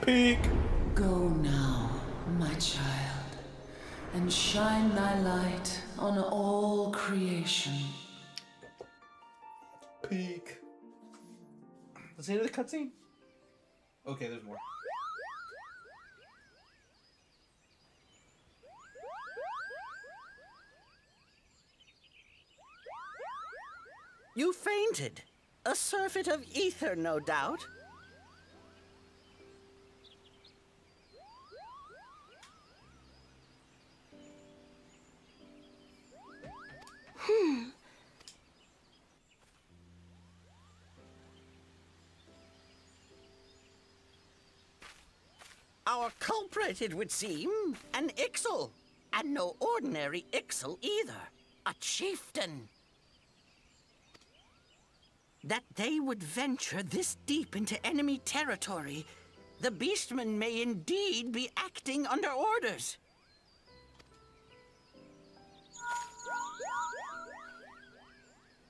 Peek. Go now, my child, and shine thy light on all creation. Peek. Let's see the cutscene. Okay, there's more. You fainted. A surfeit of ether, no doubt. Our culprit, it would seem, an Ixal. And no ordinary Ixal either. A chieftain. That they would venture this deep into enemy territory, the Beastmen may indeed be acting under orders.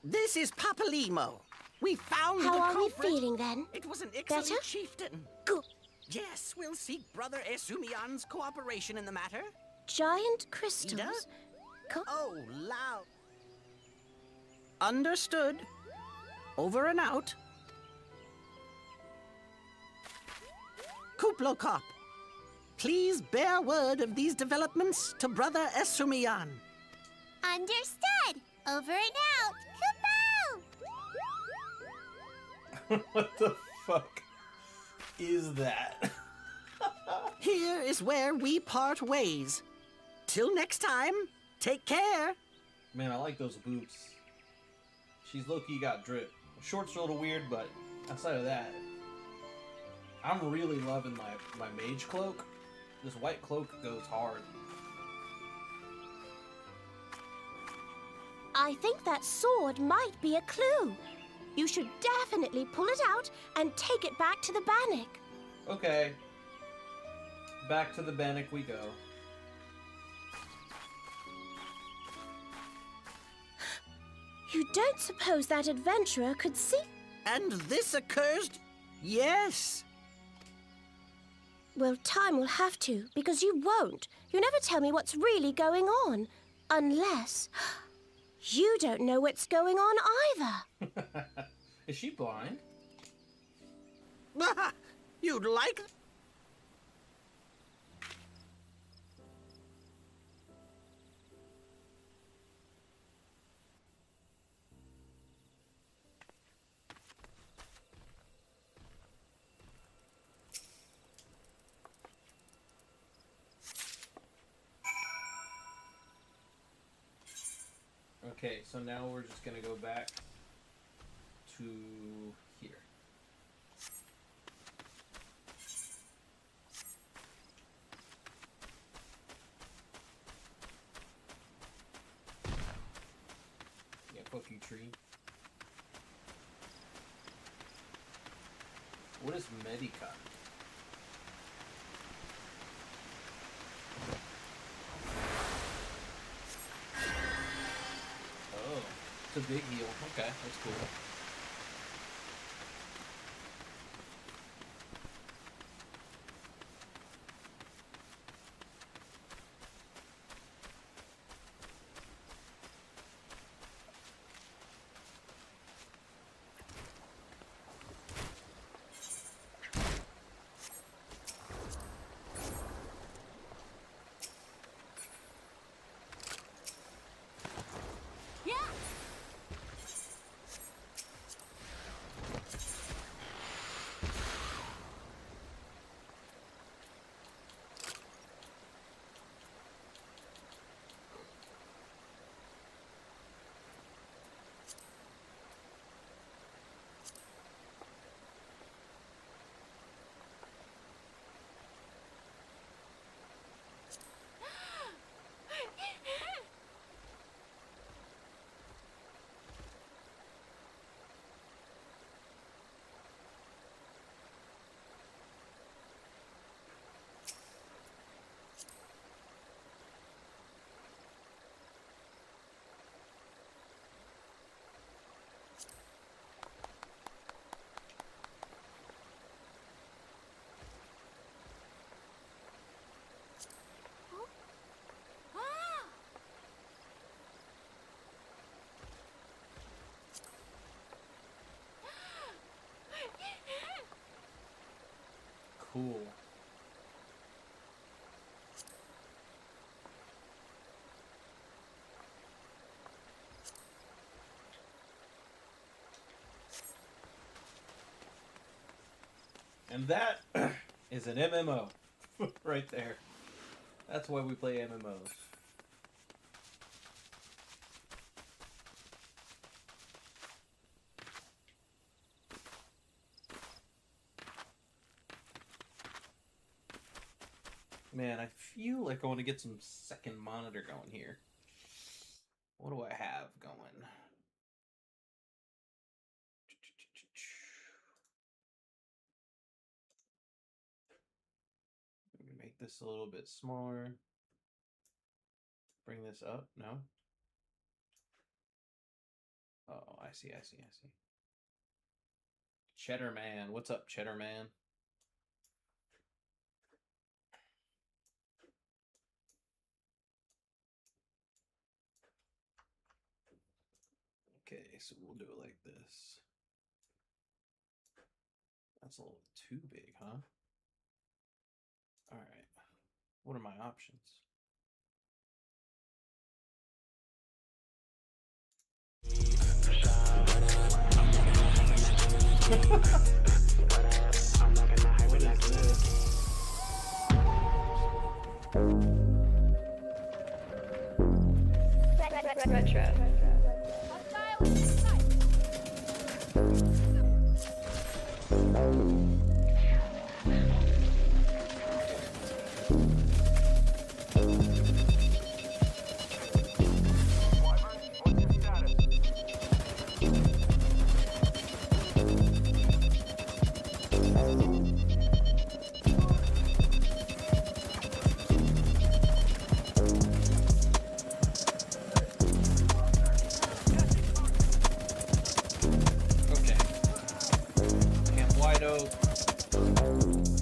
This is Papalimo. We found the How are we culprit. feeling then? It was an Ixalan Better? chieftain. Good. Yes, we'll seek Brother Esumian's cooperation in the matter. Giant crystals. Ida? Co- Oh, loud. Understood. Over and out. Kuplokop, please bear word of these developments to Brother Esumian. Understood. Over and out. Kaboom! What the fuck is that? Here is where we part ways. Till next time, take care. Man, I like those boots. She's low-key got drip. Shorts are a little weird, but outside of that, I'm really loving my mage cloak. This white cloak goes hard. I think that sword might be a clue. You should definitely pull it out and take it back to the Bannock. Okay. Back to the Bannock we go. You don't suppose that adventurer could see? And this occurs? Yes. Well, time will have to, because you won't. You never tell me what's really going on. Unless you don't know what's going on either. Is she blind? You'd like... Okay, so now we're just gonna go back to here. Yeah, fuck you, tree. What is Medica? Oh, it's a big heal. Okay, that's cool. cool. And that is an MMO right there. That's why we play MMOs. Man, I feel like I want to get some second monitor going here. What do I have going? Make this a little bit smaller. Bring this up. No? Oh, I see. Cheddar Man. What's up, Cheddar Man? Okay, so we'll do it like this. That's a little too big, huh? All right. What are my options? What is this? Retro.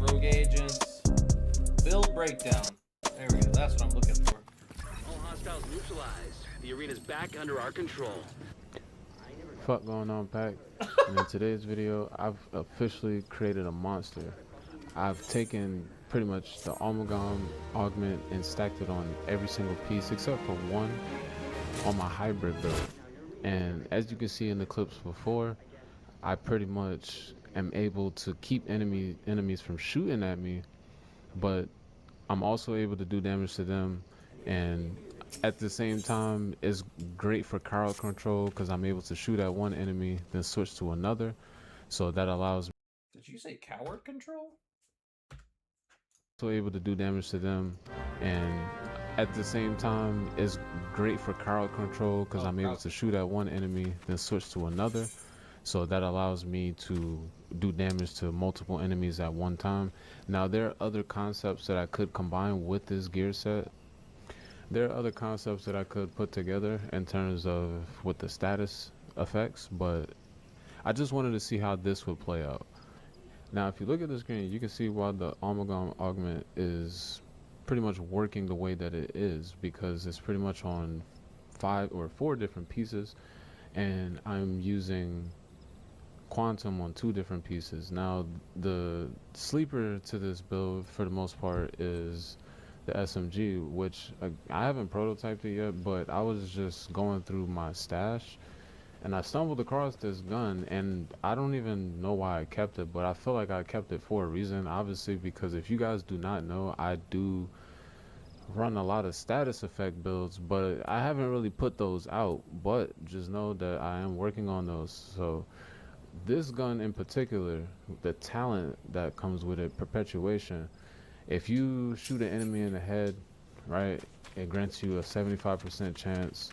Rogue agents. Build breakdown. There we go. That's what I'm looking for. All hostiles neutralized. The arena's back under our control. Fuck going on, Pack? And in today's video, I've officially created a monster. I've taken pretty much the Amalgam augment and stacked it on every single piece except for one on my hybrid build. And as you can see in the clips before, I pretty much am able to keep enemies from shooting at me, but I'm also able to do damage to them, and at the same time it's great for crowd control because I'm able to shoot at one enemy then switch to another, so that allows me Did you say coward control? also able to do damage to them, and at the same time it's great for crowd control because I'm able to shoot at one enemy then switch to another, so that allows me to do damage to multiple enemies at one time. Now there are other concepts that I could combine with this gear set. There are other concepts that I could put together in terms of with the status effects, but I just wanted to see how this would play out. Now if you look at the screen, you can see why the Amalgam augment is pretty much working the way that it is, because it's pretty much on 5 or 4 different pieces, and I'm using Quantum on 2 different pieces. Now the sleeper to this build for the most part is the SMG, which I haven't prototyped it yet, but I was just going through my stash and I stumbled across this gun, and I don't even know why I kept it, but I feel like I kept it for a reason, obviously, because if you guys do not know, I do run a lot of status effect builds, but I haven't really put those out, but just know that I am working on those. So this gun in particular, the talent that comes with it, Perpetuation, if you shoot an enemy in the head, right, it grants you a 75% chance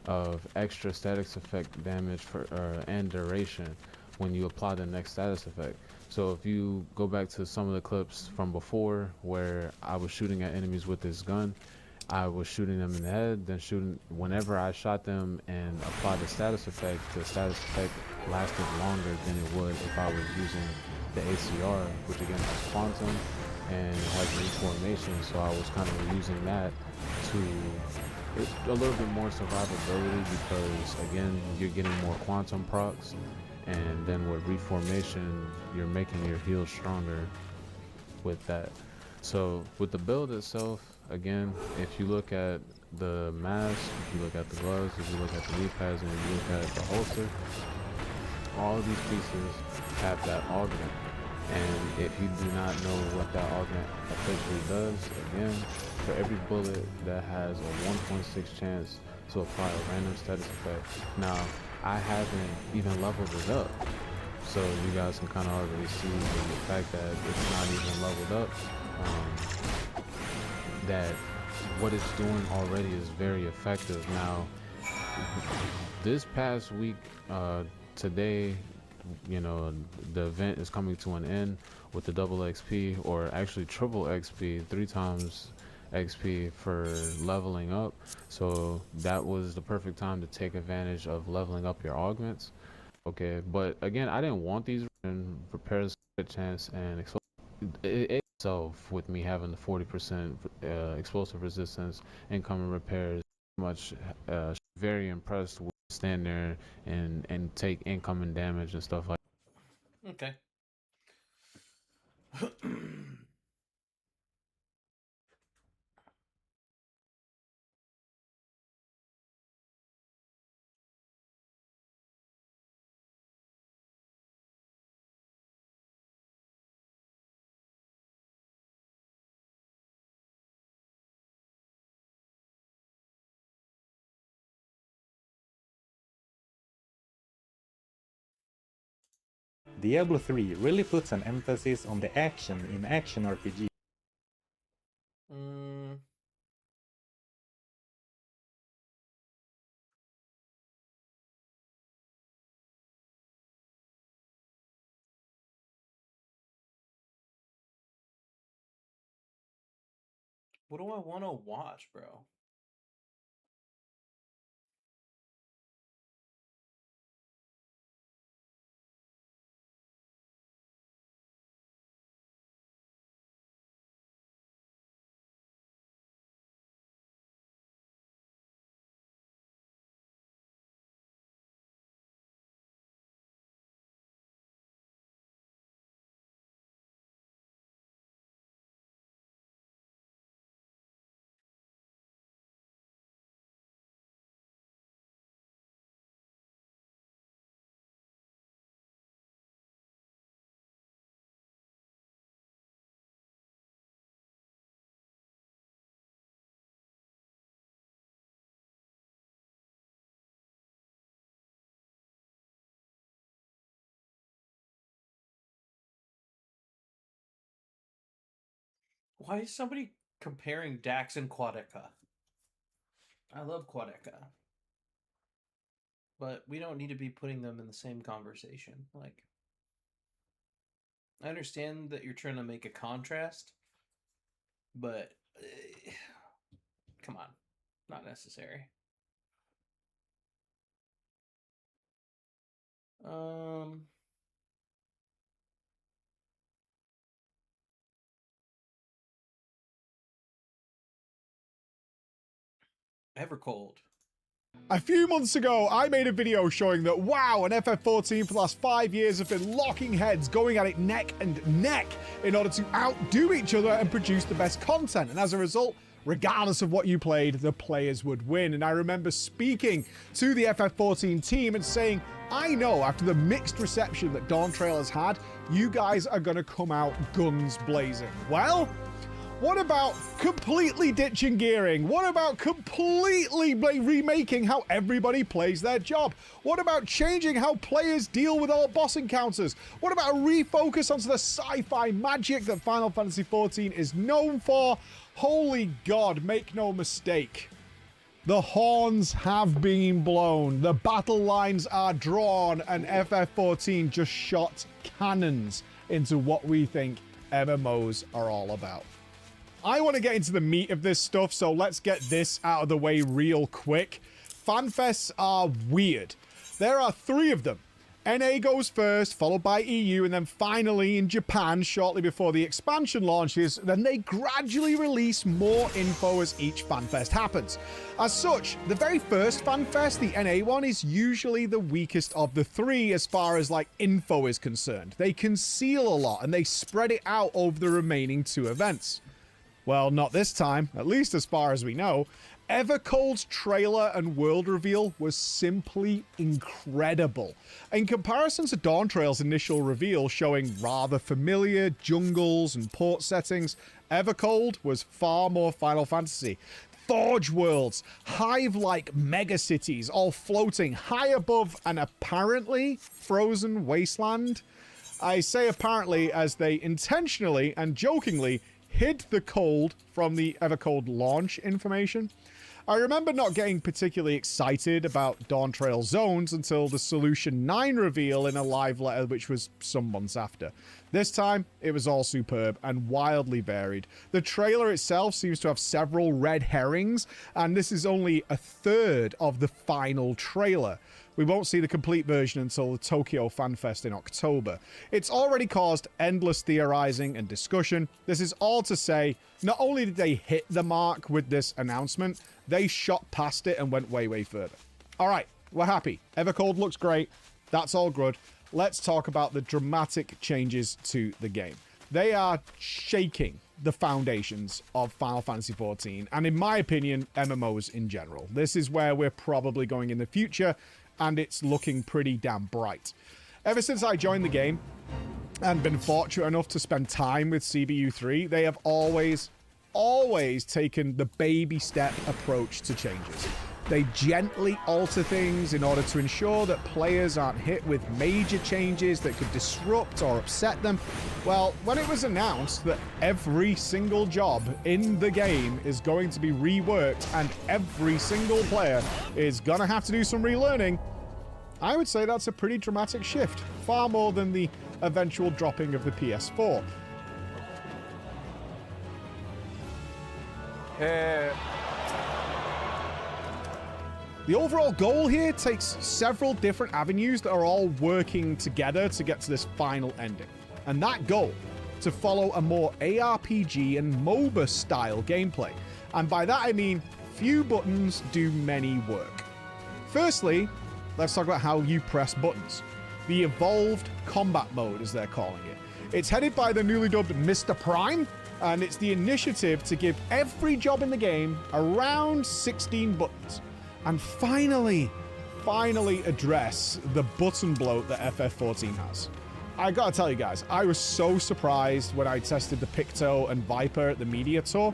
of extra status effect damage for and duration when you apply the next status effect. So if you go back to some of the clips from before where I was shooting at enemies with this gun, I was shooting them in the head, then shooting whenever I shot them and applied the status effect lasted longer than it would if I was using the ACR, which again has Quantum and like Reformation, so I was kind of using that to a little bit more survivability, because again you're getting more Quantum procs, and then with Reformation you're making your heals stronger. with that. So with the build itself, again, if you look at the mask, if you look at the gloves, if you look at the knee pads, and if you look at the holster, all of these pieces have that augment. And if you do not know what that augment officially does, again, for every bullet that has a 1.6 chance to apply a random status effect. Now, I haven't even leveled it up, so you guys can kind of already see the fact that it's not even leveled up, that what it's doing already is very effective. Now, this past week, today, you know, the event is coming to an end with the double XP, or actually triple XP, 3 times XP for leveling up. So that was the perfect time to take advantage of leveling up your augments. Okay, but again, I didn't want these, and repairs a chance, and it itself with me having the 40% explosive resistance, incoming repairs, much very impressed with stand there and take incoming damage and stuff like that. Okay. Diablo 3 really puts an emphasis on the action in action RPG. What do I want to watch, bro? Why is somebody comparing Dax and Quadeca? I love Quadeca. But we don't need to be putting them in the same conversation. Like, I understand that you're trying to make a contrast, but come on, not necessary. Evercold. A few months ago, I made a video showing that, wow, an FF14 for the last 5 years have been locking heads, going at it neck and neck in order to outdo each other and produce the best content. And as a result, regardless of what you played, the players would win. And I remember speaking to the FF14 team and saying, I know after the mixed reception that Dawntrail has had, you guys are going to come out guns blazing. Well, what about completely ditching gearing? What about completely remaking how everybody plays their job? What about changing how players deal with all boss encounters? What about a refocus onto the sci-fi magic that Final Fantasy XIV is known for? Holy God, make no mistake. The horns have been blown, the battle lines are drawn, and FF14 just shot cannons into what we think MMOs are all about. I want to get into the meat of this stuff, so let's get this out of the way real quick. FanFests are weird. There are 3 of them, NA goes first, followed by EU, and then finally in Japan shortly before the expansion launches. Then they gradually release more info as each FanFest happens. As such, the very first FanFest, the NA one, is usually the weakest of the three as far as like info is concerned. They conceal a lot and they spread it out over the remaining two events. Well, not this time, at least as far as we know. Evercold's trailer and world reveal was simply incredible. In comparison to Dawntrail's initial reveal showing rather familiar jungles and port settings, Evercold was far more Final Fantasy. Forge worlds, hive-like megacities, all floating high above an apparently frozen wasteland. I say apparently as they intentionally and jokingly hid the cold from the Evercold launch information. I remember not getting particularly excited about Dawntrail Zones until the Solution 9 reveal in a live letter, which was some months after. This time, it was all superb and wildly varied. The trailer itself seems to have several red herrings, and this is only a third of the final trailer. We won't see the complete version until the Tokyo FanFest in October. It's already caused endless theorizing and discussion. This is all to say, not only did they hit the mark with this announcement, they shot past it and went way, way further. All right, we're happy. Evercold looks great. That's all good. Let's talk about the dramatic changes to the game. They are shaking the foundations of Final Fantasy XIV, and in my opinion, MMOs in general. This is where we're probably going in the future, and it's looking pretty damn bright. Ever since I joined the game and been fortunate enough to spend time with CBU3, they have always taken the baby step approach to changes. They gently alter things in order to ensure that players aren't hit with major changes that could disrupt or upset them. Well, when it was announced that every single job in the game is going to be reworked and every single player is gonna have to do some relearning, I would say that's a pretty dramatic shift, far more than the eventual dropping of the PS4. The overall goal here takes several different avenues that are all working together to get to this final ending. And that goal, to follow a more ARPG and MOBA style gameplay. And by that I mean, few buttons do many work. Firstly, let's talk about how you press buttons. The Evolved Combat Mode, as they're calling it. It's headed by the newly dubbed Mr. Prime, and it's the initiative to give every job in the game around 16 buttons. And finally address the button bloat that FF14 has. I gotta tell you guys, I was so surprised when I tested the Picto and Viper at the media tour.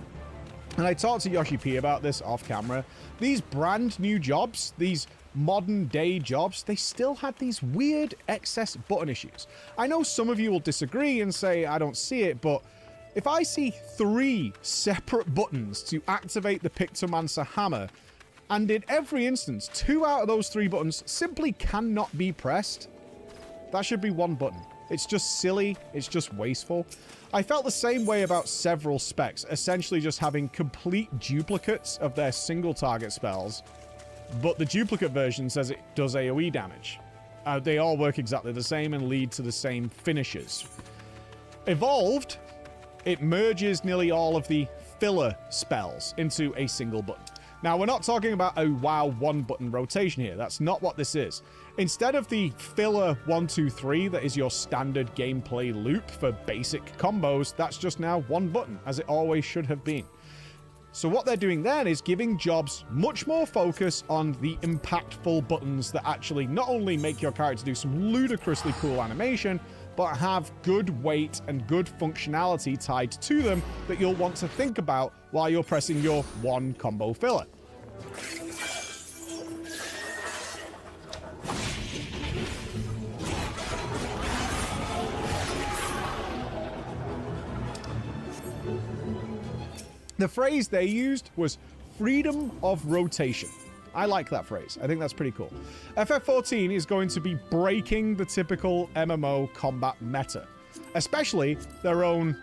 And I talked to Yoshi P about this off camera. These brand new jobs, these modern day jobs, they still had these weird excess button issues. I know some of you will disagree and say I don't see it, but if I see 3 separate buttons to activate the Pictomancer hammer, and in every instance, 2 out of those 3 buttons simply cannot be pressed, that should be 1 button. It's just silly, it's just wasteful. I felt the same way about several specs, essentially just having complete duplicates of their single target spells, but the duplicate version says it does AoE damage. They all work exactly the same and lead to the same finishes. Evolved, it merges nearly all of the filler spells into a single button. Now, we're not talking about a WoW 1-button rotation here. That's not what this is. Instead of the filler 1, 2, 3 that is your standard gameplay loop for basic combos, that's just now 1 button, as it always should have been. So what they're doing then is giving jobs much more focus on the impactful buttons that actually not only make your character do some ludicrously cool animation, but have good weight and good functionality tied to them that you'll want to think about while you're pressing your 1 combo filler. The phrase they used was freedom of rotation. I like that phrase. I think that's pretty cool. FF14 is going to be breaking the typical MMO combat meta, especially their own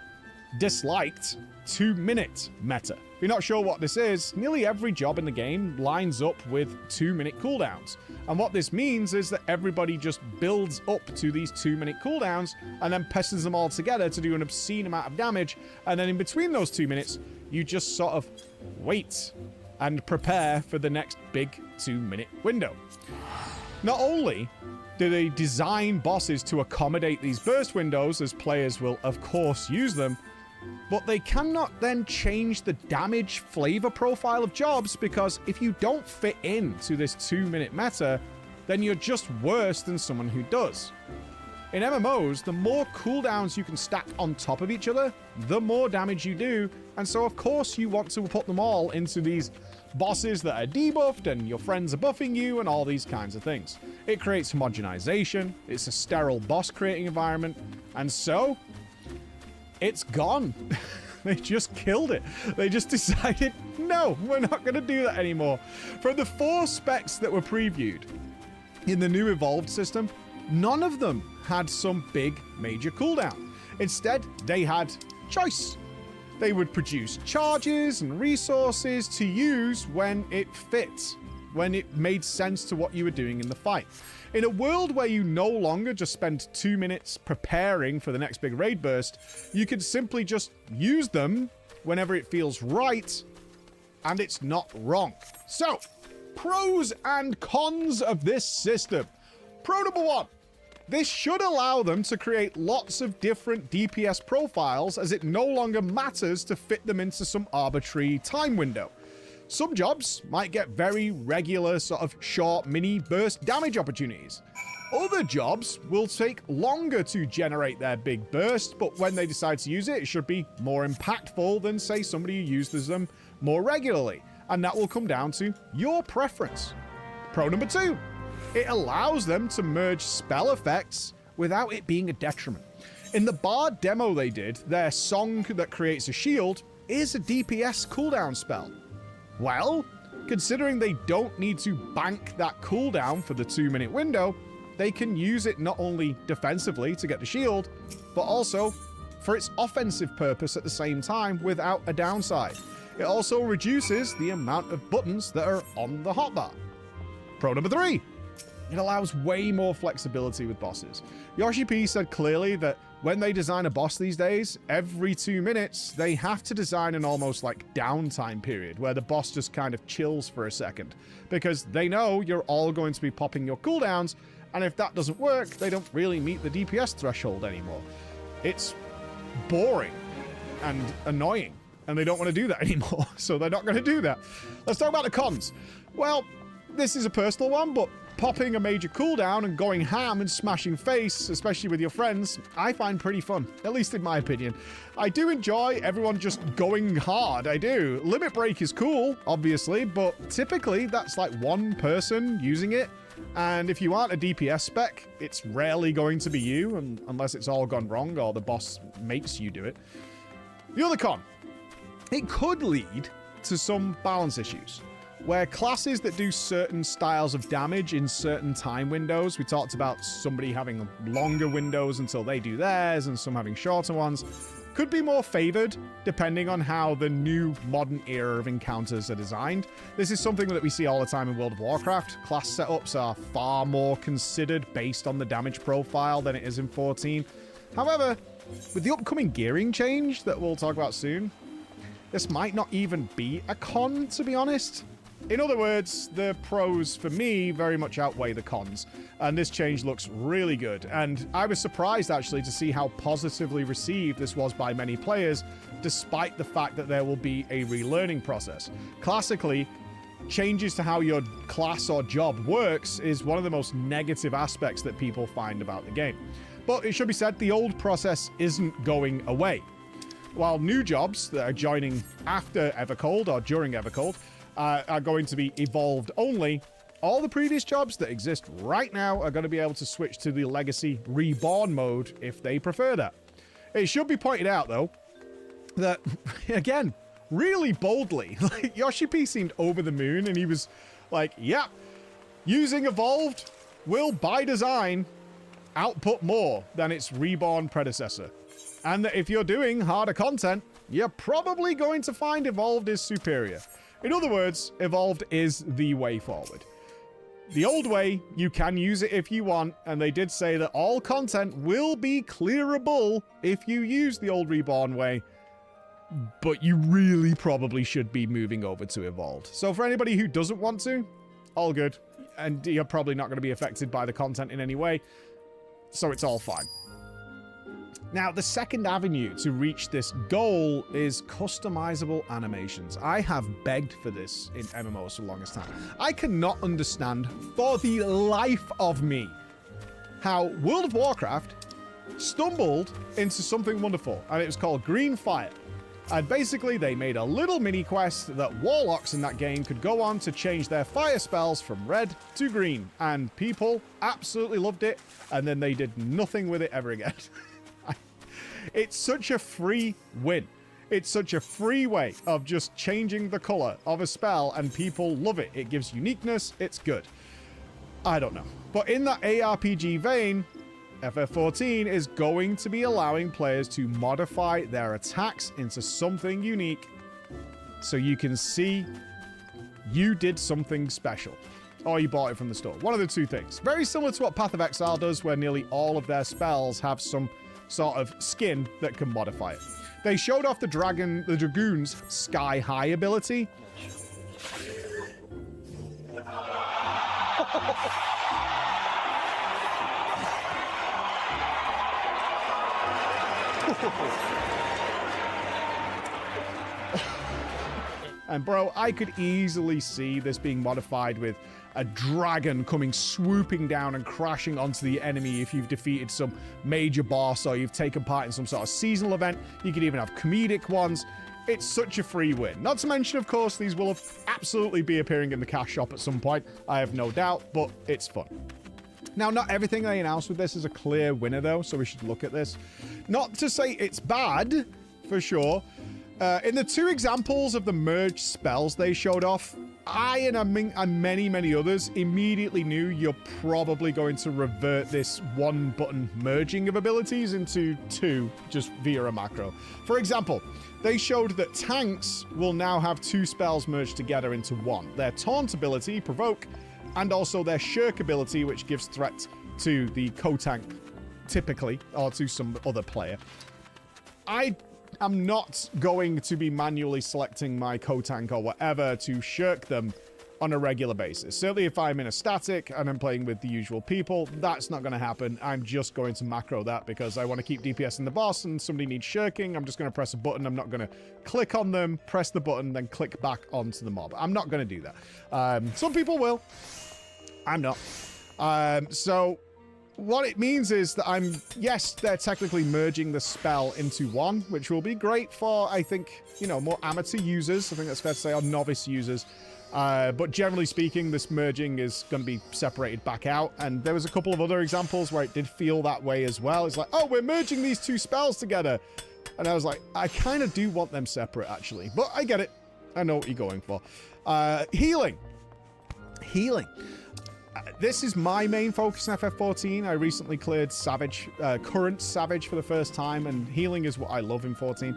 disliked 2-minute meta. If you're not sure what this is, nearly every job in the game lines up with 2-minute cooldowns. And what this means is that everybody just builds up to these 2-minute cooldowns and then pesters them all together to do an obscene amount of damage. And then in between those 2 minutes, you just sort of wait and prepare for the next big 2-minute window. Not only do they design bosses to accommodate these burst windows, as players will of course use them, but they cannot then change the damage flavor profile of jobs, because if you don't fit into this 2-minute meta, then you're just worse than someone who does. In MMOs, the more cooldowns you can stack on top of each other, the more damage you do, and so of course you want to put them all into these bosses that are debuffed and your friends are buffing you and all these kinds of things. It creates homogenization, it's a sterile boss creating environment, and so it's gone. They just killed it. They just decided, no, we're not going to do that anymore. From the 4 specs that were previewed in the new evolved system, none of them had some big major cooldown. Instead, they had choice. They would produce charges and resources to use when it fits, when it made sense to what you were doing in the fight. In a world where you no longer just spend 2 minutes preparing for the next big raid burst, you can simply just use them whenever it feels right, and it's not wrong. So, pros and cons of this system. Pro number 1. This should allow them to create lots of different DPS profiles, as it no longer matters to fit them into some arbitrary time window. Some jobs might get very regular sort of short mini burst damage opportunities. Other jobs will take longer to generate their big burst, but when they decide to use it, it should be more impactful than, say, somebody who uses them more regularly. And that will come down to your preference. Pro number 2. It allows them to merge spell effects without it being a detriment. In the Bard demo they did, their song that creates a shield is a DPS cooldown spell. Well, considering they don't need to bank that cooldown for the 2-minute window, they can use it not only defensively to get the shield, but also for its offensive purpose at the same time without a downside. It also reduces the amount of buttons that are on the hotbar. Pro number 3. It allows way more flexibility with bosses. Yoshi P said clearly that when they design a boss these days, every 2 minutes, they have to design an almost like downtime period where the boss just kind of chills for a second, because they know you're all going to be popping your cooldowns, and if that doesn't work, they don't really meet the DPS threshold anymore. It's boring and annoying, and they don't want to do that anymore, so they're not going to do that. Let's talk about the cons. Well, this is a personal one, but popping a major cooldown and going ham and smashing face, especially with your friends, I find pretty fun, at least in my opinion. I do enjoy everyone just going hard, I do. Limit Break is cool, obviously, but typically that's like one person using it, and if you aren't a DPS spec, it's rarely going to be you, unless it's all gone wrong or the boss makes you do it. The other con, it could lead to some balance issues, where classes that do certain styles of damage in certain time windows, we talked about somebody having longer windows until they do theirs and some having shorter ones, could be more favored depending on how the new modern era of encounters are designed. This is something that we see all the time in World of Warcraft. Class setups are far more considered based on the damage profile than it is in 14. However, with the upcoming gearing change that we'll talk about soon, this might not even be a con, to be honest. In other words, the pros for me very much outweigh the cons, and this change looks really good. And I was surprised actually to see how positively received this was by many players, despite the fact that there will be a relearning process. Classically, changes to how your class or job works is one of the most negative aspects that people find about the game. But it should be said, the old process isn't going away. While new jobs that are joining after Evercold or during Evercold are going to be evolved only, all the previous jobs that exist right now are going to be able to switch to the Legacy Reborn mode if they prefer that. It should be pointed out, though, that, again, really boldly, like Yoshi P seemed over the moon, and he was like, yeah, using Evolved will, by design, output more than its reborn predecessor. And that if you're doing harder content, you're probably going to find Evolved is superior. In other words, Evolved is the way forward. The old way, you can use it if you want, and they did say that all content will be clearable if you use the old Reborn way, but you really probably should be moving over to Evolved. So for anybody who doesn't want to, all good, and you're probably not going to be affected by the content in any way, so it's all fine. Now, the second avenue to reach this goal is customizable animations. I have begged for this in MMOs for the longest time. I cannot understand for the life of me how World of Warcraft stumbled into something wonderful, and it was called Green Fire. And basically, they made a little mini quest that warlocks in that game could go on to change their fire spells from red to green. And people absolutely loved it, and then they did nothing with it ever again. It's such a free win. It's such a free way of just changing the color of a spell, and people love it. It gives uniqueness. It's good. I don't know. But in that ARPG vein, FF14 is going to be allowing players to modify their attacks into something unique so you can see you did something special, or you bought it from the store. One of the two things. Very similar to what Path of Exile does, where nearly all of their spells have some sort of skin that can modify it. They showed off the Dragoon's Sky High ability. And bro, I could easily see this being modified with a dragon coming swooping down and crashing onto the enemy if you've defeated some major boss or you've taken part in some sort of seasonal event. You could even have comedic ones. It's such a free win. Not to mention, of course, these will absolutely be appearing in the cash shop at some point. I have no doubt, but it's fun. Now, not everything they announced with this is a clear winner, though, so we should look at this. Not to say it's bad, for sure. In the two examples of the merged spells they showed off, I and many others immediately knew you're probably going to revert this one-button merging of abilities into two just via a macro. For example, they showed that tanks will now have two spells merged together into one. Their Taunt ability, Provoke, and also their Shirk ability, which gives threat to the co-tank, typically, or to some other player. I'm not going to be manually selecting my co-tank or whatever to shirk them on a regular basis. Certainly if I'm in a static and I'm playing with the usual people, that's not going to happen. I'm just going to macro that because I want to keep DPS in the boss and somebody needs shirking. I'm just going to press a button. I'm not going to click on them, press the button, then click back onto the mob. I'm not going to do that. Some people will. I'm not. So what it means is that yes, they're technically merging the spell into one, which will be great for, I think, more amateur users. I think that's fair to say, or novice users. But generally speaking, this merging is going to be separated back out. And there was a couple of other examples where it did feel that way as well. It's like, oh, we're merging these two spells together. And I was like, I kind of do want them separate, actually. But I get it. I know what you're going for. Healing. This is my main focus in FF14. I recently cleared Savage, current Savage for the first time, and healing is what I love in 14.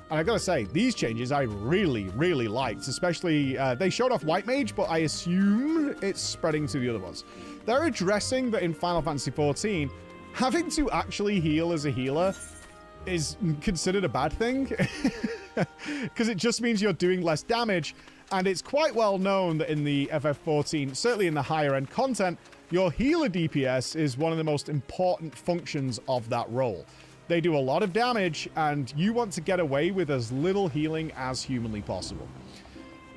And I gotta say, these changes I really liked, especially, they showed off White Mage, but I assume it's spreading to the other ones. They're addressing that in Final Fantasy 14, having to actually heal as a healer is considered a bad thing, because it just means you're doing less damage. And it's quite well known that in the FF14, certainly in the higher end content, your healer DPS is one of the most important functions of that role. They do a lot of damage, and you want to get away with as little healing as humanly possible.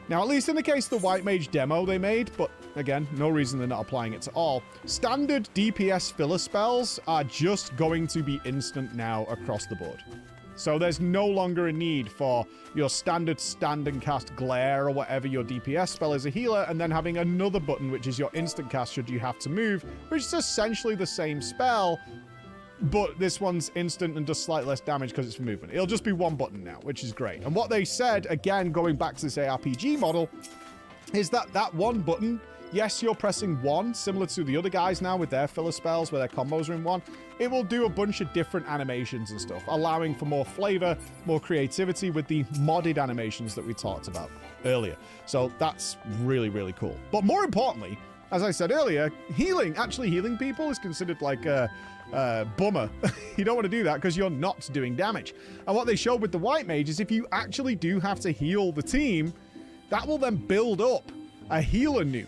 Now, at least in the case of the White Mage demo they made, but again, no reason they're not applying it to all, standard DPS filler spells are just going to be instant now across the board. So there's no longer a need for your standard stand and cast Glare or whatever your DPS spell is a healer, and then having another button which is your instant cast should you have to move, which is essentially the same spell, but this one's instant and does slightly less damage because it's for movement. It'll just be one button now, which is great. And what they said, again, going back to this ARPG model, is that that one button yes, you're pressing 1, similar to the other guys now with their filler spells where their combos are in 1. It will do a bunch of different animations and stuff, allowing for more flavor, more creativity with the modded animations that we talked about earlier. So that's really, really cool. But more importantly, as I said earlier, actually healing people is considered like a bummer. You don't want to do that because you're not doing damage. And what they showed with the White Mage is if you actually do have to heal the team, that will then build up a healer nuke.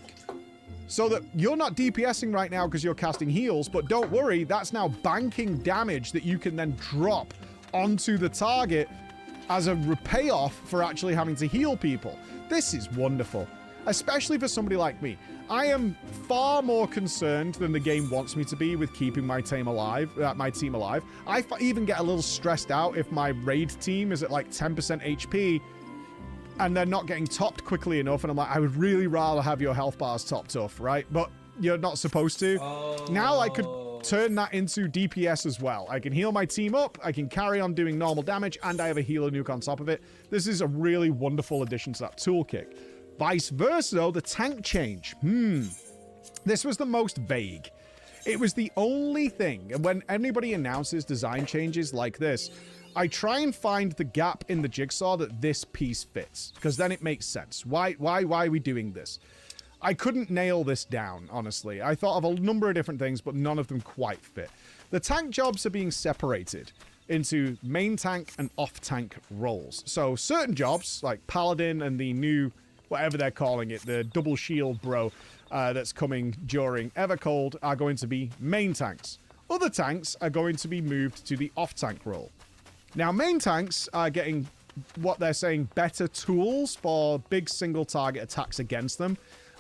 So that you're not DPSing right now because you're casting heals, but don't worry, that's now banking damage that you can then drop onto the target as a payoff for actually having to heal people. This is wonderful, especially for somebody like me. I am far more concerned than the game wants me to be with keeping my team alive. I even get a little stressed out if my raid team is at like 10% HP and they're not getting topped quickly enough, and I'm like, I would really rather have your health bars topped off, right? But you're not supposed to. Now I could turn that into DPS as well. I can heal my team up, I can carry on doing normal damage, and I have a healer nuke on top of it. This is a really wonderful addition to that toolkit. Vice versa, though, the tank change. This was the most vague. It was the only thing, and when anybody announces design changes like this, I try and find the gap in the jigsaw that this piece fits, because then it makes sense. Why are we doing this? I couldn't nail this down, honestly. I thought of a number of different things, but none of them quite fit. The tank jobs are being separated into main tank and off-tank roles. So certain jobs, like Paladin and the new, whatever they're calling it, the double shield bro that's coming during Evercold, are going to be main tanks. Other tanks are going to be moved to the off-tank role. Now, main tanks are getting what they're saying better tools for big single target attacks against them.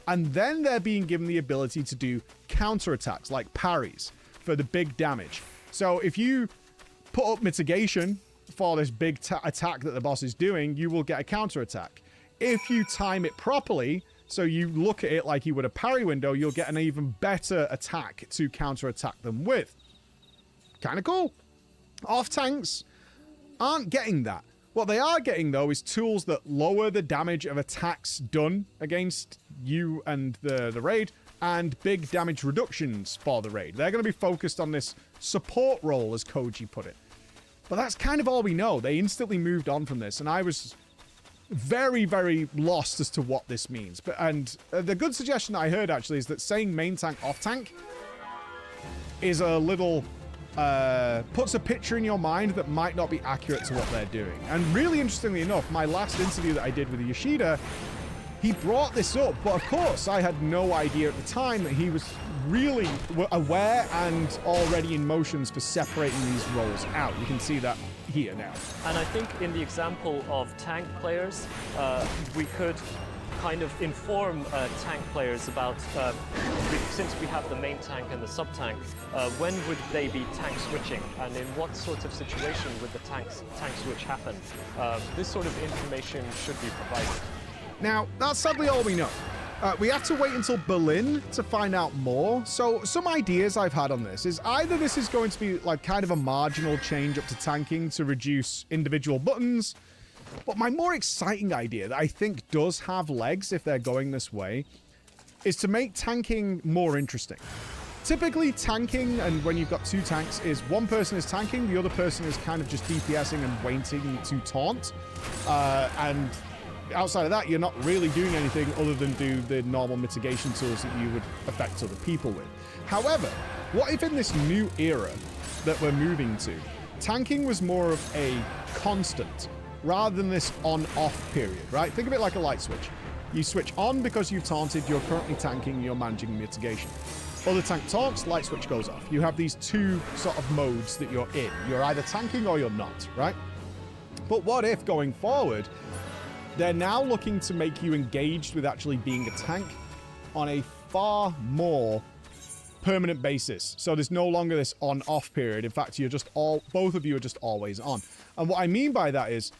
And then they're being given the ability to do counterattacks like parries for the big damage. So if you put up mitigation for this big attack that the boss is doing, you will get a counterattack. If you time it properly, so you look at it like you would a parry window, you'll get an even better attack to counterattack them with. Kind of cool. Off tanks aren't getting that. What they are getting, though, is tools that lower the damage of attacks done against you and the raid, and big damage reductions for the raid. They're going to be focused on this support role, as Koji put it. But that's kind of all we know. They instantly moved on from this, and I was very, very lost as to what this means. The good suggestion that I heard, actually, is that saying main tank, off tank is a little... puts a picture in your mind that might not be accurate to what they're doing. And really interestingly enough, my last interview that I did with Yoshida, he brought this up, but of course I had no idea at the time that he was really aware and already in motions for separating these roles out. You can see that here now. And I think in the example of tank players, we could kind of inform tank players about, since we have the main tank and the sub-tank, when would they be tank switching, and in what sort of situation would the tank switch happen? This sort of information should be provided. Now, that's sadly all we know. We have to wait until Berlin to find out more. So some ideas I've had on this is either this is going to be like kind of a marginal change up to tanking to reduce individual buttons. But my more exciting idea that I think does have legs if they're going this way is to make tanking more interesting. Typically, tanking, and when you've got two tanks, is one person is tanking, the other person is kind of just DPSing and waiting to taunt. And outside of that, you're not really doing anything other than do the normal mitigation tools that you would affect other people with. However, what if in this new era that we're moving to, tanking was more of a constant rather than this on-off period, right? Think of it like a light switch. You switch on because you've taunted, you're currently tanking, you're managing mitigation. Other tank taunts, light switch goes off. You have these two sort of modes that you're in. You're either tanking or you're not, right? But what if, going forward, they're now looking to make you engaged with actually being a tank on a far more permanent basis. So there's no longer this on-off period. In fact, both of you are just always on. And what I mean by that is,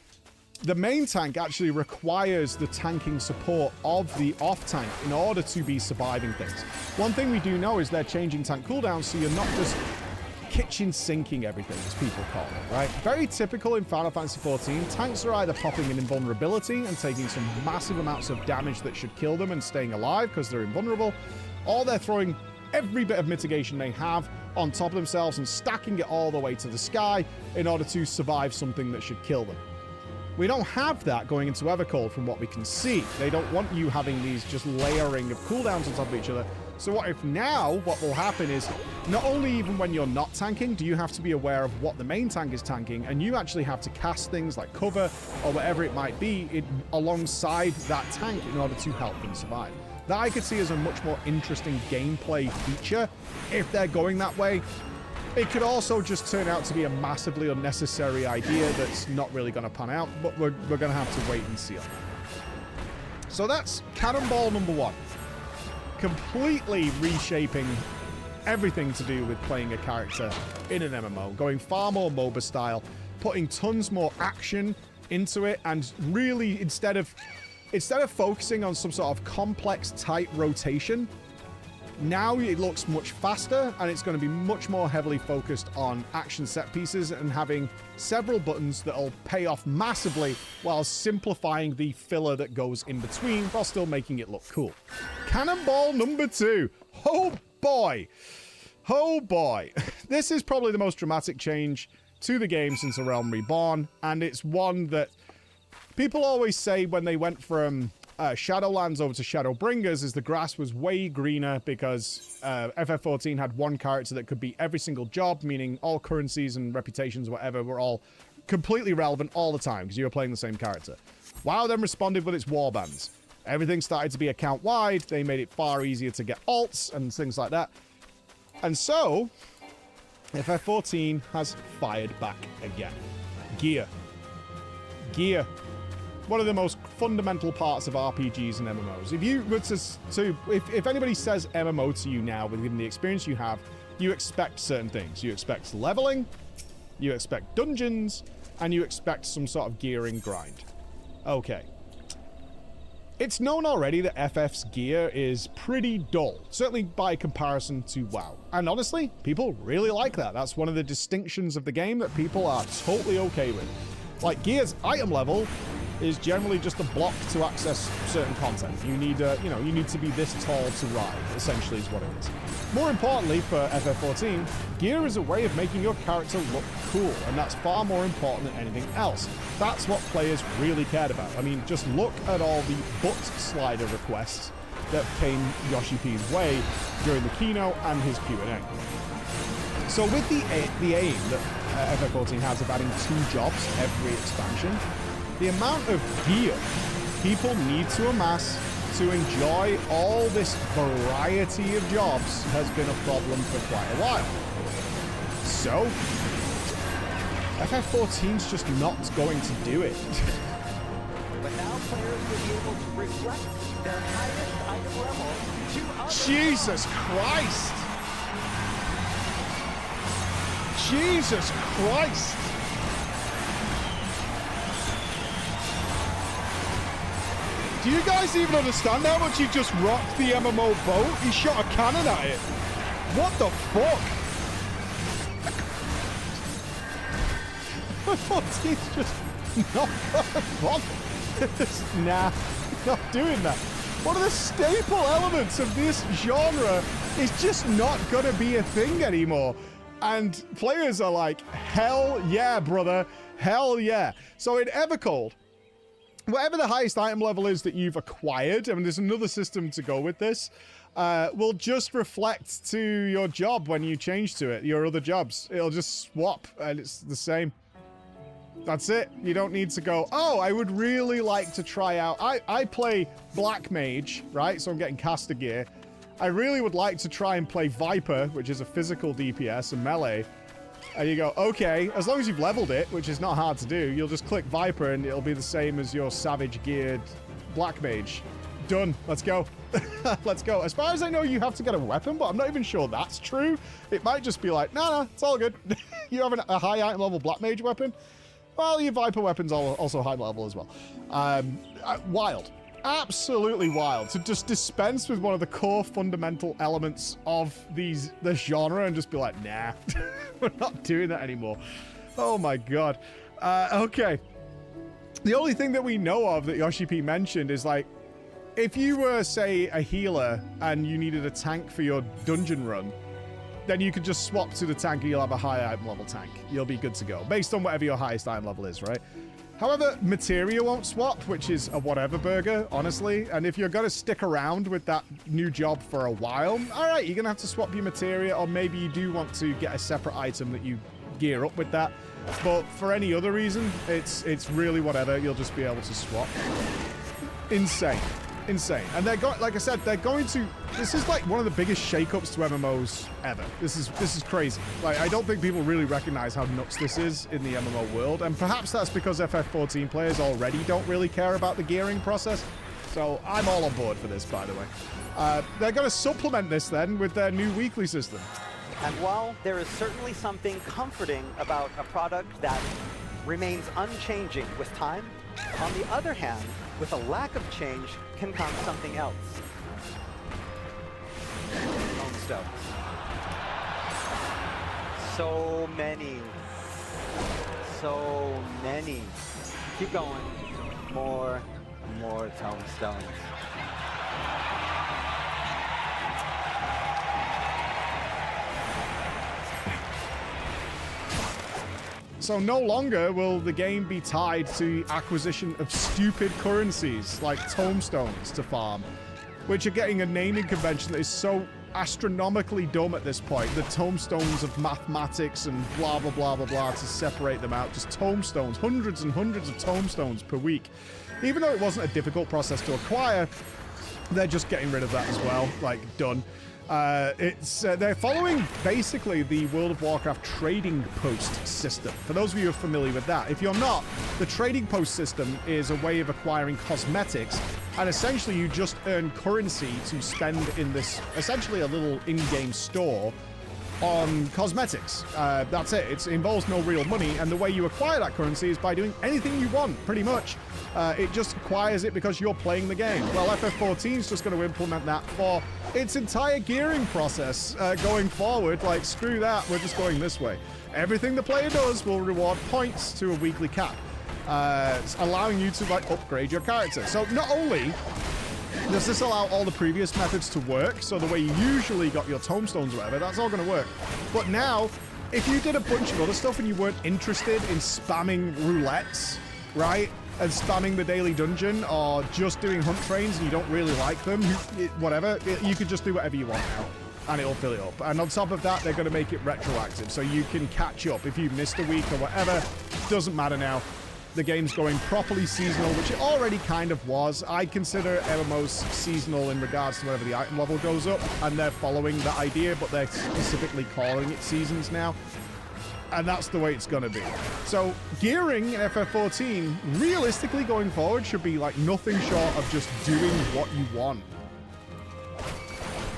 the main tank actually requires the tanking support of the off tank in order to be surviving things. One thing we do know is they're changing tank cooldowns, so you're not just kitchen sinking everything, as people call it, right? Very typical in Final Fantasy XIV. Tanks are either popping an invulnerability and taking some massive amounts of damage that should kill them and staying alive because they're invulnerable, or they're throwing every bit of mitigation they have on top of themselves and stacking it all the way to the sky in order to survive something that should kill them. We don't have that going into Evercold from what we can see. They don't want you having these just layering of cooldowns on top of each other. So what if now what will happen is not only even when you're not tanking do you have to be aware of what the main tank is tanking, and you actually have to cast things like cover or whatever it might be alongside that tank in order to help them survive. That I could see as a much more interesting gameplay feature if they're going that way. It could also just turn out to be a massively unnecessary idea that's not really going to pan out, but we're going to have to wait and see on that. So that's Cannonball number 1. Completely reshaping everything to do with playing a character in an MMO, going far more MOBA style, putting tons more action into it, and really instead of focusing on some sort of complex tight rotation, now it looks much faster, and it's going to be much more heavily focused on action set pieces and having several buttons that'll pay off massively while simplifying the filler that goes in between while still making it look cool. Cannonball number 2. Oh boy. Oh boy. This is probably the most dramatic change to the game since A Realm Reborn, and it's one that people always say when they went from Shadowlands over to Shadowbringers is the grass was way greener because FF14 had one character that could be every single job, meaning all currencies and reputations, whatever, were all completely relevant all the time because you were playing the same character. WoW then responded with its warbands. Everything started to be account-wide. They made it far easier to get alts and things like that. And so, FF14 has fired back again. Gear. Gear. One of the most fundamental parts of RPGs and MMOs. If you were if anybody says MMO to you now, within the experience you have, you expect certain things. You expect leveling, you expect dungeons, and you expect some sort of gearing grind. Okay. It's known already that FF's gear is pretty dull, certainly by comparison to WoW. And honestly, people really like that. That's one of the distinctions of the game that people are totally okay with. Like, gear's item level is generally just a block to access certain content. You need you need to be this tall to ride, essentially is what it is. More importantly for FF14, gear is a way of making your character look cool, and that's far more important than anything else. That's what players really cared about. I mean, just look at all the butt slider requests that came Yoshi P's way during the keynote and his Q&A. So with the aim that FF14 has of adding 2 jobs every expansion, the amount of gear people need to amass to enjoy all this variety of jobs has been a problem for quite a while. So, FF14's just not going to do it. But now players will be able to reflect their highest item level to others. Jesus Christ! Jesus Christ! Do you guys even understand how much he just rocked the MMO boat? He shot a cannon at it. What the fuck? FF14's just not bothered. Nah, not doing that. One of the staple elements of this genre is just not gonna be a thing anymore. And players are like, hell yeah, brother. Hell yeah. So in Evercold, whatever the highest item level is that you've acquired, I mean, there's another system to go with this, will just reflect to your job when you change to it, your other jobs. It'll just swap, and it's the same. That's it. You don't need to go, oh, I would really like to try out... I play Black Mage, right? So I'm getting caster gear. I really would like to try and play Viper, which is a physical DPS and melee. And you go, okay, as long as you've leveled it, which is not hard to do, you'll just click Viper and it'll be the same as your Savage geared Black Mage. Done. Let's go. Let's go. As far as I know, you have to get a weapon, but I'm not even sure that's true. It might just be like, no, it's all good. You have a high item level Black Mage weapon? Well, your Viper weapon's also high level as well. Wild. absolutely wild to just dispense with one of the core fundamental elements of the genre and just be like, nah, we're not doing that anymore. Oh my god. Okay. The only thing that we know of that Yoshi P mentioned is like, if you were, say, a healer and you needed a tank for your dungeon run, then you could just swap to the tank and you'll have a high item level tank. You'll be good to go, based on whatever your highest item level is, right? However, Materia won't swap, which is a whatever burger, honestly. And if you're going to stick around with that new job for a while, all right, you're going to have to swap your Materia, or maybe you do want to get a separate item that you gear up with that. But for any other reason, it's really whatever. You'll just be able to swap. Insane. Insane. And they're going, like I said, they're going to, this is like one of the biggest shakeups to MMOs ever. This is crazy. Like, I don't think people really recognize how nuts this is in the MMO world. And perhaps that's because FF14 players already don't really care about the gearing process. So I'm all on board for this, by the way. They're going to supplement this then with their new weekly system. And while there is certainly something comforting about a product that remains unchanging with time, on the other hand, with a lack of change can come something else. Tombstones. So many. So many. Keep going. More tombstones. So no longer will the game be tied to acquisition of stupid currencies like tombstones to farm, which are getting a naming convention that is so astronomically dumb at this point. The tombstones of mathematics and blah, blah, blah, blah, blah to separate them out. Just tombstones, hundreds and hundreds of tombstones per week. Even though it wasn't a difficult process to acquire, they're just getting rid of that as well. Like, done. They're following basically the World of Warcraft trading post system. For those of you who are familiar with that, if you're not, the trading post system is a way of acquiring cosmetics, and essentially you just earn currency to spend in this, essentially a little in-game store on cosmetics. That's it. It involves no real money, and the way you acquire that currency is by doing anything you want, pretty much. It just acquires it because you're playing the game. Well, FF14 is just going to implement that for its entire gearing process going forward. Like, screw that, we're just going this way. Everything the player does will reward points to a weekly cap, allowing you to, like, upgrade your character. So not only does this allow all the previous methods to work, so the way you usually got your tombstones or whatever, that's all going to work. But now, if you did a bunch of other stuff and you weren't interested in spamming roulettes, right, and spamming the daily dungeon, or just doing hunt trains and you don't really like them, whatever, you could just do whatever you want now, and it'll fill it up. And on top of that, they're going to make it retroactive, so you can catch up. If you missed a week or whatever, doesn't matter now. The game's going properly seasonal, which it already kind of was. I consider MMOs seasonal in regards to whenever the item level goes up, and they're following that idea, but they're specifically calling it seasons now. And that's the way it's going to be. So gearing in FF14, realistically going forward, should be like nothing short of just doing what you want.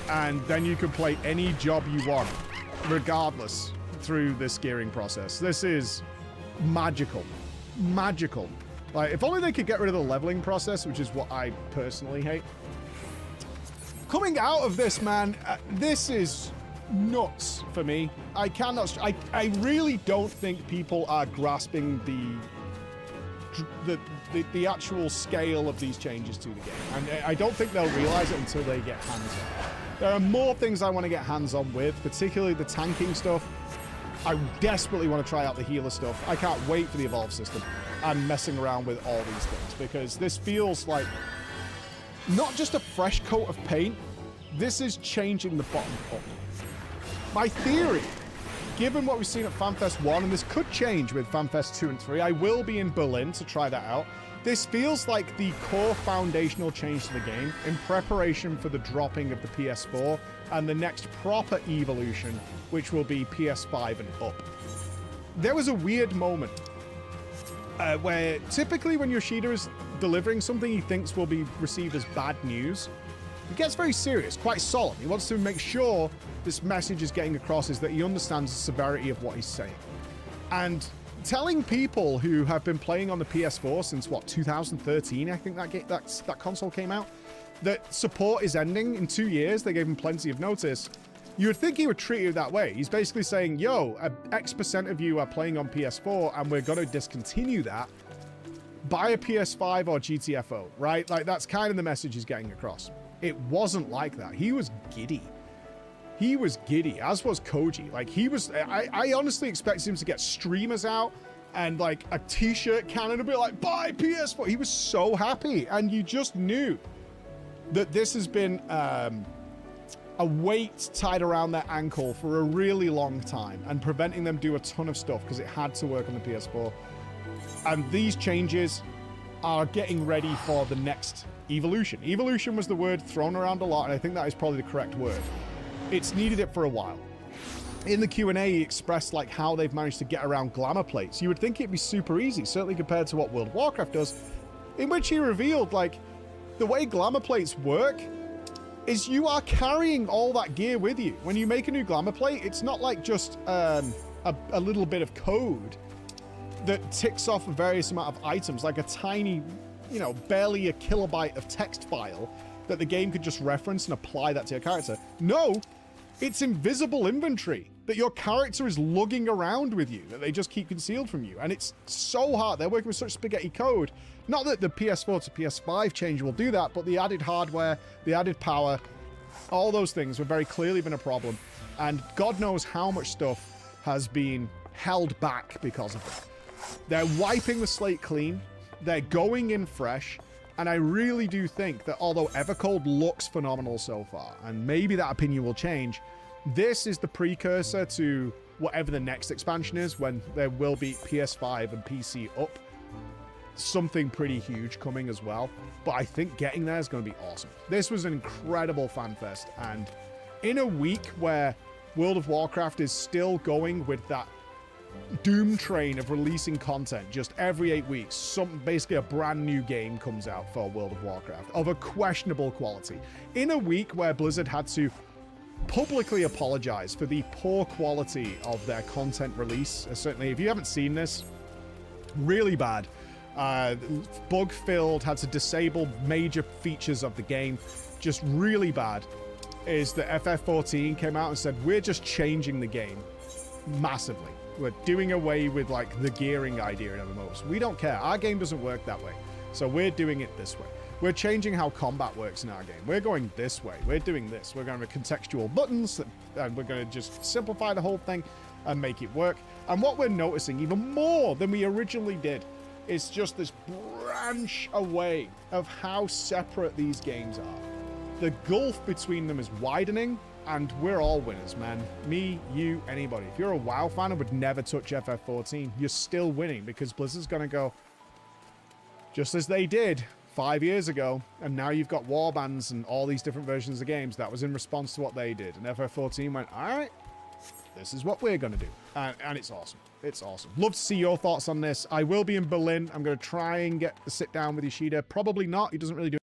And then you can play any job you want, regardless, through this gearing process. This is magical. Magical. Like, if only they could get rid of the leveling process, which is what I personally hate. Coming out of this, man, this is nuts for me. I cannot. I really don't think people are grasping the actual scale of these changes to the game, and I don't think they'll realize it until they get hands on. There are more things I want to get hands on with, particularly the tanking stuff. I desperately want to try out the healer stuff. I can't wait for the evolve system and messing around with all these things, because this feels like not just a fresh coat of paint. This is changing the bottom up. My theory, given what we've seen at FanFest 1, and this could change with FanFest 2 and 3, I will be in Berlin to try that out. This feels like the core foundational change to the game in preparation for the dropping of the PS4 and the next proper evolution, which will be PS5 and up. There was a weird moment where typically when Yoshida is delivering something he thinks will be received as bad news, he gets very serious, quite solemn. He wants to make sure this message is getting across is that he understands the severity of what he's saying. And telling people who have been playing on the PS4 since, what, 2013, I think that console came out, that support is ending in 2 years. They gave him plenty of notice. You would think he would treat you that way. He's basically saying, yo, X% of you are playing on PS4 and we're going to discontinue that. Buy a PS5 or GTFO, right? Like, that's kind of the message he's getting across. It wasn't like that. He was giddy. He was giddy, as was Koji. Like, he was... I honestly expected him to get streamers out and, like, a t-shirt cannon and be like, buy PS4. He was so happy. And you just knew that this has been a weight tied around their ankle for a really long time and preventing them do a ton of stuff because it had to work on the PS4. And these changes are getting ready for the next evolution. Evolution was the word thrown around a lot, and I think that is probably the correct word. It's needed it for a while. In the Q&A, he expressed like how they've managed to get around glamour plates. You would think it'd be super easy, certainly compared to what World of Warcraft does, in which he revealed like the way glamour plates work is you are carrying all that gear with you. When you make a new glamour plate, it's not like just a little bit of code that ticks off a various amount of items, like a tiny, you know, barely a kilobyte of text file that the game could just reference and apply that to your character. No, it's invisible inventory that your character is lugging around with you, that they just keep concealed from you. And it's so hard. They're working with such spaghetti code. Not that the PS4 to PS5 change will do that, but the added hardware, the added power, all those things were very clearly been a problem. And God knows how much stuff has been held back because of it. They're wiping the slate clean. They're going in fresh. And I really do think that although Evercold looks phenomenal so far, and maybe that opinion will change, this is the precursor to whatever the next expansion is, when there will be PS5 and PC up. Something pretty huge coming as well. But I think getting there is going to be awesome. This was an incredible fan fest. And in a week where World of Warcraft is still going with that doom train of releasing content just every 8 weeks, basically a brand new game comes out for World of Warcraft of a questionable quality. In a week where Blizzard had to publicly apologize for the poor quality of their content release. Certainly, if you haven't seen this, really bad. Bug-filled, had to disable major features of the game. Just really bad. Is that FF14 came out and said, we're just changing the game massively. We're doing away with like the gearing idea in MMOs. We don't care. Our game doesn't work that way. So we're doing it this way. We're changing how combat works in our game. We're going this way. We're doing this. We're going to have contextual buttons, and we're going to just simplify the whole thing and make it work. And what we're noticing even more than we originally did is just this branch away of how separate these games are. The gulf between them is widening, and we're all winners, man. Me, you, anybody. If you're a WoW fan and would never touch FF14, you're still winning, because Blizzard's going to go just as they did 5 years ago, and now you've got warbands and all these different versions of games. That was in response to what they did, and FF14 went, all right, this is what we're going to do. And it's awesome. It's awesome. Love to see your thoughts on this. I will be in Berlin. I'm going to try and get the sit down with Yoshida. Probably not. He doesn't really do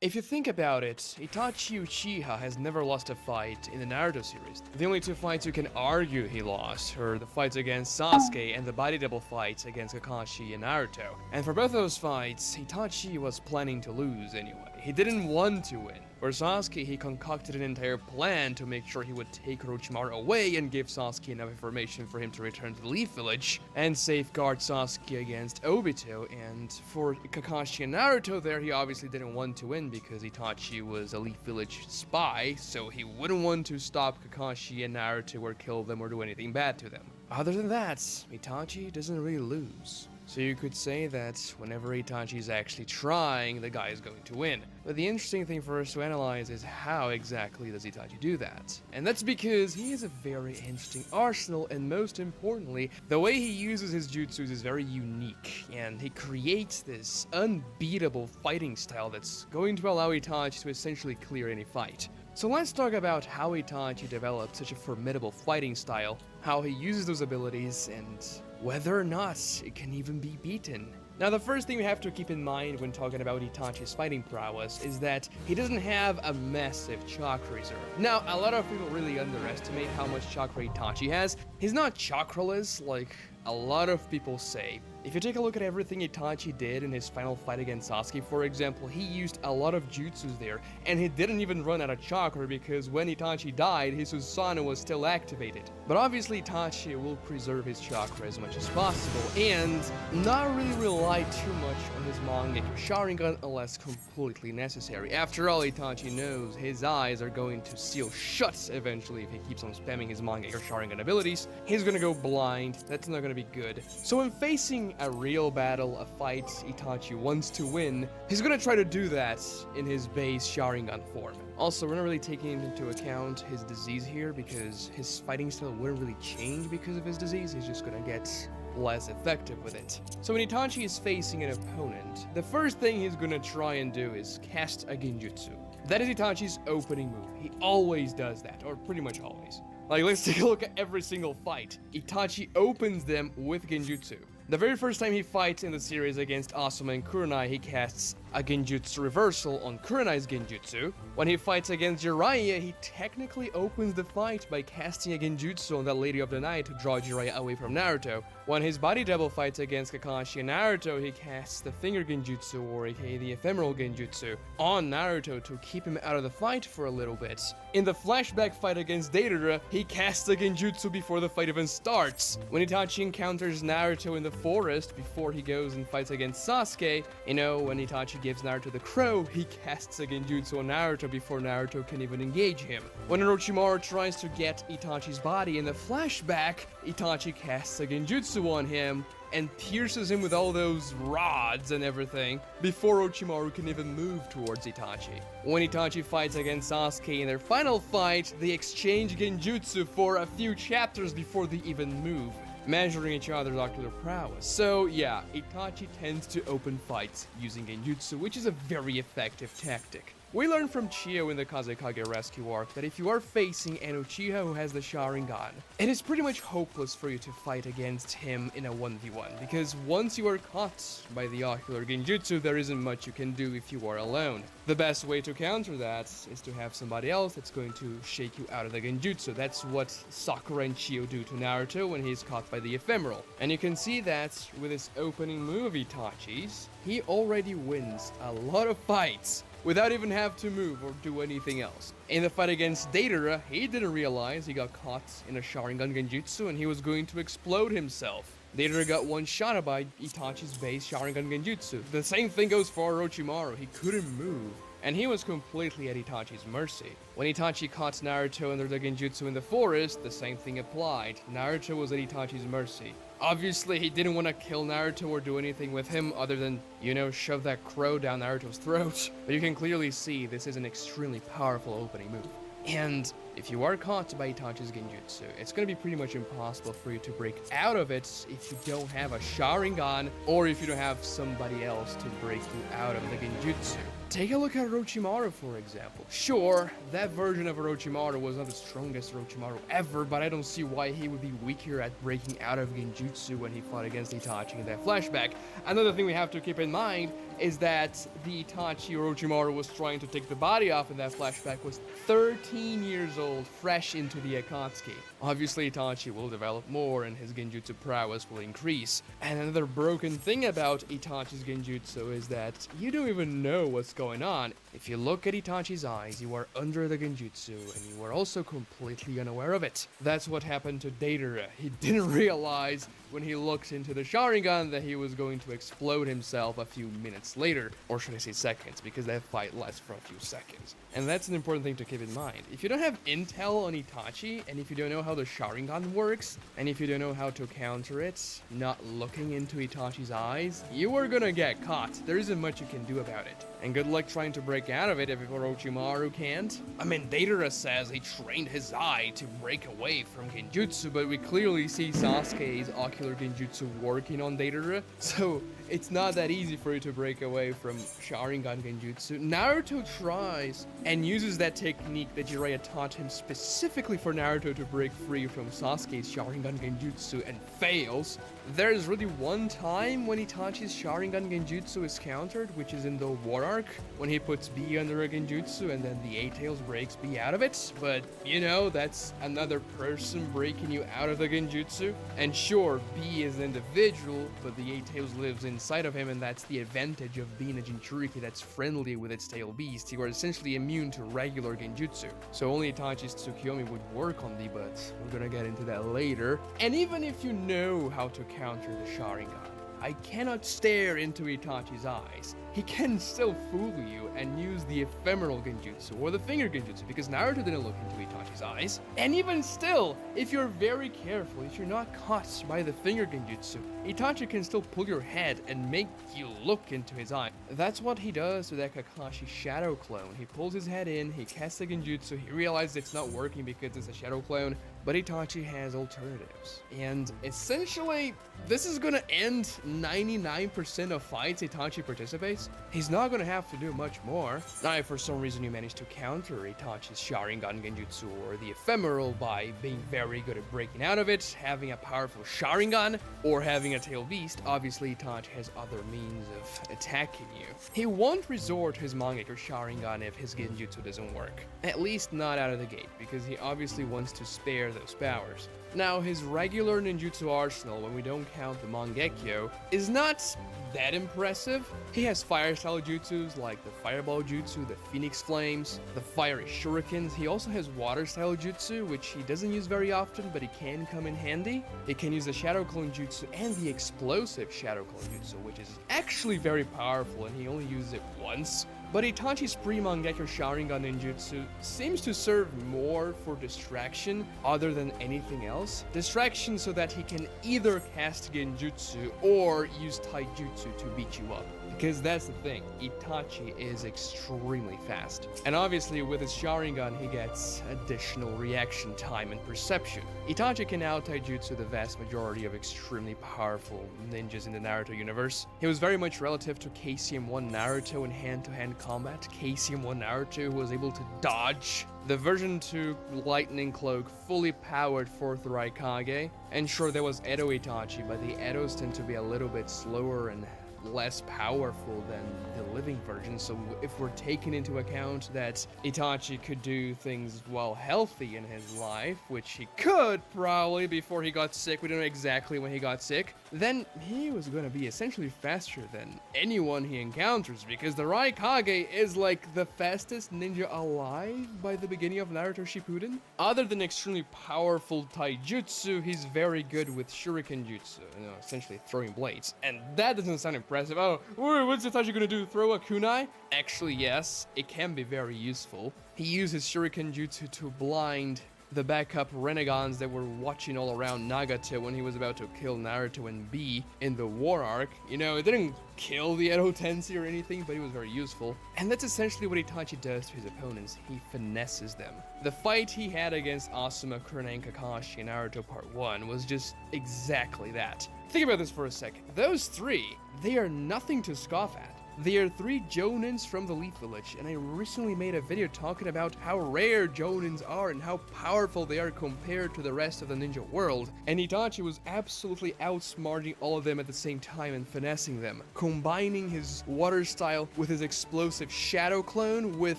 If you think about it, Itachi Uchiha has never lost a fight in the Naruto series. The only two fights you can argue he lost are the fights against Sasuke and the body double fights against Kakashi and Naruto. And for both those fights, Itachi was planning to lose anyway. He didn't want to win. For Sasuke, he concocted an entire plan to make sure he would take Orochimaru away and give Sasuke enough information for him to return to the Leaf Village and safeguard Sasuke against Obito. And for Kakashi and Naruto there, he obviously didn't want to win because Itachi was a Leaf Village spy, so he wouldn't want to stop Kakashi and Naruto or kill them or do anything bad to them. Other than that, Itachi doesn't really lose. So you could say that whenever Itachi's actually trying, the guy is going to win. But the interesting thing for us to analyze is how exactly does Itachi do that? And that's because he has a very interesting arsenal, and most importantly, the way he uses his jutsus is very unique, and he creates this unbeatable fighting style that's going to allow Itachi to essentially clear any fight. So let's talk about how Itachi developed such a formidable fighting style, how he uses those abilities, and whether or not it can even be beaten. Now, the first thing we have to keep in mind when talking about Itachi's fighting prowess is that he doesn't have a massive chakra reserve. Now, a lot of people really underestimate how much chakra Itachi has. He's not chakraless like a lot of people say. If you take a look at everything Itachi did in his final fight against Sasuke, for example, he used a lot of jutsus there, and he didn't even run out of chakra because when Itachi died, his Susanoo was still activated. But obviously Itachi will preserve his chakra as much as possible, and not really rely too much on his Mangekyo Sharingan unless completely necessary. After all, Itachi knows his eyes are going to seal shut eventually if he keeps on spamming his Mangekyo Sharingan abilities. He's gonna go blind, that's not gonna be good. So when facing a real battle, a fight Itachi wants to win, he's gonna try to do that in his base Sharingan form. Also, we're not really taking into account his disease here because his fighting style wouldn't really change because of his disease. He's just gonna get less effective with it. So when Itachi is facing an opponent, the first thing he's gonna try and do is cast a Genjutsu. That is Itachi's opening move. He always does that, or pretty much always. Like, let's take a look at every single fight. Itachi opens them with Genjutsu. The very first time he fights in the series against Asuma and Kurenai, he casts a Genjutsu reversal on Kurenai's Genjutsu. When he fights against Jiraiya, he technically opens the fight by casting a Genjutsu on that Lady of the Night to draw Jiraiya away from Naruto. When his body double fights against Kakashi and Naruto, he casts the Finger Genjutsu, or aka the Ephemeral Genjutsu, on Naruto to keep him out of the fight for a little bit. In the flashback fight against Deidara, he casts the Genjutsu before the fight even starts. When Itachi encounters Naruto in the forest before he goes and fights against Sasuke, you know, when Itachi gives Naruto the crow, he casts a Genjutsu on Naruto before Naruto can even engage him. When Orochimaru tries to get Itachi's body in the flashback, Itachi casts a Genjutsu on him and pierces him with all those rods and everything before Orochimaru can even move towards Itachi. When Itachi fights against Sasuke in their final fight, they exchange Genjutsu for a few chapters before they even move, measuring each other's ocular prowess. So yeah, Itachi tends to open fights using Genjutsu, which is a very effective tactic. We learned from Chiyo in the Kazekage rescue arc that if you are facing an Uchiha who has the Sharingan, it is pretty much hopeless for you to fight against him in a 1v1, because once you are caught by the ocular Genjutsu, there isn't much you can do if you are alone. The best way to counter that is to have somebody else that's going to shake you out of the Genjutsu. That's what Sakura and Chiyo do to Naruto when he's caught by the Ephemeral. And you can see that with his opening move Itachi's, he already wins a lot of fights without even have to move or do anything else. In the fight against Deidara, he didn't realize he got caught in a Sharingan Genjutsu and he was going to explode himself. Deidara got one shot by Itachi's base Sharingan Genjutsu. The same thing goes for Orochimaru. He couldn't move, and he was completely at Itachi's mercy. When Itachi caught Naruto under the Genjutsu in the forest, the same thing applied. Naruto was at Itachi's mercy. Obviously, he didn't want to kill Naruto or do anything with him other than, you know, shove that crow down Naruto's throat. But you can clearly see this is an extremely powerful opening move. And if you are caught by Itachi's Genjutsu, it's going to be pretty much impossible for you to break out of it if you don't have a Sharingan or if you don't have somebody else to break you out of the Genjutsu. Take a look at Orochimaru, for example. Sure, that version of Orochimaru was not the strongest Orochimaru ever, but I don't see why he would be weaker at breaking out of Genjutsu when he fought against Itachi in that flashback. Another thing we have to keep in mind is that the Itachi Orochimaru was trying to take the body off in that flashback was 13 years old, fresh into the Akatsuki. Obviously, Itachi will develop more and his Genjutsu prowess will increase. And another broken thing about Itachi's Genjutsu is that you don't even know what's going on. If you look at Itachi's eyes, you are under the Genjutsu and you are also completely unaware of it. That's what happened to Deidara. He didn't realize when he looked into the Sharingan that he was going to explode himself a few minutes later, or should I say seconds, because that fight lasts for a few seconds. And that's an important thing to keep in mind. If you don't have intel on Itachi, and if you don't know how the Sharingan works, and if you don't know how to counter it, not looking into Itachi's eyes, you are gonna get caught. There isn't much you can do about it. And good luck trying to break out of it if Orochimaru can't. I mean, Deidara says he trained his eye to break away from Genjutsu, but we clearly see Sasuke's ocular Genjutsu working on Deidara. So it's not that easy for you to break away from Sharingan Genjutsu. Naruto tries and uses that technique that Jiraiya taught him specifically for Naruto to break free from Sasuke's Sharingan Genjutsu and fails. There's really one time when Itachi's Sharingan Genjutsu is countered, which is in the War Arc, when he puts B under a Genjutsu and then the Eight-Tails breaks B out of it. But, you know, that's another person breaking you out of the Genjutsu. And sure, B is an individual, but the Eight-Tails lives inside of him, and that's the advantage of being a Jinchuriki that's friendly with its tail beast. You are essentially immune to regular Genjutsu. So only Itachi's Tsukiyomi would work on B, but we're gonna get into that later. And even if you know how to counter the Sharingan, I cannot stare into Itachi's eyes. He can still fool you and use the ephemeral Genjutsu or the finger Genjutsu, because Naruto didn't look into Itachi's eyes. And even still, if you're very careful, if you're not caught by the finger Genjutsu, Itachi can still pull your head and make you look into his eye. That's what he does to that Kakashi Shadow Clone. He pulls his head in, he casts a Genjutsu, he realizes it's not working because it's a Shadow Clone, but Itachi has alternatives. And essentially, this is gonna end 99% of fights Itachi participates. He's not gonna have to do much more. Now, if for some reason you manage to counter Itachi's Sharingan Genjutsu or the ephemeral by being very good at breaking out of it, having a powerful Sharingan, or having a tail beast, obviously Itachi has other means of attacking you. He won't resort to his Mangekyo Sharingan if his Genjutsu doesn't work. At least not out of the gate, because he obviously wants to spare those powers. Now, his regular ninjutsu arsenal, when we don't count the Mangekyo, is not that impressive. He has fire-style jutsus like the Fireball Jutsu, the Phoenix Flames, the Fiery Shurikens. He also has water-style jutsu, which he doesn't use very often, but it can come in handy. He can use the Shadow Clone Jutsu and the Explosive Shadow Clone Jutsu, which is actually very powerful, and he only uses it once. But Itachi's pre-Mangekyo Sharingan ninjutsu seems to serve more for distraction other than anything else. Distraction so that he can either cast Genjutsu or use Taijutsu to beat you up. Because that's the thing, Itachi is extremely fast. And obviously with his Sharingan he gets additional reaction time and perception. Itachi can out Taijutsu the vast majority of extremely powerful ninjas in the Naruto universe. He was very much relative to KCM1 Naruto in hand-to-hand combat. KCM1 Naruto, who was able to dodge the version 2 Lightning Cloak fully powered 4th Raikage. And sure, there was Edo Itachi, but the Edos tend to be a little bit slower and less powerful than the living version, so if we're taking into account that Itachi could do things while healthy in his life, which he could probably before he got sick, we don't know exactly when he got sick, then he was going to be essentially faster than anyone he encounters, because the Raikage is like the fastest ninja alive by the beginning of Naruto Shippuden. Other than extremely powerful Taijutsu, he's very good with Shuriken Jutsu, essentially throwing blades, and that doesn't sound impressive. Oh, what's Itachi gonna do? Throw a kunai? Actually, yes, it can be very useful. He uses Shuriken Jutsu to blind the backup renegades that were watching all around Nagata when he was about to kill Naruto and B in the War Arc. You know, it didn't kill the Edo Tensei or anything, but it was very useful. And that's essentially what Itachi does to his opponents. He finesses them. The fight he had against Asuma, Kurena, and Kakashi in Naruto Part 1 was just exactly that. Think about this for a second. Those three, they are nothing to scoff at. They are 3 Jonins from the Leaf Village, and I recently made a video talking about how rare Jonins are and how powerful they are compared to the rest of the ninja world, and Itachi was absolutely outsmarting all of them at the same time and finessing them, combining his water style with his explosive Shadow Clone with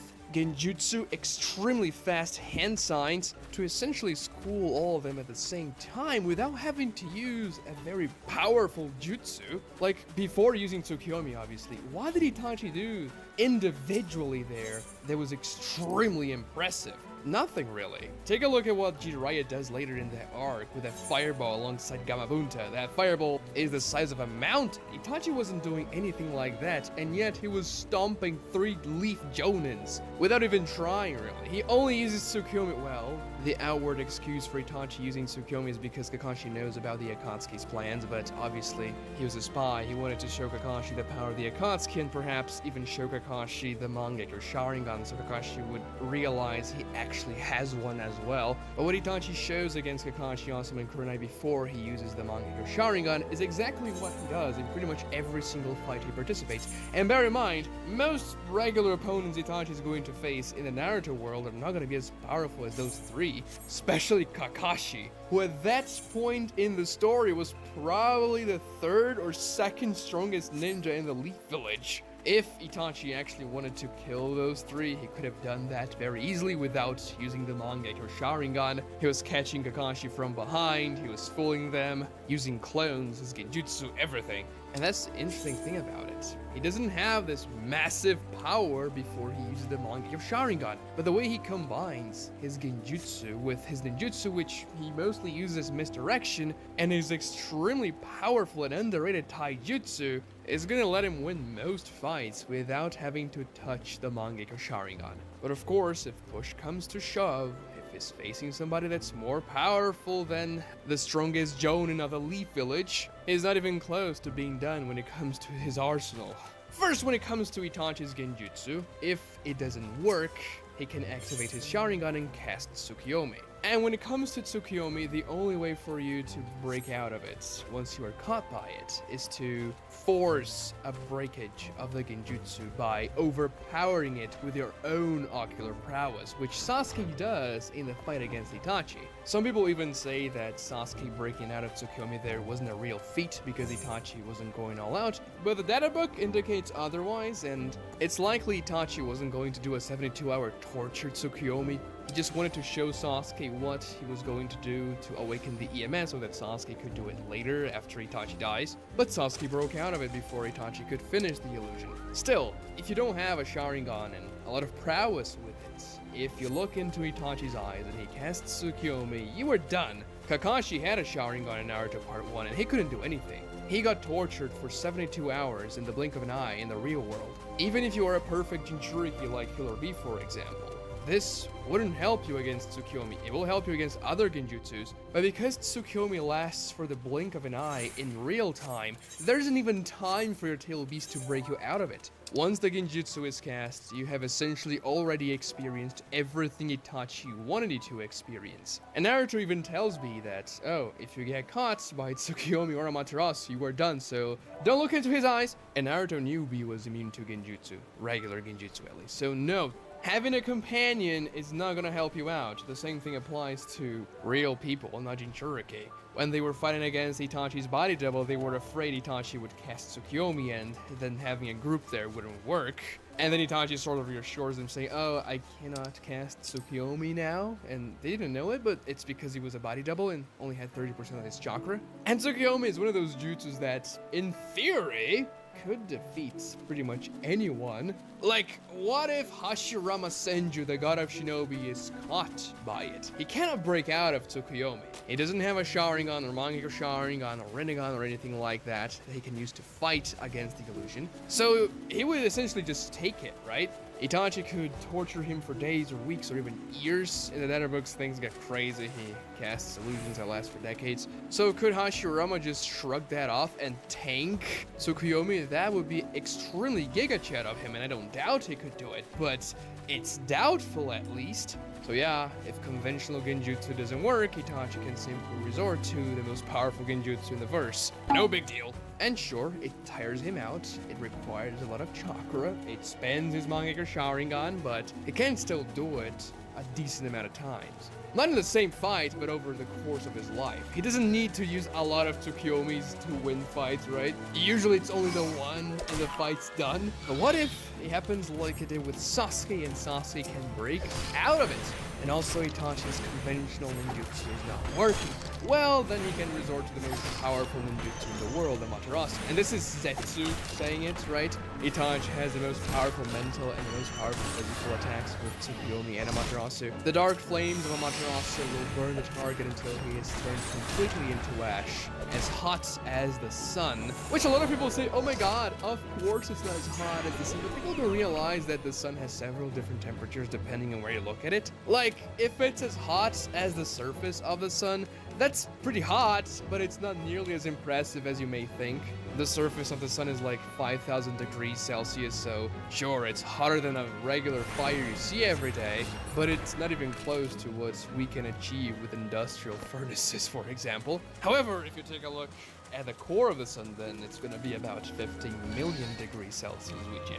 Genjutsu, extremely fast hand signs, to essentially school all of them at the same time without having to use a very powerful jutsu. Like, before using Tsukiyomi, obviously, what did Itachi do individually there that was extremely impressive? Nothing really. Take a look at what Jiraiya does later in the arc with a fireball alongside Gamabunta. That fireball is the size of a mountain. Itachi wasn't doing anything like that, and yet he was stomping 3 Leaf Jonins without even trying, really. He only uses Tsukiyomi. Well, the outward excuse for Itachi using Tsukiyomi is because Kakashi knows about the Akatsuki's plans, but obviously he was a spy. He wanted to show Kakashi the power of the Akatsuki and perhaps even show Kakashi the Mangekyo Sharingan so Kakashi would realize he actually actually has one as well. But what Itachi shows against Kakashi, Asuma, and Kurenai before he uses the Mangekyo Sharingan is exactly what he does in pretty much every single fight he participates. And bear in mind, most regular opponents Itachi is going to face in the Naruto world are not going to be as powerful as those three, especially Kakashi, who at that point in the story was probably the third or second strongest ninja in the Leaf Village. If Itachi actually wanted to kill those three, he could have done that very easily without using the Mangekyo Sharingan. He was catching Kakashi from behind, he was fooling them, using clones, his genjutsu, everything. And that's the interesting thing about it. He doesn't have this massive power before he uses the Mangekyo Sharingan, but the way he combines his genjutsu with his ninjutsu, which he mostly uses as misdirection, and his extremely powerful and underrated taijutsu, is gonna let him win most fights without having to touch the Mangekyo Sharingan. But of course, if push comes to shove, if he's facing somebody that's more powerful than the strongest Jonin of the Leaf Village, he's not even close to being done when it comes to his arsenal. First, when it comes to Itachi's genjutsu, if it doesn't work, he can activate his Sharingan and cast Tsukiyomi. And when it comes to Tsukiyomi, the only way for you to break out of it, once you are caught by it, is to force a breakage of the genjutsu by overpowering it with your own ocular prowess, which Sasuke does in the fight against Itachi. Some people even say that Sasuke breaking out of Tsukiyomi there wasn't a real feat because Itachi wasn't going all out, but the data book indicates otherwise, and it's likely Itachi wasn't going to do a 72-hour torture Tsukiyomi. He just wanted to show Sasuke what he was going to do to awaken the EMS so that Sasuke could do it later after Itachi dies. But Sasuke broke out of it before Itachi could finish the illusion. Still, if you don't have a Sharingan and a lot of prowess with it, if you look into Itachi's eyes and he casts Tsukiyomi, you are done. Kakashi had a Sharingan in Naruto Part 1 and he couldn't do anything. He got tortured for 72 hours in the blink of an eye in the real world. Even if you are a perfect Jinchuriki like Killer Bee, for example. This wouldn't help you against Tsukiyomi, it will help you against other genjutsus, but because Tsukiyomi lasts for the blink of an eye in real time, there isn't even time for your tail beast to break you out of it. Once the genjutsu is cast, you have essentially already experienced everything Itachi wanted you to experience. And Naruto even tells me that, oh, if you get caught by Tsukiyomi or Amaterasu, you are done, so don't look into his eyes. And Naruto knew Bee was immune to genjutsu, regular genjutsu at least, so no. Having a companion is not gonna help you out. The same thing applies to real people, not Jinchuriki. When they were fighting against Itachi's body double, they were afraid Itachi would cast Tsukiyomi and then having a group there wouldn't work. And then Itachi sort of reassures them saying, oh, I cannot cast Tsukiyomi now. And they didn't know it, but it's because he was a body double and only had 30% of his chakra. And Tsukiyomi is one of those jutsus that, in theory, could defeat pretty much anyone. Like, what if Hashirama Senju, the god of shinobi, is caught by it? He cannot break out of Tsukiyomi. He doesn't have a Sharingan or Mangekyo Sharingan or Rinnegan or anything like that he can use to fight against the illusion. So he would essentially just take it, right? Itachi could torture him for days or weeks or even years. In the Nether books, things get crazy. He casts illusions that last for decades. So could Hashirama just shrug that off and tank Tsukiyomi? That would be extremely Giga Chat of him, and I don't doubt he could do it, but it's doubtful at least. So yeah, if conventional genjutsu doesn't work, Itachi can simply resort to the most powerful genjutsu in the verse. No big deal. And sure, it tires him out, it requires a lot of chakra, it spends his Mangekyo Sharingan, but he can still do it a decent amount of times. Not in the same fight, but over the course of his life. He doesn't need to use a lot of Tsukiyomis to win fights, right? Usually it's only the one and the fight's done. But what if it happens like it did with Sasuke and Sasuke can break out of it? And also Itachi's conventional ninjutsu is not working. Well, then he can resort to the most powerful ninjutsu in the world, Amaterasu. And this is Zetsu saying it, right? Itachi has the most powerful mental and the most powerful physical attacks with Tsukiyomi and Amaterasu. The dark flames of Amaterasu will burn the target until he is turned completely into ash, as hot as the sun. Which a lot of people say, oh my god, of course it's not as hot as the sun, but people don't realize that the sun has several different temperatures depending on where you look at it. Like, if it's as hot as the surface of the sun, That's pretty hot, but it's not nearly as impressive as you may think. The surface of the sun is like 5,000 degrees Celsius, so sure, it's hotter than a regular fire you see every day, but it's not even close to what we can achieve with industrial furnaces, for example. However, if you take a look at the core of the sun, then it's gonna be about 15 million degrees Celsius, which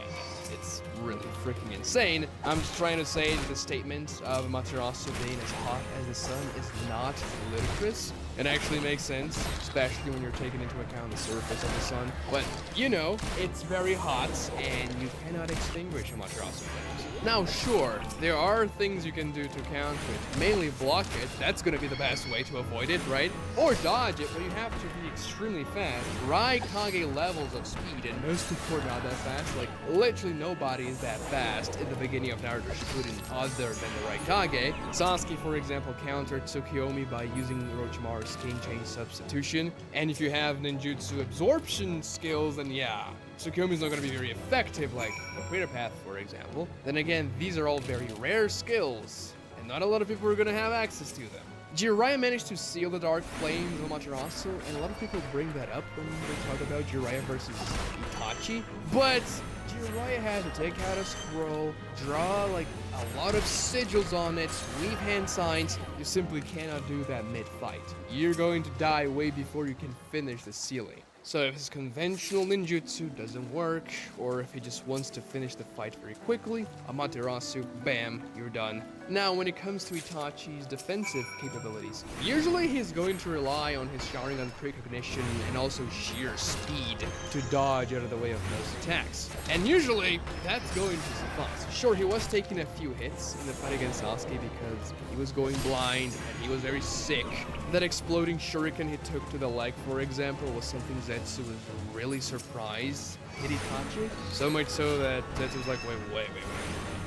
it's really freaking insane. I'm just trying to say that the statement of Amaterasu being as hot as the sun is not ludicrous. It actually makes sense, especially when you're taking into account the surface of the sun. But, you know, it's very hot, and you cannot extinguish Amaterasu flames. Now, sure, there are things you can do to counter it. Mainly block it, that's gonna be the best way to avoid it, right? Or dodge it, but you have to be extremely fast. Raikage levels of speed, and most people are not that fast. Like, literally nobody is that fast in the beginning of Naruto Shippuden other than the Raikage. Sasuke, for example, countered Tsukiyomi by using Orochimaru's Skin Chain substitution. And if you have ninjutsu absorption skills, then yeah, Tsukiyomi's not going to be very effective, like the Crater Path, for example. Then again, these are all very rare skills, and not a lot of people are going to have access to them. Jiraiya managed to seal the Dark Flames of Amaterasu, and a lot of people bring that up when they talk about Jiraiya versus Itachi. But Jiraiya had to take out a scroll, draw like a lot of sigils on it, weave hand signs. You simply cannot do that mid-fight. You're going to die way before you can finish the sealing. So if his conventional ninjutsu doesn't work, or if he just wants to finish the fight very quickly, Amaterasu, bam, you're done. Now, when it comes to Itachi's defensive capabilities, usually he's going to rely on his Sharingan precognition and also sheer speed to dodge out of the way of most attacks. And usually, that's going to suffice. Sure, he was taking a few hits in the fight against Sasuke because he was going blind and he was very sick. That exploding shuriken he took to the leg, for example, was something Zetsu was really surprised hit Itachi. So much so that Zetsu was like, wait.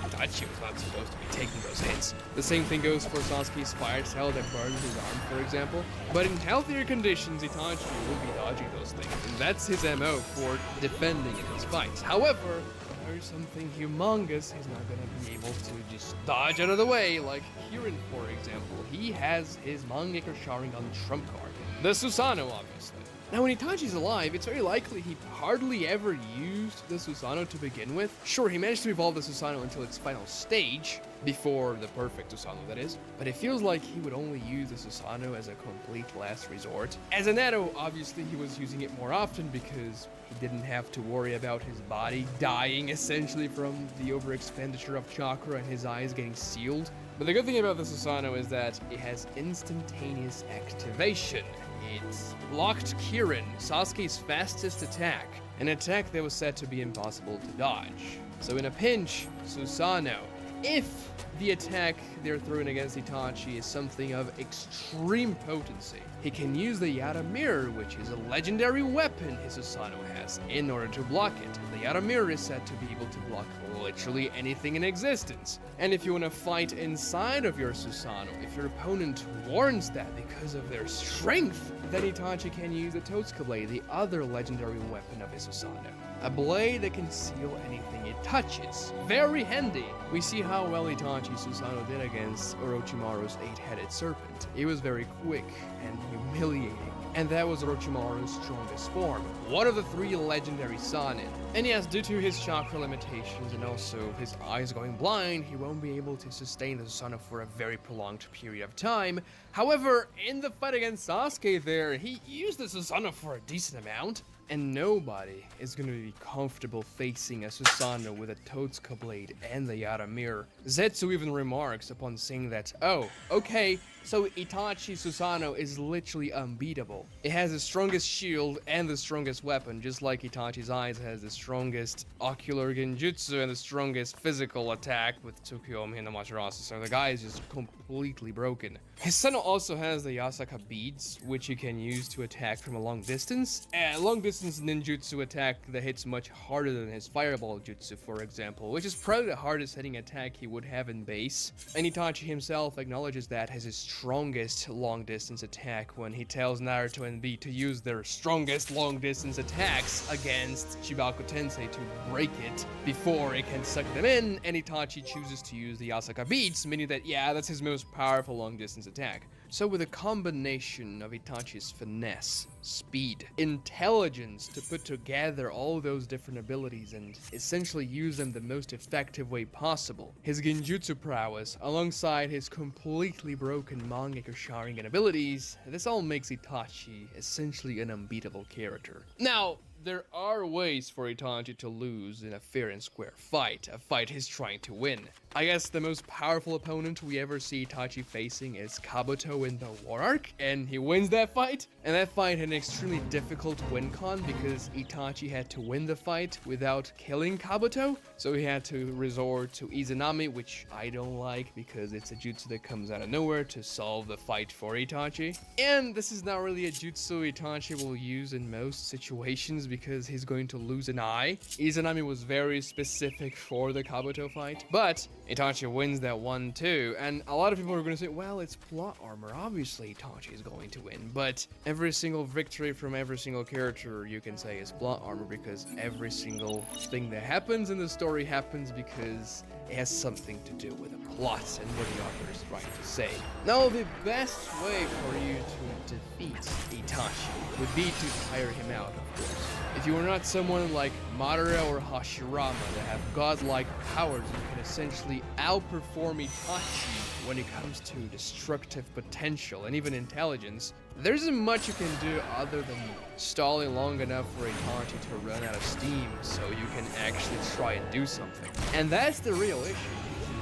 Itachi was not supposed to be taking those hits. The same thing goes for Sasuke's fire cell that burns his arm, for example. But in healthier conditions, Itachi will be dodging those things, and that's his MO for defending in his fights. However, there's something humongous he's not gonna be able to just dodge out of the way, like Kirin, for example. He has his Mangekyo Sharingan trump card, the Susanoo, obviously. Now, when Itachi's alive, it's very likely he hardly ever used the Susanoo to begin with. Sure, he managed to evolve the Susanoo until its final stage, before the perfect Susanoo, that is, but it feels like he would only use the Susanoo as a complete last resort. As a Nato, obviously he was using it more often because he didn't have to worry about his body dying essentially from the overexpenditure of chakra and his eyes getting sealed. But the good thing about the Susanoo is that it has instantaneous activation. It's blocked Kirin, Sasuke's fastest attack, an attack that was said to be impossible to dodge. So in a pinch, Susanoo, if the attack they're throwing against Itachi is something of extreme potency, he can use the Yara Mirror, which is a legendary weapon his Susanoo has, in order to block it. The Yara Mirror is said to be able to block literally anything in existence. And if you want to fight inside of your Susanoo, if your opponent warrants that because of their strength, then Itachi can use the Totsuka Blade, the other legendary weapon of his Susanoo. A blade that can seal anything it touches. Very handy. We see how well Itachi's Susanoo did against Orochimaru's 8-headed serpent. It was very quick and humiliating. And that was Orochimaru's strongest form, one of the 3 legendary Sannin. And yes, due to his chakra limitations and also his eyes going blind, he won't be able to sustain the Susanoo for a very prolonged period of time. However, in the fight against Sasuke there, he used the Susanoo for a decent amount. And nobody is going to be comfortable facing a Susanoo with a Totsuka Blade and the Yara Mirror. Zetsu even remarks upon saying that, oh, okay, so Itachi's Susanoo is literally unbeatable. It has the strongest shield and the strongest weapon, just like Itachi's eyes has the strongest ocular genjutsu and the strongest physical attack with Tsukiyomi and Amaterasu, so the guy is just completely broken. His Susanoo also has the Yasaka beads, which you can use to attack from a long distance. Long distance ninjutsu attack that hits much harder than his fireball jutsu, for example, which is probably the hardest hitting attack he would have in base. And Itachi himself acknowledges that as his strongest long distance attack when he tells Naruto and B to use their strongest long distance attacks against Chibaku Tensei to break it before it can suck them in, and Itachi chooses to use the Yasaka beads, meaning that yeah, that's his most powerful long distance attack. So with a combination of Itachi's finesse, speed, intelligence to put together all those different abilities and essentially use them the most effective way possible, his Genjutsu prowess alongside his completely broken Mangekyo Sharingan abilities, this all makes Itachi essentially an unbeatable character. Now, there are ways for Itachi to lose in a fair and square fight, a fight he's trying to win. I guess the most powerful opponent we ever see Itachi facing is Kabuto in the War Arc, and he wins that fight. And that fight had an extremely difficult win con because Itachi had to win the fight without killing Kabuto, so he had to resort to Izanami, which I don't like because it's a jutsu that comes out of nowhere to solve the fight for Itachi. And this is not really a jutsu Itachi will use in most situations because he's going to lose an eye. Izanami was very specific for the Kabuto fight, but Itachi wins that one too, and a lot of people are going to say, well, it's plot armor, obviously Itachi is going to win, but every single victory from every single character you can say is plot armor because every single thing that happens in the story happens because it has something to do with a plot and what the author is trying to say. Now, the best way for you to defeat Itachi would be to tire him out, of course. If you are not someone like Madara or Hashirama that have godlike powers, you can essentially outperform Itachi when it comes to destructive potential and even intelligence. There isn't much you can do other than stalling long enough for Itachi to run out of steam so you can actually try and do something. And that's the real issue.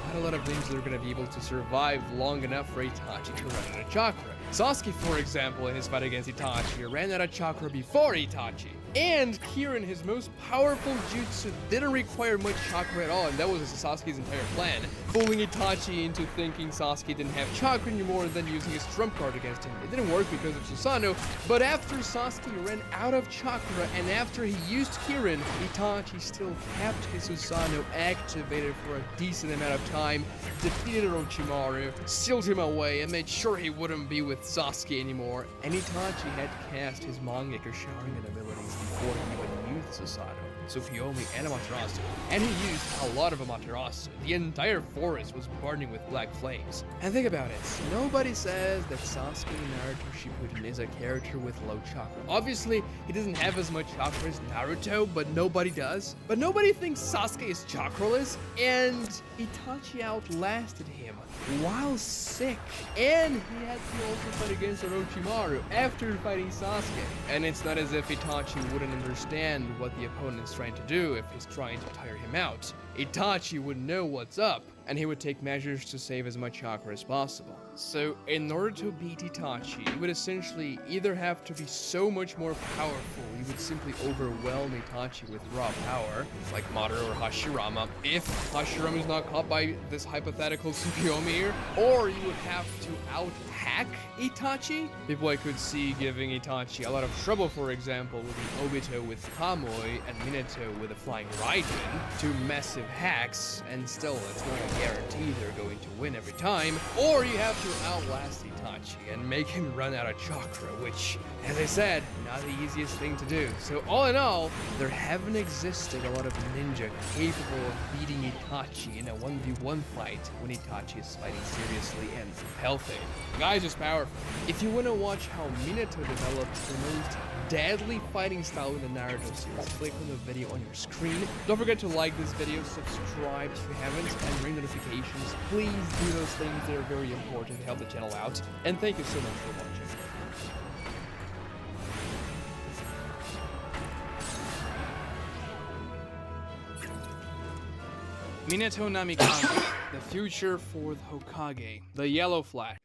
Not a lot of things that are going to be able to survive long enough for Itachi to run out of chakra. Sasuke, for example, in his fight against Itachi, ran out of chakra before Itachi. And Kirin, his most powerful jutsu, didn't require much chakra at all, and that was Sasuke's entire plan. Fooling Itachi into thinking Sasuke didn't have chakra anymore and then using his trump card against him. It didn't work because of Susanoo, but after Sasuke ran out of chakra and after he used Kirin, Itachi still kept his Susanoo activated for a decent amount of time, defeated Orochimaru, sealed him away, and made sure he wouldn't be with Sasuke anymore, and Itachi had cast his Mangekyo Sharingan abilities before he even used Susanoo, Tsukiyomi, and Amaterasu, and he used a lot of Amaterasu. The entire forest was burning with black flames. And think about it, nobody says that Sasuke Naruto Shippuden is a character with low chakra. Obviously, he doesn't have as much chakra as Naruto, but nobody does. But nobody thinks Sasuke is chakraless, and Itachi outlasted him while sick, and he had to also fight against Orochimaru after fighting Sasuke. And it's not as if Itachi wouldn't understand what the opponent's trying to do if he's trying to tire him out. Itachi would know what's up, and he would take measures to save as much chakra as possible. So, in order to beat Itachi, you would essentially either have to be so much more powerful, you would simply overwhelm Itachi with raw power, like Madara or Hashirama, if Hashirama is not caught by this hypothetical Tsukiyomi here, or you would have to out-hack Itachi. People I could see giving Itachi a lot of trouble, for example, would be Obito with Kamui and Minato with a flying Raiden, two massive hacks, and still it's not a guarantee they're going to win every time, or you have to outlast Itachi and make him run out of chakra, which, as I said, not the easiest thing to do. So all in all, there haven't existed a lot of ninja capable of beating Itachi in a 1v1 fight when Itachi is fighting seriously and healthy. The guy's just powerful. If you want to watch how Minato developed the most deadly fighting style in the Naruto series, click on the video on your screen. Don't forget to like this video, subscribe if you haven't, and ring notifications. Please do those things, they're very important to help the channel out. And thank you so much for watching. Minato Namikaze, the future fourth Hokage, the Yellow Flash.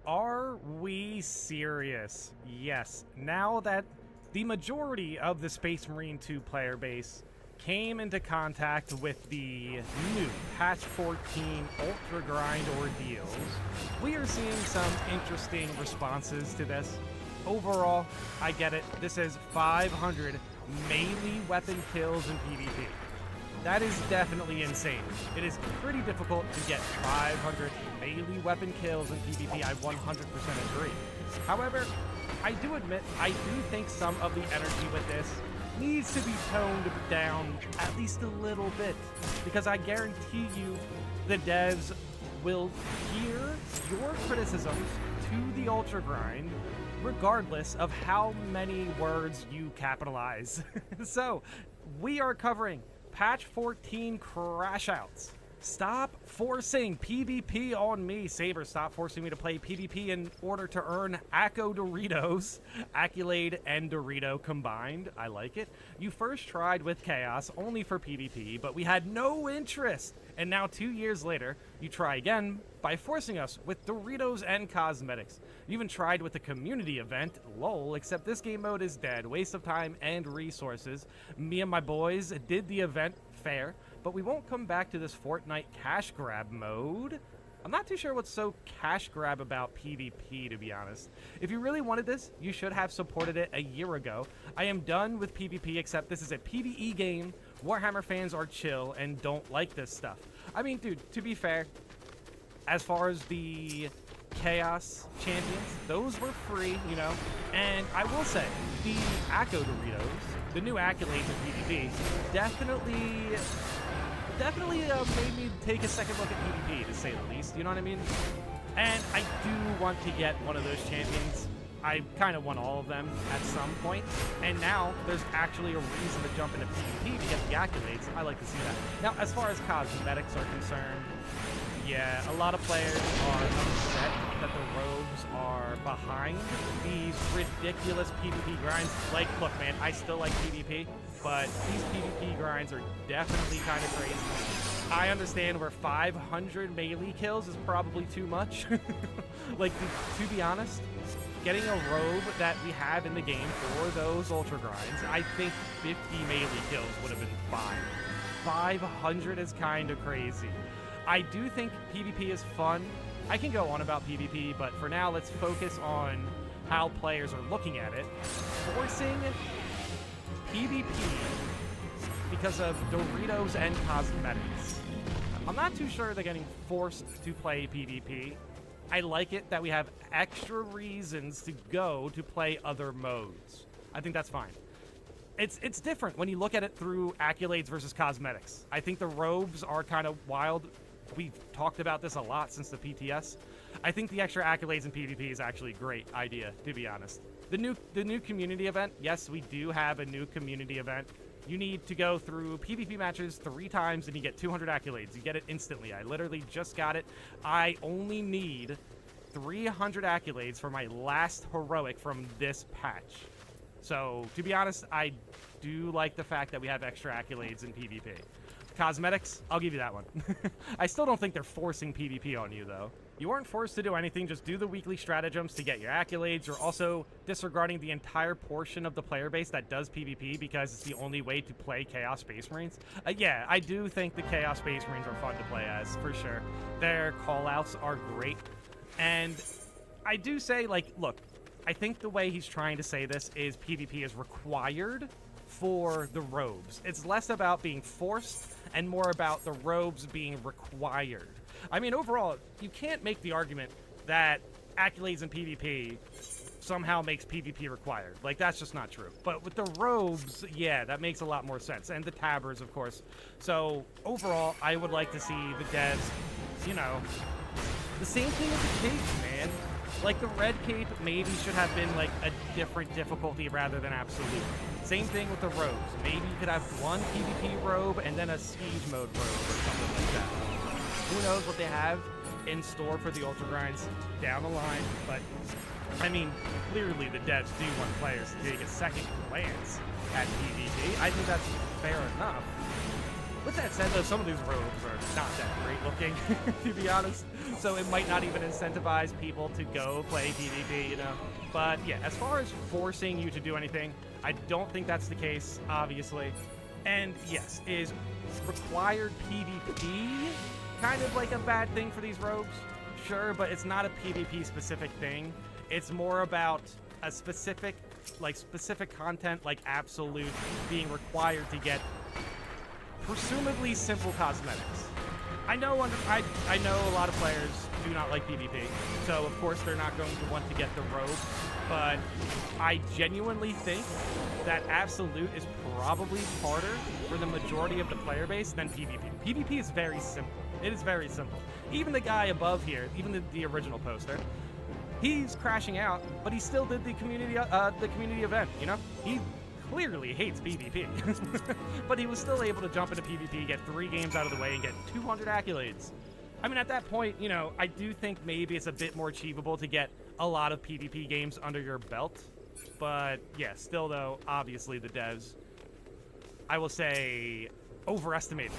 Are we serious? Yes. Now that the majority of the Space Marine 2 player base came into contact with the new Patch 14 Ultra Grind ordeals, we are seeing some interesting responses to this. Overall, I get it. This is 500 melee weapon kills in PvP. That is definitely insane. It is pretty difficult to get 500 melee weapon kills in PvP, I 100% agree. However, I do admit, I do think some of the energy with this needs to be toned down at least a little bit, because I guarantee you the devs will hear your criticisms to the Ultra Grind regardless of how many words you capitalize. So, we are covering Patch 14 Crashouts. Stop forcing PvP on me. Saber, stop forcing me to play PvP in order to earn Acco Doritos. Accolade and Dorito combined. I like it. You first tried with Chaos only for PvP, but we had no interest. And now 2 years later, you try again by forcing us with Doritos and cosmetics. You even tried with the community event, lol, except this game mode is dead. Waste of time and resources. Me and my boys did the event fair, but we won't come back to this Fortnite cash grab mode. I'm not too sure what's so cash grab about PvP, to be honest. If you really wanted this, you should have supported it a year ago. I am done with PvP, except this is a PvE game. Warhammer fans are chill and don't like this stuff. I mean, dude, to be fair, as far as the Chaos champions, those were free, you know, and I will say, the Acco Doritos, the new accolades in PvP, definitely made me take a second look at PvP, to say the least, you know what I mean? And I do want to get one of those champions. I kind of want all of them at some point, and now there's actually a reason to jump into PvP to get the accolades. I like to see that. Now, as far as cosmetics are concerned, yeah, a lot of players are upset that the robes are behind these ridiculous PvP grinds. Like, look, man, I still like PvP, but these PvP grinds are definitely kind of crazy. I understand where 500 melee kills is probably too much. Like, to be honest, getting a robe that we have in the game for those ultra grinds, I think 50 melee kills would have been fine. 500 is kind of crazy. I do think PvP is fun. I can go on about PvP, but for now, let's focus on how players are looking at it. Forcing PvP because of Doritos and cosmetics. I'm not too sure they're getting forced to play PvP. I like it that we have extra reasons to go to play other modes. I think that's fine. It's different when you look at it through accolades versus cosmetics. I think the robes are kind of wild. We've talked about this a lot since the PTS. I think the extra accolades in PvP is actually a great idea, to be honest. The new community event, yes, we do have a new community event. You need to go through PvP matches 3 times and you get 200 accolades. You get it instantly. I literally just got it. I only need 300 accolades for my last heroic from this patch. So, to be honest, I do like the fact that we have extra accolades in PvP. Cosmetics, I'll give you that one. I still don't think they're forcing PvP on you, though. You aren't forced to do anything, just do the weekly stratagems to get your accolades. You're also disregarding the entire portion of the player base that does PvP because it's the only way to play Chaos Space Marines. Yeah, I do think the Chaos Space Marines are fun to play as, for sure. Their callouts are great. And I do say, like, look, I think the way he's trying to say this is PvP is required for the robes. It's less about being forced and more about the robes being required. I mean, overall, you can't make the argument that accolades in PvP somehow makes PvP required. Like, that's just not true. But with the robes, yeah, that makes a lot more sense. And the tabbers, of course. So, overall, I would like to see the devs, you know, the same thing with the cape, man. Like, the red cape maybe should have been, like, a different difficulty rather than absolute. Same thing with the robes. Maybe you could have one PvP robe and then a siege mode robe or something like that. Who knows what they have in store for the Ultra Grinds down the line, but, I mean, clearly the devs do want players to take a second glance at PvP. I think that's fair enough. With that said, though, some of these robes are not that great looking, to be honest. So it might not even incentivize people to go play PvP, you know? But yeah, as far as forcing you to do anything, I don't think that's the case, obviously. And yes, is required PvP kind of like a bad thing for these robes? Sure, but it's not a PvP specific thing. It's more about a specific content like Absolute being required to get presumably simple cosmetics. I know a lot of players do not like PvP, so of course they're not going to want to get the robe, but I genuinely think that Absolute is probably harder for the majority of the player base than PvP. PvP is very simple. It is very simple. Even the guy above here, even the original poster, he's crashing out, but he still did the community event, you know? He clearly hates PvP, but he was still able to jump into PvP, get 3 games out of the way, and get 200 accolades. I mean, at that point, you know, I do think maybe it's a bit more achievable to get a lot of PvP games under your belt, but yeah, still though, obviously the devs, I will say, overestimated.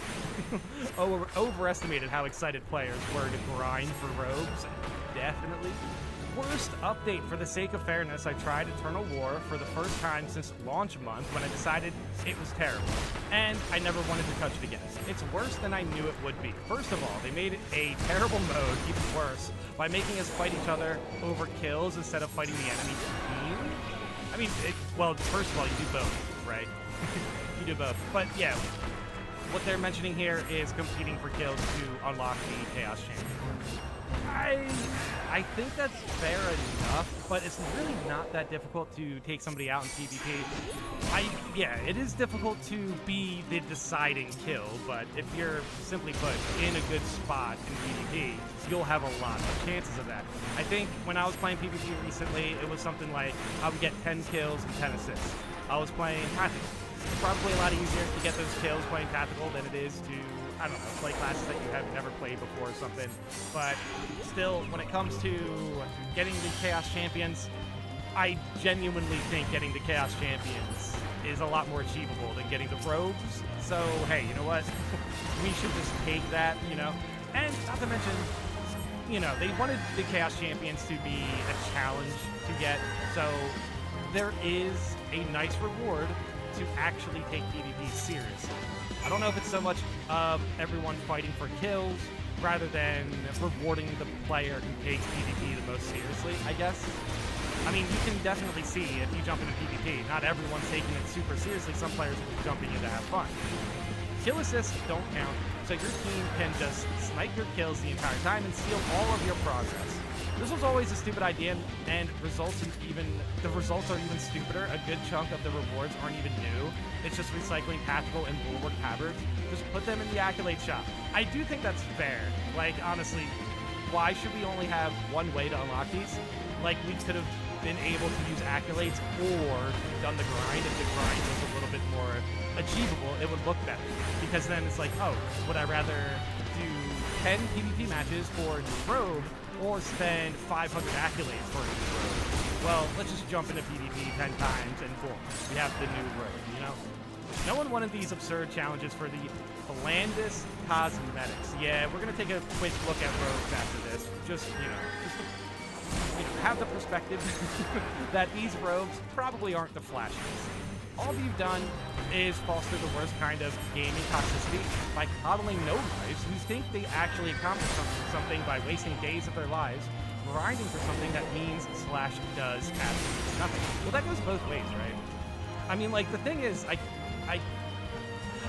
Overestimated how excited players were to grind for robes, definitely. Worst update. For the sake of fairness, I tried Eternal War for the first time since launch month when I decided it was terrible, and I never wanted to touch it again. It's worse than I knew it would be. First of all, they made a terrible mode even worse by making us fight each other over kills instead of fighting the enemy team. I mean, well, first of all, you do both, right? You do both. But yeah, what they're mentioning here is competing for kills to unlock the Chaos Champion. I think that's fair enough, but it's really not that difficult to take somebody out in PvP. Yeah, it is difficult to be the deciding kill, but if you're, simply put, in a good spot in PvP, you'll have a lot of chances of that. I think when I was playing PvP recently, it was something like I would get 10 kills and 10 assists. I was playing Tactical. It's probably a lot easier to get those kills playing Tactical than it is to, I don't know, play classes that you have never played before or something. But still, when it comes to getting the Chaos Champions, I genuinely think getting the Chaos Champions is a lot more achievable than getting the robes. So, hey, you know what? We should just take that, you know? And not to mention, you know, they wanted the Chaos Champions to be a challenge to get, so there is a nice reward to actually take PvP seriously. I don't know if it's so much everyone fighting for kills rather than rewarding the player who takes PvP the most seriously, I guess. I mean, you can definitely see if you jump into PvP, not everyone's taking it super seriously. Some players are jumping in to have fun. Kill assists don't count, so your team can just snipe your kills the entire time and steal all of your progress. This was always a stupid idea, and the results are even stupider. A good chunk of the rewards aren't even new. It's just recycling Tactical and Bulwark Tabards. Just put them in the accolade shop. I do think that's fair. Like, honestly, why should we only have one way to unlock these? Like, we could have been able to use accolades or done the grind. If the grind was a little bit more achievable, it would look better. Because then it's like, oh, would I rather do 10 PvP matches for a new robe or spend 500 accolades for a new robe? Well, let's just jump into PvP 10 times and boom, we have the new robe, you know? No one wanted these absurd challenges for the blandest cosmetics. Yeah, we're gonna take a quick look at robes after this. Just, you know, have the perspective that these robes probably aren't the flashiest. All you've done is foster the worst kind of gaming toxicity by coddling no-lives who think they actually accomplished something by wasting days of their lives grinding for something that means / does absolutely nothing. Well, that goes both ways, right? I mean, like, the thing is, I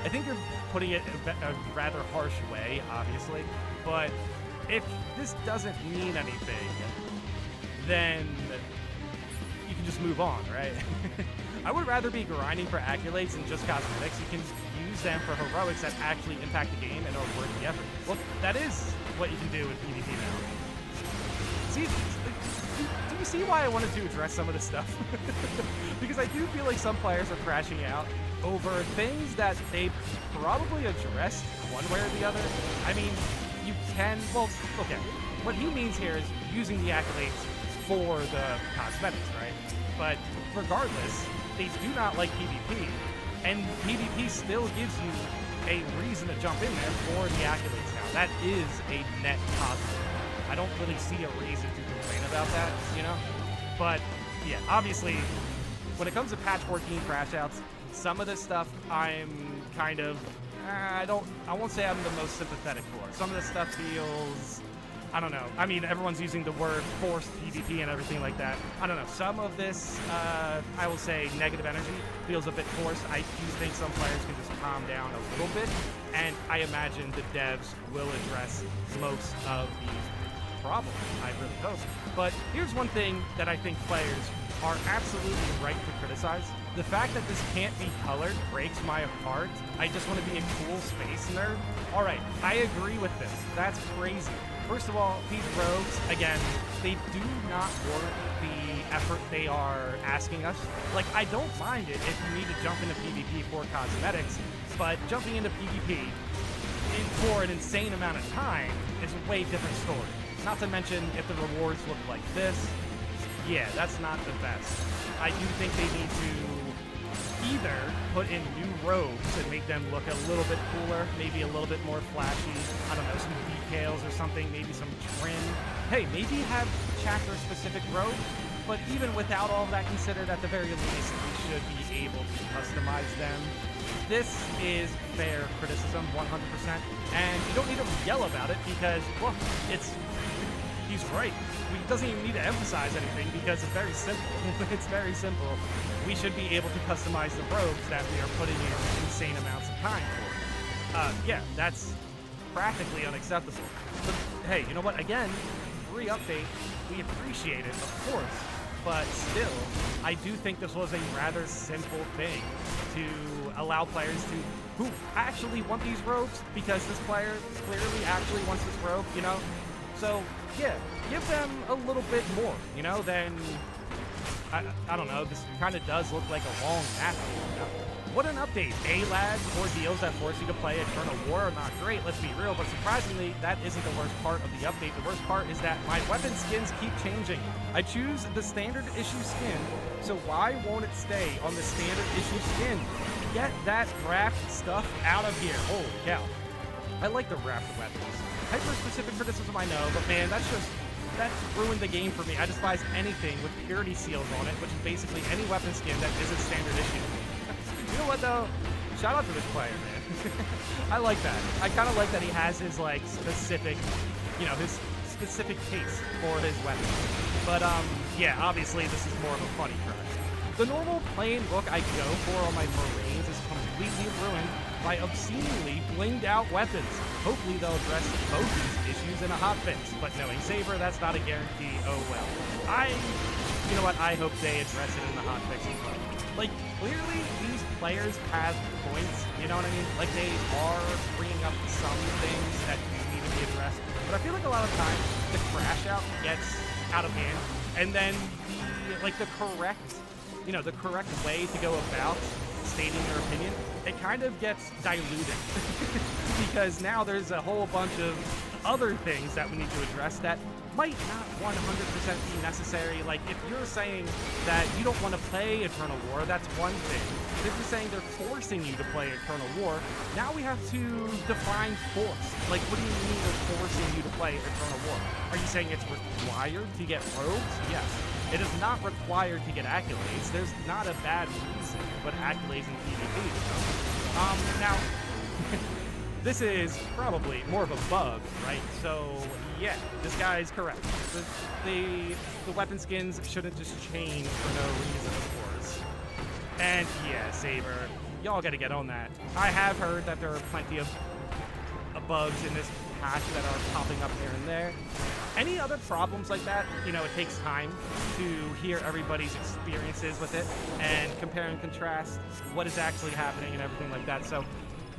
think you're putting it in a rather harsh way, obviously, but if this doesn't mean anything, then you can just move on, right? I would rather be grinding for accolades than just cosmetics. You can use them for heroics that actually impact the game and are worth the effort. Well, that is what you can do with PvP now. See, do you see why I wanted to address some of this stuff? Because I do feel like some players are crashing out over things that they probably addressed one way or the other. I mean, you can, well, okay. What he means here is using the accolades for the cosmetics, right? But regardless, they do not like PvP, and PvP still gives you a reason to jump in there for the accolades now. That is a net positive. I don't really see a reason to complain about that, you know? But, yeah, obviously, when it comes to patch 14 crash outs, some of this stuff I'm kind of, I won't say I'm the most sympathetic for. Some of this stuff feels I don't know. I mean, everyone's using the word forced PvP and everything like that. I don't know. Some of this, I will say, negative energy feels a bit forced. I do think some players can just calm down a little bit, and I imagine the devs will address most of these problems. I really hope. But here's one thing that I think players are absolutely right to criticize. The fact that this can't be colored breaks my heart. I just want to be a cool space nerd. All right, I agree with this. That's crazy. First of all, these rogues, again, they do not warrant the effort they are asking us. Like, I don't mind it if you need to jump into PvP for cosmetics, but jumping into PvP for an insane amount of time is a way different story. Not to mention, if the rewards look like this, yeah, that's not the best. I do think they need to either put in new robes and make them look a little bit cooler, maybe a little bit more flashy, I don't know, some details or something, maybe some trim. Hey, maybe have chapter-specific robes, but even without all of that considered, at the very least, we should be able to customize them. This is fair criticism, 100%, and you don't need to yell about it because, well, he's right. He doesn't even need to emphasize anything because it's very simple. It's very simple. We should be able to customize the robes that we are putting in insane amounts of time for. Yeah, that's practically unacceptable. But hey, you know what? Again, free update. We appreciate it, of course. But still, I do think this was a rather simple thing to allow players who actually want these robes, because this player clearly actually wants this robe, you know? So, yeah, give them a little bit more, you know, than, I don't know, this kind of does look like a long map. You know? What an update. A-lags or deals that force you to play Eternal War are not great, let's be real, but surprisingly, that isn't the worst part of the update. The worst part is that my weapon skins keep changing. I choose the standard issue skin, so why won't it stay on the standard issue skin? Get that wrapped stuff out of here. Holy cow. I like the wrapped weapons. Hyper-specific criticism, I know, but man, that's ruined the game for me. I despise anything with purity seals on it, which is basically any weapon skin that isn't standard issue. You know what, though? Shout out to this player, man. I like that. I kind of like that he has his, like, specific, you know, his specific taste for his weapons. But, yeah, obviously this is more of a funny crush. The normal plain look I go for on my Marines is completely ruined by obscenely blinged out weapons. Hopefully they'll address both these issues in a hotfix, but knowing Saber, that's not a guarantee. Oh well. You know what, I hope they address it in the hotfix as well. Like, clearly these players have points, you know what I mean? Like, they are bringing up some things that do need to be addressed, but I feel like a lot of times the crash out gets out of hand, and then the correct, you know, the correct way to go about stating your opinion, it kind of gets diluted because now there's a whole bunch of other things that we need to address that might not 100% be necessary. Like, if you're saying that you don't want to play Eternal War, that's one thing. But if you're saying they're forcing you to play Eternal War, now we have to define force. Like, what do you mean they're forcing you to play Eternal War? Are you saying it's required to get robes? Yes. It is not required to get accolades. There's not a bad reason to put accolades in PvP, you know? Now, this is probably more of a bug, right? So, yeah, this guy is correct. The weapon skins shouldn't just change for no reason, of course. And, yeah, Saber, y'all gotta get on that. I have heard that there are plenty of bugs in this patch that are popping up here and there. Any other problems like that, you know, it takes time to hear everybody's experiences with it and compare and contrast what is actually happening and everything like that. So,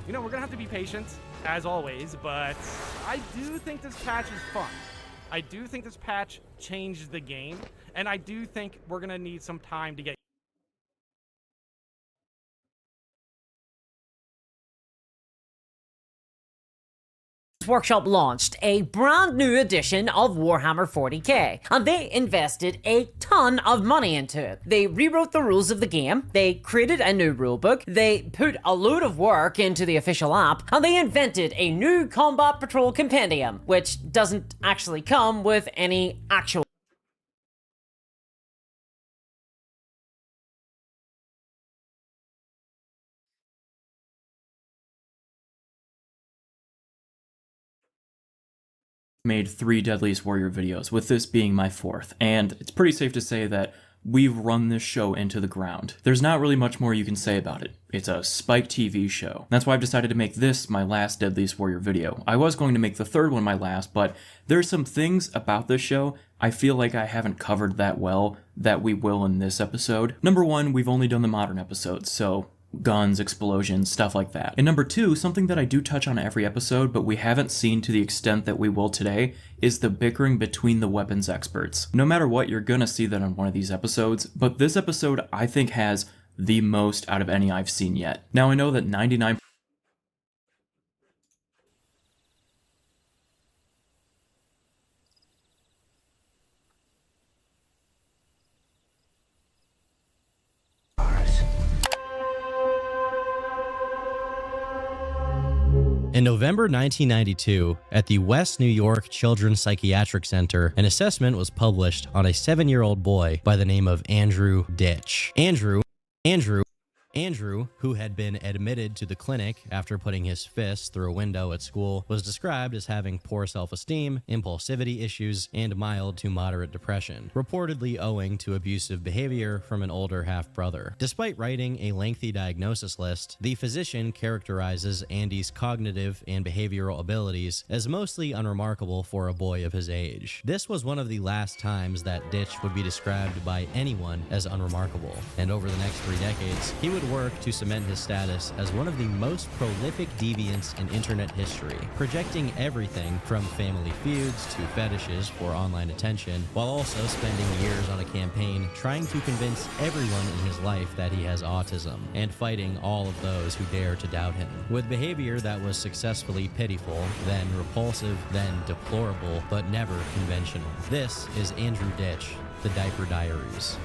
you know, we're gonna have to be patient, as always, but I do think this patch is fun. I do think this patch changed the game, and I do think we're gonna need some time to get Workshop launched a brand new edition of Warhammer 40k, and they invested a ton of money into it. They rewrote the rules of the game, they created a new rulebook, they put a load of work into the official app, and they invented a new Combat Patrol compendium, which doesn't actually come with any actual made 3 Deadliest Warrior videos, with this being my 4th, and it's pretty safe to say that we've run this show into the ground. There's not really much more you can say about it. It's a Spike TV show. That's why I've decided to make this my last Deadliest Warrior video. I was going to make the 3rd one my last, but there's some things about this show I feel like I haven't covered that well that we will in this episode. Number 1, we've only done the modern episodes, so guns, explosions, stuff like that. And number 2, something that I do touch on every episode, but we haven't seen to the extent that we will today, is the bickering between the weapons experts. No matter what, you're gonna see that on one of these episodes, but this episode I think has the most out of any I've seen yet. Now I know that 99% In November 1992, at the West New York Children's Psychiatric Center, an assessment was published on a 7-year-old boy by the name of Andrew Ditch. Andrew, who had been admitted to the clinic after putting his fist through a window at school, was described as having poor self-esteem, impulsivity issues, and mild to moderate depression, reportedly owing to abusive behavior from an older half-brother. Despite writing a lengthy diagnosis list, the physician characterizes Andy's cognitive and behavioral abilities as mostly unremarkable for a boy of his age. This was one of the last times that Ditch would be described by anyone as unremarkable, and over the next 3 decades, he would work to cement his status as one of the most prolific deviants in internet history, projecting everything from family feuds to fetishes for online attention, while also spending years on a campaign trying to convince everyone in his life that he has autism, and fighting all of those who dare to doubt him. With behavior that was successfully pitiful, then repulsive, then deplorable, but never conventional. This is Andrew Ditch, The Diaper Diaries.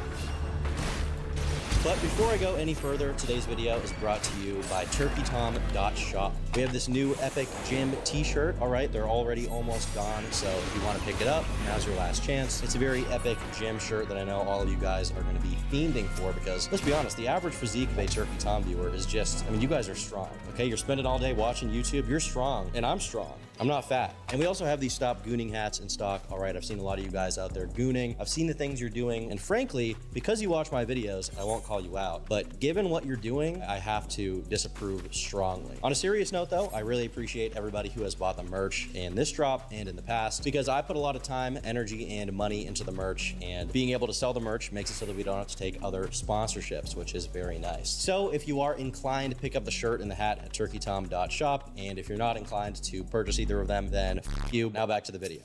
But before I go any further, today's video is brought to you by TurkeyTom.shop. We have this new Epic Gym t-shirt. All right, they're already almost gone, so if you want to pick it up, now's your last chance. It's a very epic gym shirt that I know all of you guys are going to be fiending for because, let's be honest, the average physique of a Turkey Tom viewer is just, I mean, you guys are strong, okay? You're spending all day watching YouTube. You're strong, and I'm strong. I'm not fat. And we also have these Stop Gooning hats in stock. All right, I've seen a lot of you guys out there gooning. I've seen the things you're doing. And frankly, because you watch my videos, I won't call you out. But given what you're doing, I have to disapprove strongly. On a serious note though, I really appreciate everybody who has bought the merch in this drop and in the past, because I put a lot of time, energy, and money into the merch, and being able to sell the merch makes it so that we don't have to take other sponsorships, which is very nice. So if you are inclined to pick up the shirt and the hat at TurkeyTom.shop, and if you're not inclined to purchase either of them, then f you. Now back to the video.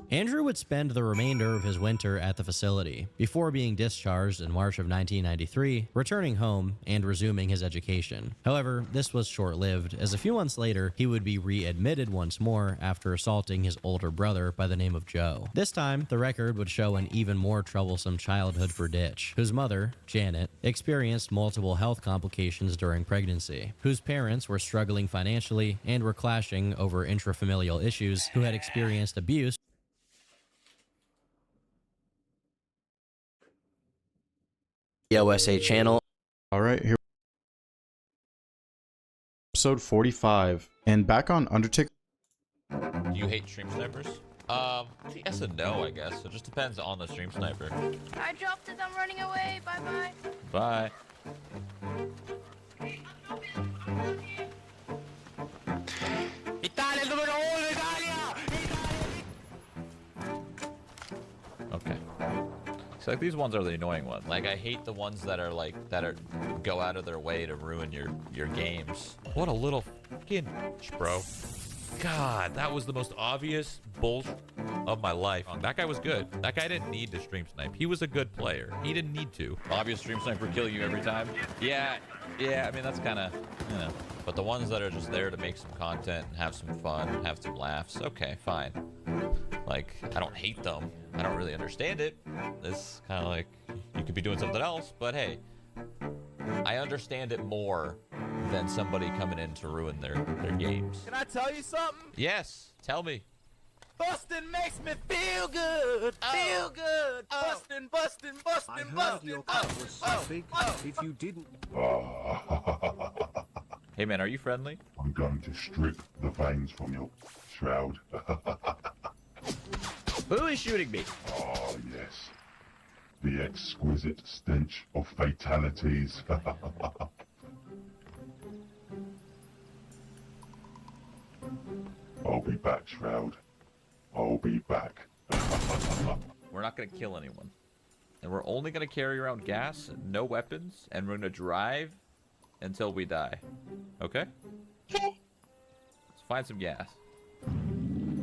Andrew would spend the remainder of his winter at the facility, before being discharged in March of 1993, returning home, and resuming his education. However, this was short-lived, as a few months later, he would be readmitted once more after assaulting his older brother by the name of Joe. This time, the record would show an even more troublesome childhood for Ditch, whose mother, Janet, experienced multiple health complications during pregnancy, whose parents were struggling financially and were clashing over intrafamilial issues, who had experienced abuse OSA channel. All right, here. Episode 45, and back on Undertale. Do you hate stream snipers? Yes and no, I guess. It just depends on the stream sniper. I dropped it. I'm running away. Bye bye. Bye. Okay. So like these ones are the annoying ones. Like I hate the ones that are like go out of their way to ruin your games. What a little fucking bro. God, that was the most obvious bullshit of my life. That guy was good. That guy didn't need to stream snipe. He was a good player. He didn't need to. Obvious stream sniper kill you every time. Yeah. I mean that's kind of, you know. But the ones that are just there to make some content and have some fun, have some laughs. Okay, fine. Like I don't hate them. I don't really understand it. It's kind of like you could be doing something else, but hey, I understand it more than somebody coming in to ruin their games. Can I tell you something? Yes, tell me. Bustin' makes me feel good, feel good. Bustin', bustin', bustin', bustin'. Your cut was so big, if you didn't... Hey man, are you friendly? I'm going to strip the veins from your shroud. Who is shooting me? Oh, yes. The exquisite stench of fatalities. I'll be back, Shroud. I'll be back. We're not gonna kill anyone. And we're only gonna carry around gas, no weapons, and we're gonna drive until we die. Okay? Let's find some gas.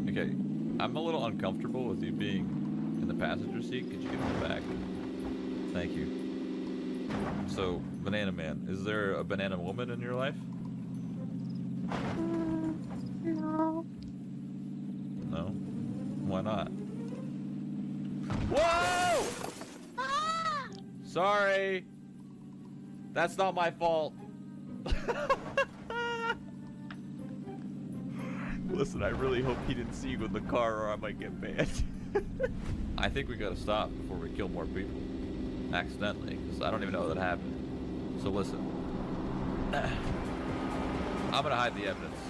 Okay, I'm a little uncomfortable with you being in the passenger seat. Could you get in the back? Thank you. So, Banana Man, is there a banana woman in your life? No. No? Why not? Whoa! Sorry. That's not my fault. Listen, I really hope he didn't see you in the car or I might get banned. I think we gotta stop before we kill more people. Accidentally, because I don't even know that happened. So listen. I'm gonna hide the evidence.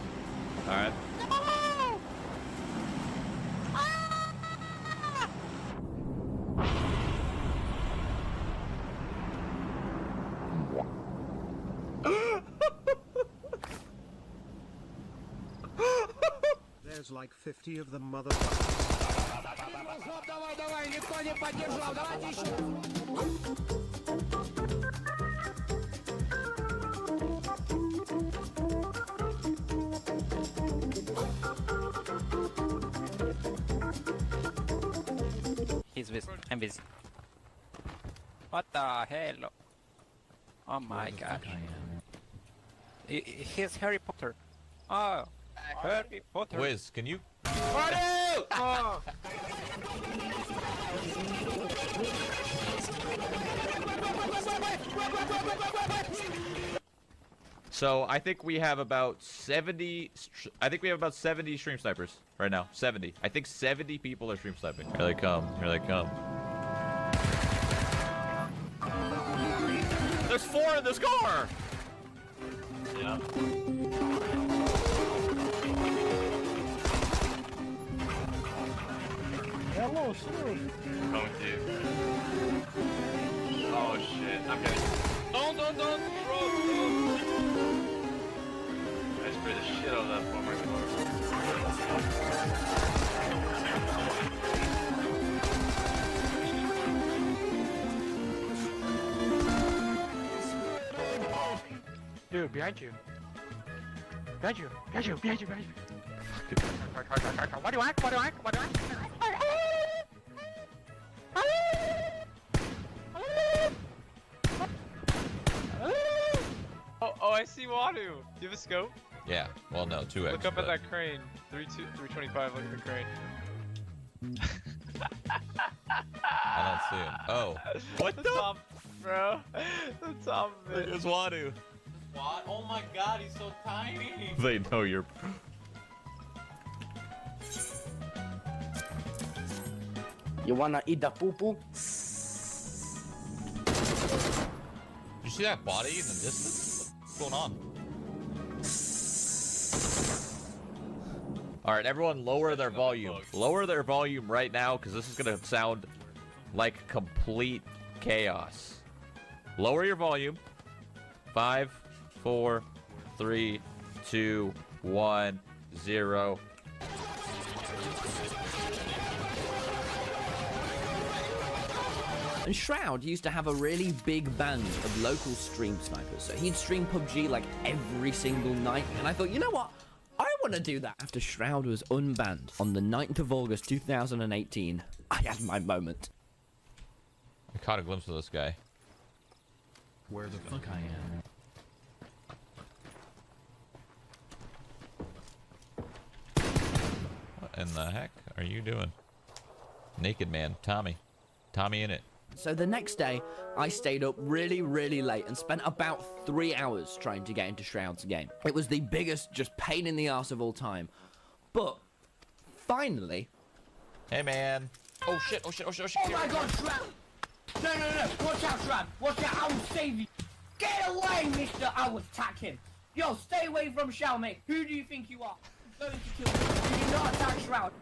Alright? There's like 50 of them, motherfuckers. He's busy. I'm busy. What the hell? Oh my god. He's Harry Potter. Oh, Harry Potter. Wiz, can you? Oh! So I think we have about 70. I think we have about 70 stream snipers right now. 70. I think 70 people are stream sniping. Here they come. Here they come. There's 4 in this car. Yeah. Hello, sir. Coming to you. Oh shit, I'm getting. Don't, bro. I sprayed the shit out of that for my Dude, behind you. Behind you. Behind you. Behind you. Behind you. What do I? What do I? What do I? Oh, I see Wadu. Do you have a scope? Yeah. Well, no, 2x. Look up at that crane. 325. Look at the crane. I don't see him. Oh. What the? Top, bro. The top of it. It's Wadu. What? Oh my god, he's so tiny. They know you're. You wanna eat the poo-poo? You see that body in the distance? What's going on? All right, everyone, lower their volume. Lower their volume right now, because this is gonna sound like complete chaos. Lower your volume. 5, 4, 3, 2, 1, 0. And Shroud used to have a really big band of local stream snipers. So he'd stream PUBG like every single night. And I thought, you know what? I want to do that. After Shroud was unbanned on the 9th of August 2018, I had my moment. I caught a glimpse of this guy. Where the fuck I am. What in the heck are you doing? Naked man, Tommy. Tommy in it. So the next day, I stayed up really, really late and spent about 3 hours trying to get into Shroud's game. It was the biggest just pain in the ass of all time. But finally... Hey man. Oh shit, oh shit, oh shit, oh shit. Oh my god, Shroud! No, no, no! Watch out, Shroud! Watch out, I will save you! Get away, mister! I will attack him! Yo, stay away from Shroud, mate. Who do you think you are? I'm going to kill you. You do not attack Shroud.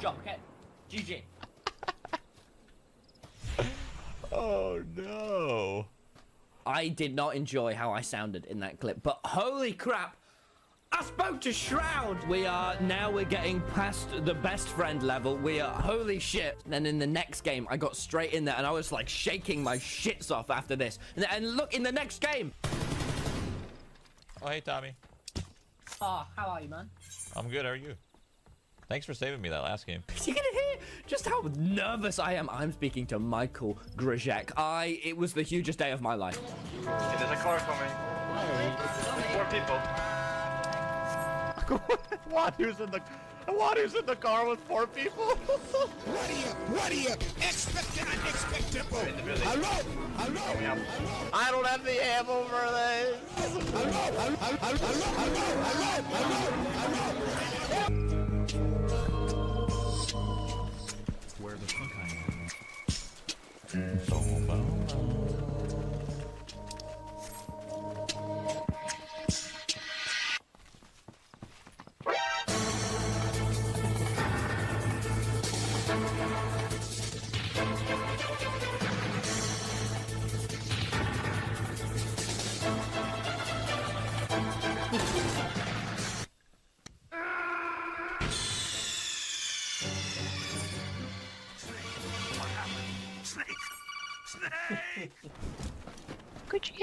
Jump, okay? GG. Oh no. I did not enjoy how I sounded in that clip, but holy crap. I spoke to Shroud! We're getting past the best friend level. Holy shit. Then in the next game, I got straight in there and I was like shaking my shits off after this. And look, in the next game. Oh, hey, Tommy. How are you, man? I'm good. How are you? Thanks for saving me that last game. You can hear just how nervous I am. I'm speaking to Michael Grzesiak. It was the hugest day of my life. Hey, there's a car coming. With 4 people. Wadu's in the car with 4 people. What are you? Expect the unexpectable. Hello? I don't have the ammo for this. Where the fuck I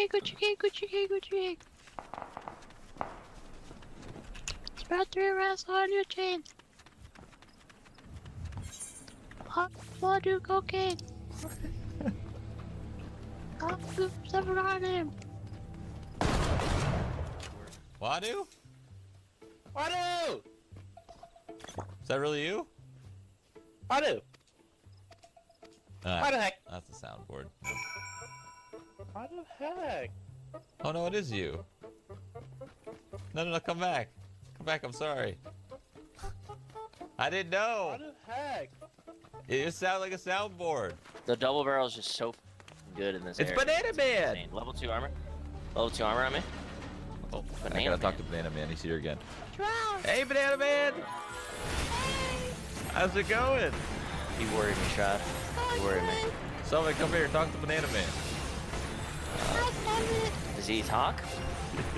Gucci cake. It's about 3 arrests on your chain. Wadu cocaine. Never got him. Wadu? Wadu! Is that really you? Wadu! What the heck? That's the soundboard. What the heck? Oh no, it is you. No, come back. Come back, I'm sorry. I didn't know. What the heck? It just sounded like a soundboard. The double barrel is just so good in this It's area. Banana Man! Insane. Level 2 armor. Level 2 armor on me. Oh, I Banana gotta talk Man. to Banana Man. He's here again. Shroud. Hey, Banana Man! How's it going? He worried me, Shroud. He worried me. Somebody come here, talk to Banana Man. Does he talk?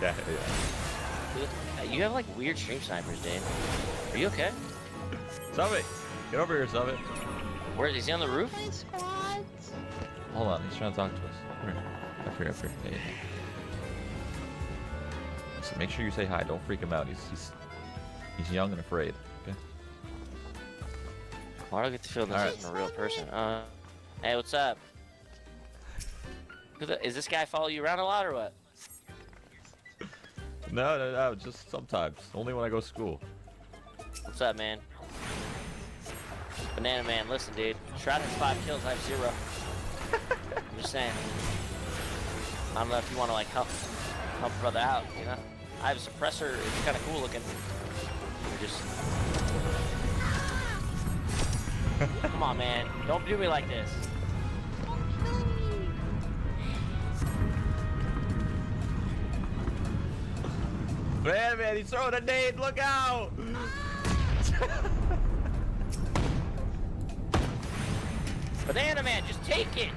Yeah. You have like weird stream snipers, dude. Are you okay? Summit! Get over here, Summit. Where is he on the roof? Hold on, he's trying to talk to us. Come here. Up here. Hey. So make sure you say hi. Don't freak him out. He's young and afraid. Okay. Why do I get the feeling this isn't a real person? Hey, what's up? Is this guy follow you around a lot or what? No. Just sometimes. Only when I go to school. What's up, man? Banana Man, listen, dude. Shroud has 5 kills, I have 0. I'm just saying. I don't know if you want to like help brother out, you know? I have a suppressor. It's kind of cool looking. You're just. Come on, man. Don't do me like this. Man, he's throwing a nade. Look out! Banana Man, just take it.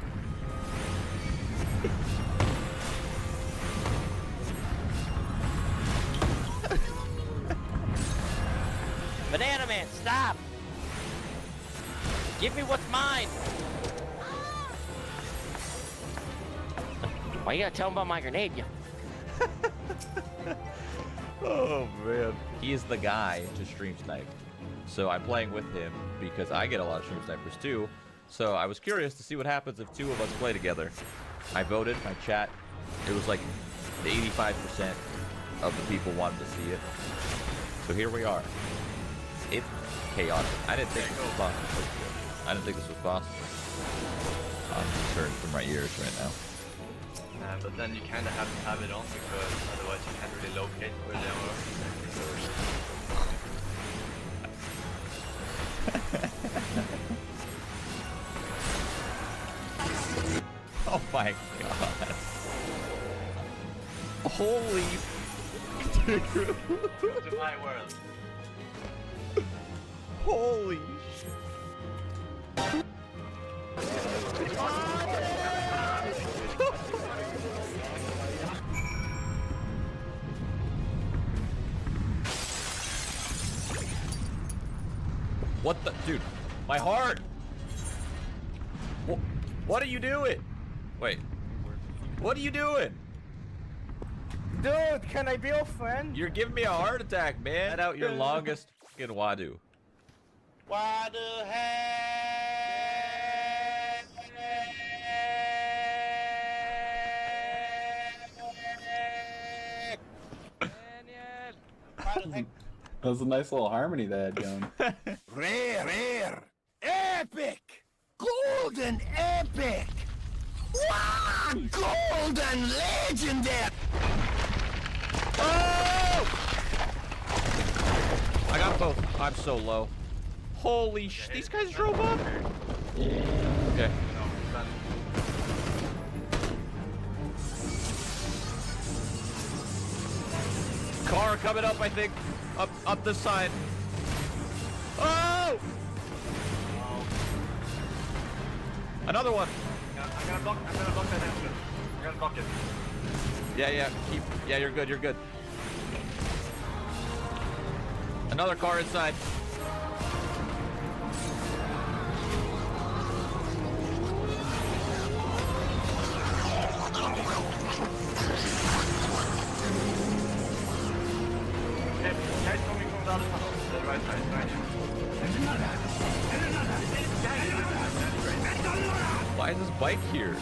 Banana Man, stop. Give me what's mine. Why you gotta tell him about my grenade, you? Oh man, he is the guy to stream snipe. So I'm playing with him because I get a lot of stream snipers too. So I was curious to see what happens if 2 of us play together. I voted, my chat. It was like 85% of the people wanted to see it. So here we are. It's chaotic. I didn't think this was possible. I'm concerned for my ears right now. But then you kind of have to have it on because otherwise you can't really locate where they Oh my god. Holy. To my world. Holy. What the, dude? My heart. What are you doing? Wait. What are you doing? Dude, can I be your friend? You're giving me a heart attack, man. Let out your longest fucking Wadu. Wadu That was a nice little harmony they had going. Rare, epic, golden epic, wow, golden legendary. Oh! I got both. I'm so low. Holy sh! These guys drove up. Okay. Car coming up, I think. Up this side. Oh! Another one. I'm gonna block that entrance. I'm gonna block it. Yeah, yeah, you're good, you're good. Another car inside. Guys coming from the other side. The right side, right here. Why is this bike here?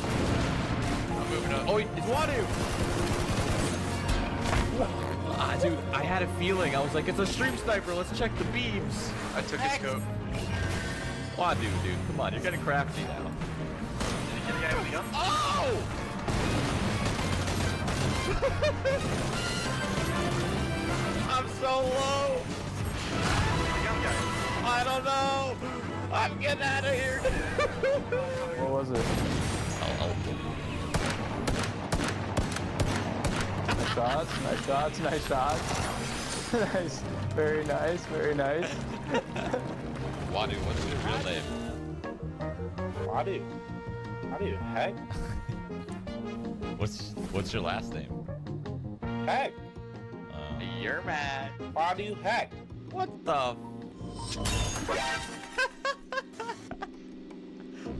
I'm moving up. Oh, it's Wadu! Ah, dude, I had a feeling. I was like, it's a stream sniper. Let's check the beams. I took his scope. Wadu, dude, come on. You're getting crafty now. Did you get the guy with the gun? Oh! I'm so low. I don't know. I'm getting out of here. What was it? Nice shots, nice shots, nice shots. Nice. Very nice, very nice. Wadu, what's your real name? Wadu, heck? What's your last name? Heck. You're mad. Wadu, heck. What the?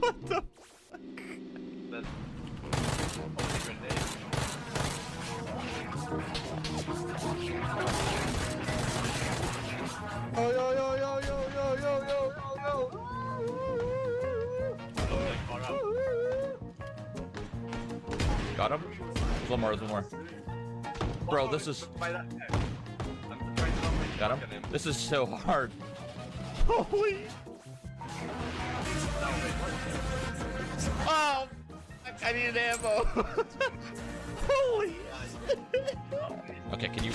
What the? That's only grenade. Yo, yo, yo, yo, yo, yo, yo, yo, yo, Got him? There's one more, there's one more. Bro, this is... Got him? This is so hard. Holy... Oh! I need ammo! Holy... Okay, can you...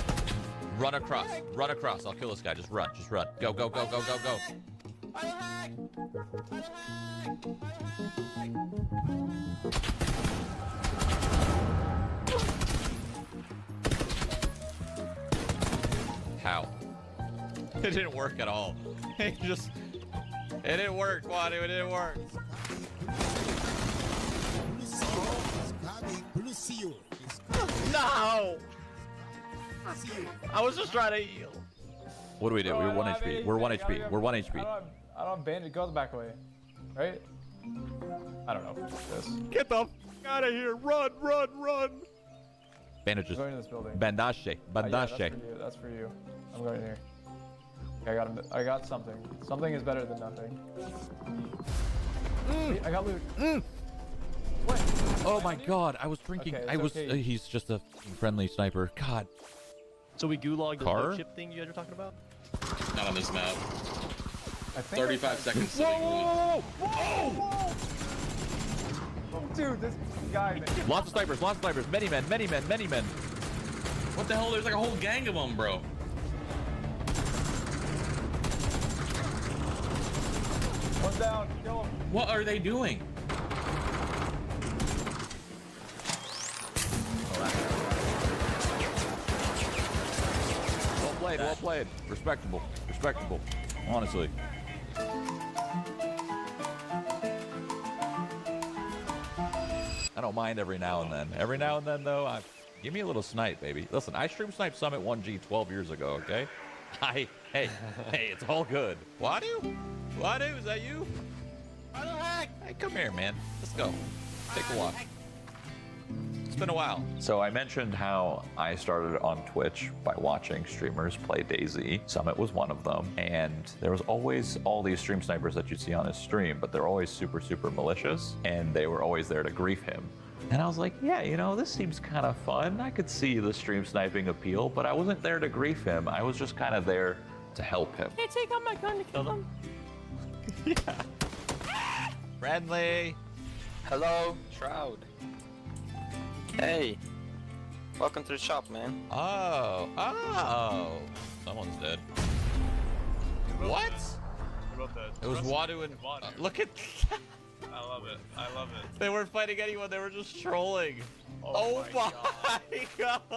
Run across. Run across. I'll kill this guy. Just run. Just run. Go, go, go, go, go, go. How? It didn't work at all. It just... It didn't work, Wadu. It didn't work. No! I was just trying to heal. What do we do? We're 1 HP. We're 1 HP. We're 1 HP. I don't have bandage. Go the back way. Right? I don't know. This. Get the f out of here. Run, run, run. Bandages. I'm going to this building. Bandage. Yeah, Bandage. that's for you. I'm going here. Okay, I got something. Something is better than nothing. I got loot. What? Oh my god, I was drinking. Okay, He's just a friendly sniper. God. So we gulagged the Car? blue chip thing you guys were talking about? Not on this map. I think 35 seconds. Whoa! Whoa! Dude, this guy, man. Lots of snipers, lots of snipers. Many men, many men, many men. What the hell? There's like a whole gang of them, bro. One's down. Kill him. What are they doing? played. Respectable. Respectable. Honestly. I don't mind every now and then. Every now and then, though, give me a little snipe, baby. Listen, I stream sniped Summit 1G 12 years ago, okay? Hey, it's all good. Wadu? Wadu, is that you? Hey, come here, man. Let's go. Take a walk. It's been a while. So I mentioned how I started on Twitch by watching streamers play DayZ. Summit was one of them. And there was always all these stream snipers that you'd see on his stream, but they're always super, super malicious. And they were always there to grief him. And I was like, yeah, you know, this seems kind of fun. I could see the stream sniping appeal, but I wasn't there to grief him. I was just kind of there to help him. Hey, take out my gun to kill them. Yeah. Friendly. Hello, Shroud. Hey. Welcome to the shop, man. Oh. Someone's dead. What? What about that? It was Wadu and... look at... I love it. I love it. They weren't fighting anyone. They were just trolling. Oh my god.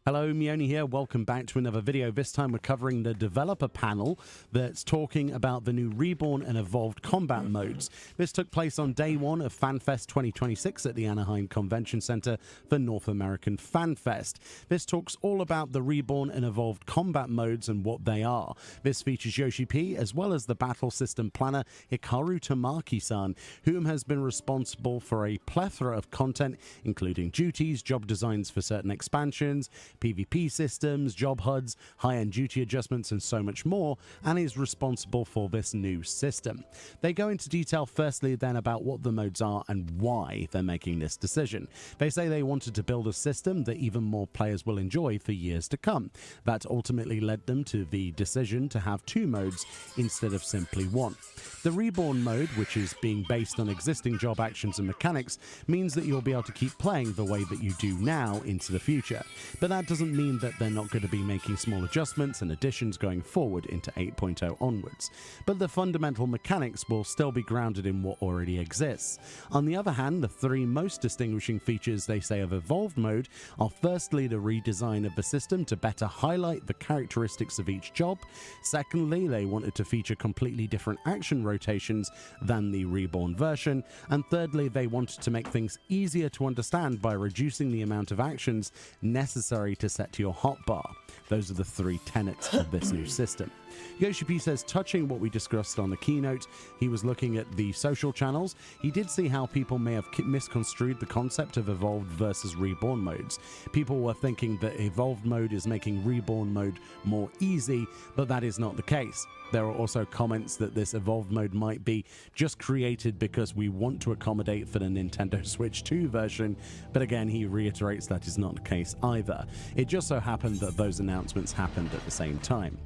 Hello, Mioni here. Welcome back to another video. This time we're covering the developer panel that's talking about the new Reborn and Evolved combat modes. This took place on day one of FanFest 2026 at the Anaheim Convention Center for North American FanFest. This talks all about the Reborn and Evolved combat modes and what they are. This features Yoshi P as well as the battle system planner Hikaru Tamaki-san, whom has been responsible for a plethora of content, including duties, job designs for certain expansions, PvP systems, job HUDs, high-end duty adjustments, and so much more, and is responsible for this new system. They go into detail firstly then about what the modes are and why they're making this decision. They say they wanted to build a system that even more players will enjoy for years to come. That ultimately led them to the decision to have two modes instead of simply one. The Reborn mode, which is being based on existing job actions and mechanics, means that you'll be able to keep playing the way that you do now into the future. But that doesn't mean that they're not going to be making small adjustments and additions going forward into 8.0 onwards. But the fundamental mechanics will still be grounded in what already exists. On the other hand, the three most distinguishing features they say of Evolved mode are firstly the redesign of the system to better highlight the characteristics of each job. Secondly, they wanted to feature completely different action rotations than the Reborn version. And thirdly, they wanted to make things easier to understand by reducing the amount of actions necessary to set to your hotbar. Those are the three tenets of this new system. Yoshi P says, touching what we discussed on the keynote, he was looking at the social channels. He did see how people may have misconstrued the concept of Evolved versus Reborn modes. People were thinking that Evolved mode is making Reborn mode more easy, but that is not the case. There are also comments that this Evolved mode might be just created because we want to accommodate for the Nintendo Switch 2 version, but again, he reiterates that is not the case either. It just so happened that those announcements happened at the same time.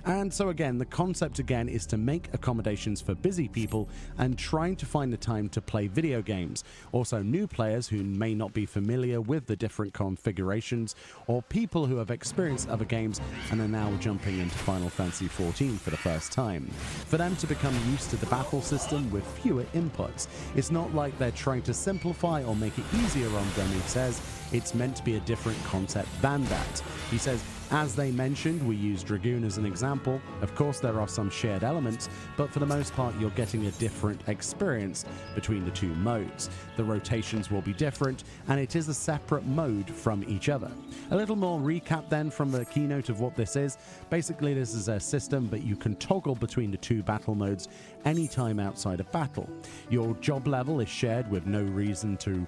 And so again, the concept again is to make accommodations for busy people and trying to find the time to play video games. Also new players who may not be familiar with the different configurations, or people who have experienced other games and are now jumping into Final Fantasy XIV for the first time. For them to become used to the battle system with fewer inputs. It's not like they're trying to simplify or make it easier on them, he says. It's meant to be a different concept than that. He says, As they mentioned, we use Dragoon as an example. Of course, there are some shared elements, but for the most part, you're getting a different experience between the two modes. The rotations will be different, and it is a separate mode from each other. A little more recap then from the keynote of what this is. Basically, this is a system that you can toggle between the two battle modes anytime outside of battle. Your job level is shared with no reason to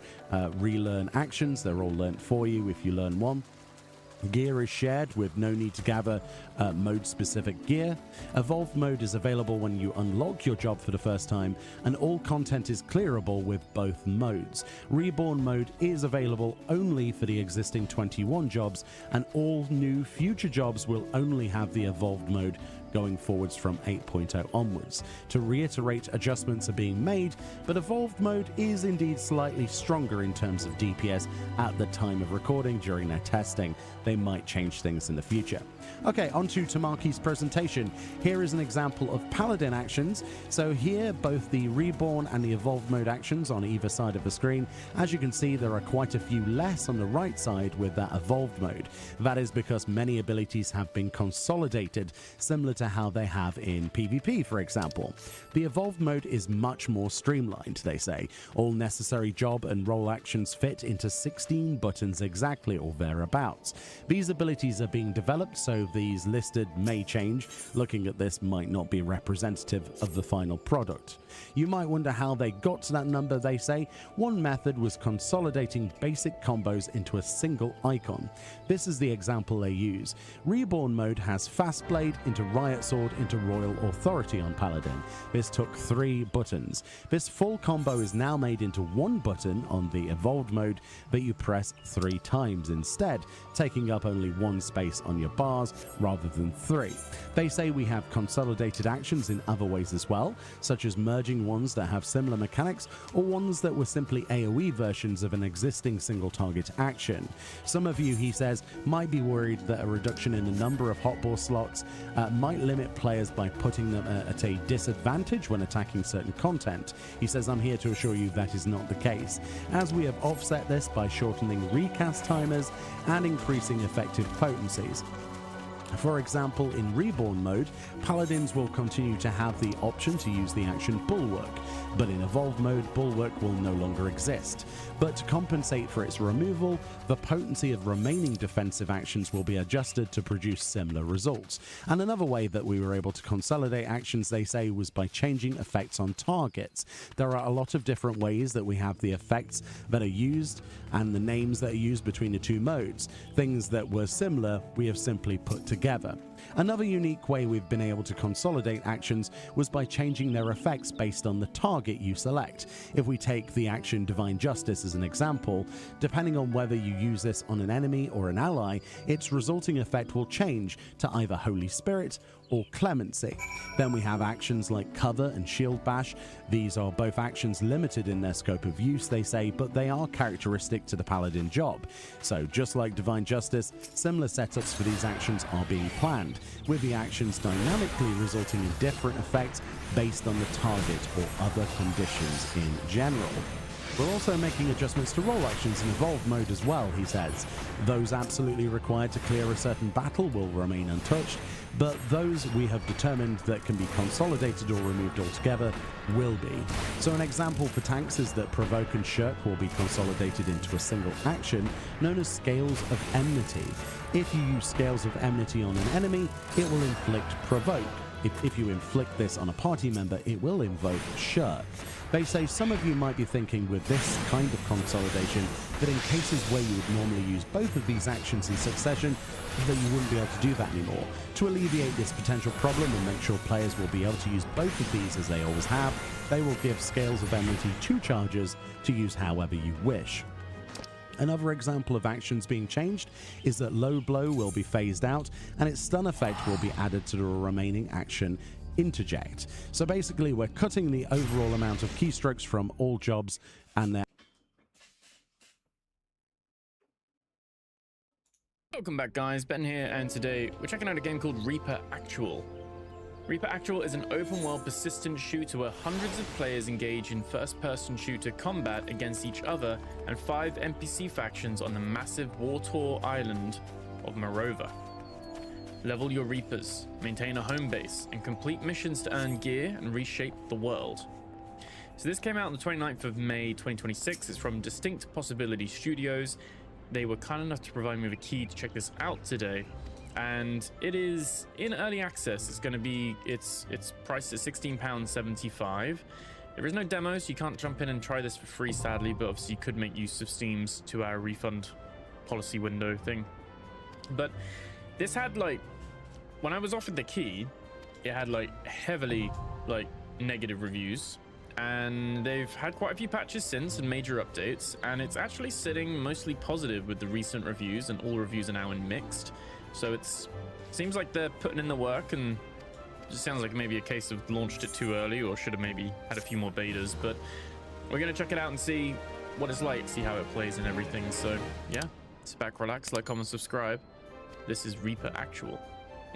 relearn actions. They're all learnt for you if you learn one. Gear is shared with no need to gather mode-specific gear. Evolved mode is available when you unlock your job for the first time, and all content is clearable with both modes. Reborn mode is available only for the existing 21 jobs, and all new future jobs will only have the evolved mode going forwards from 8.0 onwards. To reiterate, adjustments are being made, but evolved mode is indeed slightly stronger in terms of DPS at the time of recording during their testing. They might change things in the future. Okay, on to Tamaki's presentation. Here is an example of Paladin actions. So here, both the Reborn and the Evolved mode actions on either side of the screen. As you can see, there are quite a few less on the right side with that Evolved mode. That is because many abilities have been consolidated, similar to how they have in PvP, for example. The Evolved mode is much more streamlined, they say. All necessary job and role actions fit into 16 buttons exactly, or thereabouts. These abilities are being developed, so these listed may change. Looking at this might not be representative of the final product. You might wonder how they got to that number, they say. One method was consolidating basic combos into a single icon. This is the example they use. Reborn mode has Fast Blade into Riot Sword into Royal Authority on Paladin. This took 3 buttons. This full combo is now made into one button on the Evolved mode that you press 3 times instead, taking up only 1 space on your bars rather than 3. They say we have consolidated actions in other ways as well, such as merging ones that have similar mechanics or ones that were simply AoE versions of an existing single target action. Some of you, he says, might be worried that a reduction in the number of hotbar slots might limit players by putting them at a disadvantage when attacking certain content. He says, I'm here to assure you that is not the case, as we have offset this by shortening recast timers and increasing effective potencies. For example, in Reborn mode, Paladins will continue to have the option to use the action Bulwark, but in Evolved mode, Bulwark will no longer exist. But to compensate for its removal, the potency of remaining defensive actions will be adjusted to produce similar results. And another way that we were able to consolidate actions, they say, was by changing effects on targets. There are a lot of different ways that we have the effects that are used and the names that are used between the two modes. Things that were similar, we have simply put together. Another unique way we've been able to consolidate actions was by changing their effects based on the target you select. If we take the action Divine Justice as an example, depending on whether you use this on an enemy or an ally, its resulting effect will change to either Holy Spirit or Clemency. Then we have actions like Cover and Shield Bash. These are both actions limited in their scope of use, they say, but they are characteristic to the Paladin job. So just like Divine Justice, similar setups for these actions are being planned, with the actions dynamically resulting in different effects based on the target or other conditions in general. We're also making adjustments to role actions in Evolved mode as well, he says. Those absolutely required to clear a certain battle will remain untouched, but those we have determined that can be consolidated or removed altogether will be. So an example for tanks is that Provoke and Shirk will be consolidated into a single action known as Scales of Enmity. If you use Scales of Enmity on an enemy, it will inflict Provoke. If you inflict this on a party member, it will invoke Shirk. They say some of you might be thinking with this kind of consolidation that in cases where you would normally use both of these actions in succession, that you wouldn't be able to do that anymore. To alleviate this potential problem and make sure players will be able to use both of these as they always have, they will give Scales of Enmity 2 charges to use however you wish. Another example of actions being changed is that Low Blow will be phased out and its stun effect will be added to the remaining action Interject. So basically we're cutting the overall amount of keystrokes from all jobs and their... Welcome back guys, Ben here, and today we're checking out a game called Reaper Actual. Reaper Actual is an open-world persistent shooter where hundreds of players engage in first-person shooter combat against each other and 5 NPC factions on the massive war-torn island of Morova. level your Reapers, maintain a home base, and complete missions to earn gear and reshape the world. So this came out on the 29th of May 2026. It's from Distinct Possibility Studios. They were kind enough to provide me with a key to check this out today, and it is in early access. It's going to be it's priced at £16.75. There is no demo, so you can't jump in and try this for free, sadly, but obviously you could make use of Steam's 2-hour refund policy window thing. But this had, like, when I was offered the key, it had like heavily like negative reviews, and they've had quite a few patches since and major updates, and it's actually sitting mostly positive with the recent reviews, and all reviews are now in mixed. So it seems like they're putting in the work, and it just sounds like maybe a case of launched it too early or should have maybe had a few more betas. But we're gonna check it out and see what it's like, see how it plays and everything. So yeah, sit back, relax, like, comment, subscribe. This is Reaper Actual.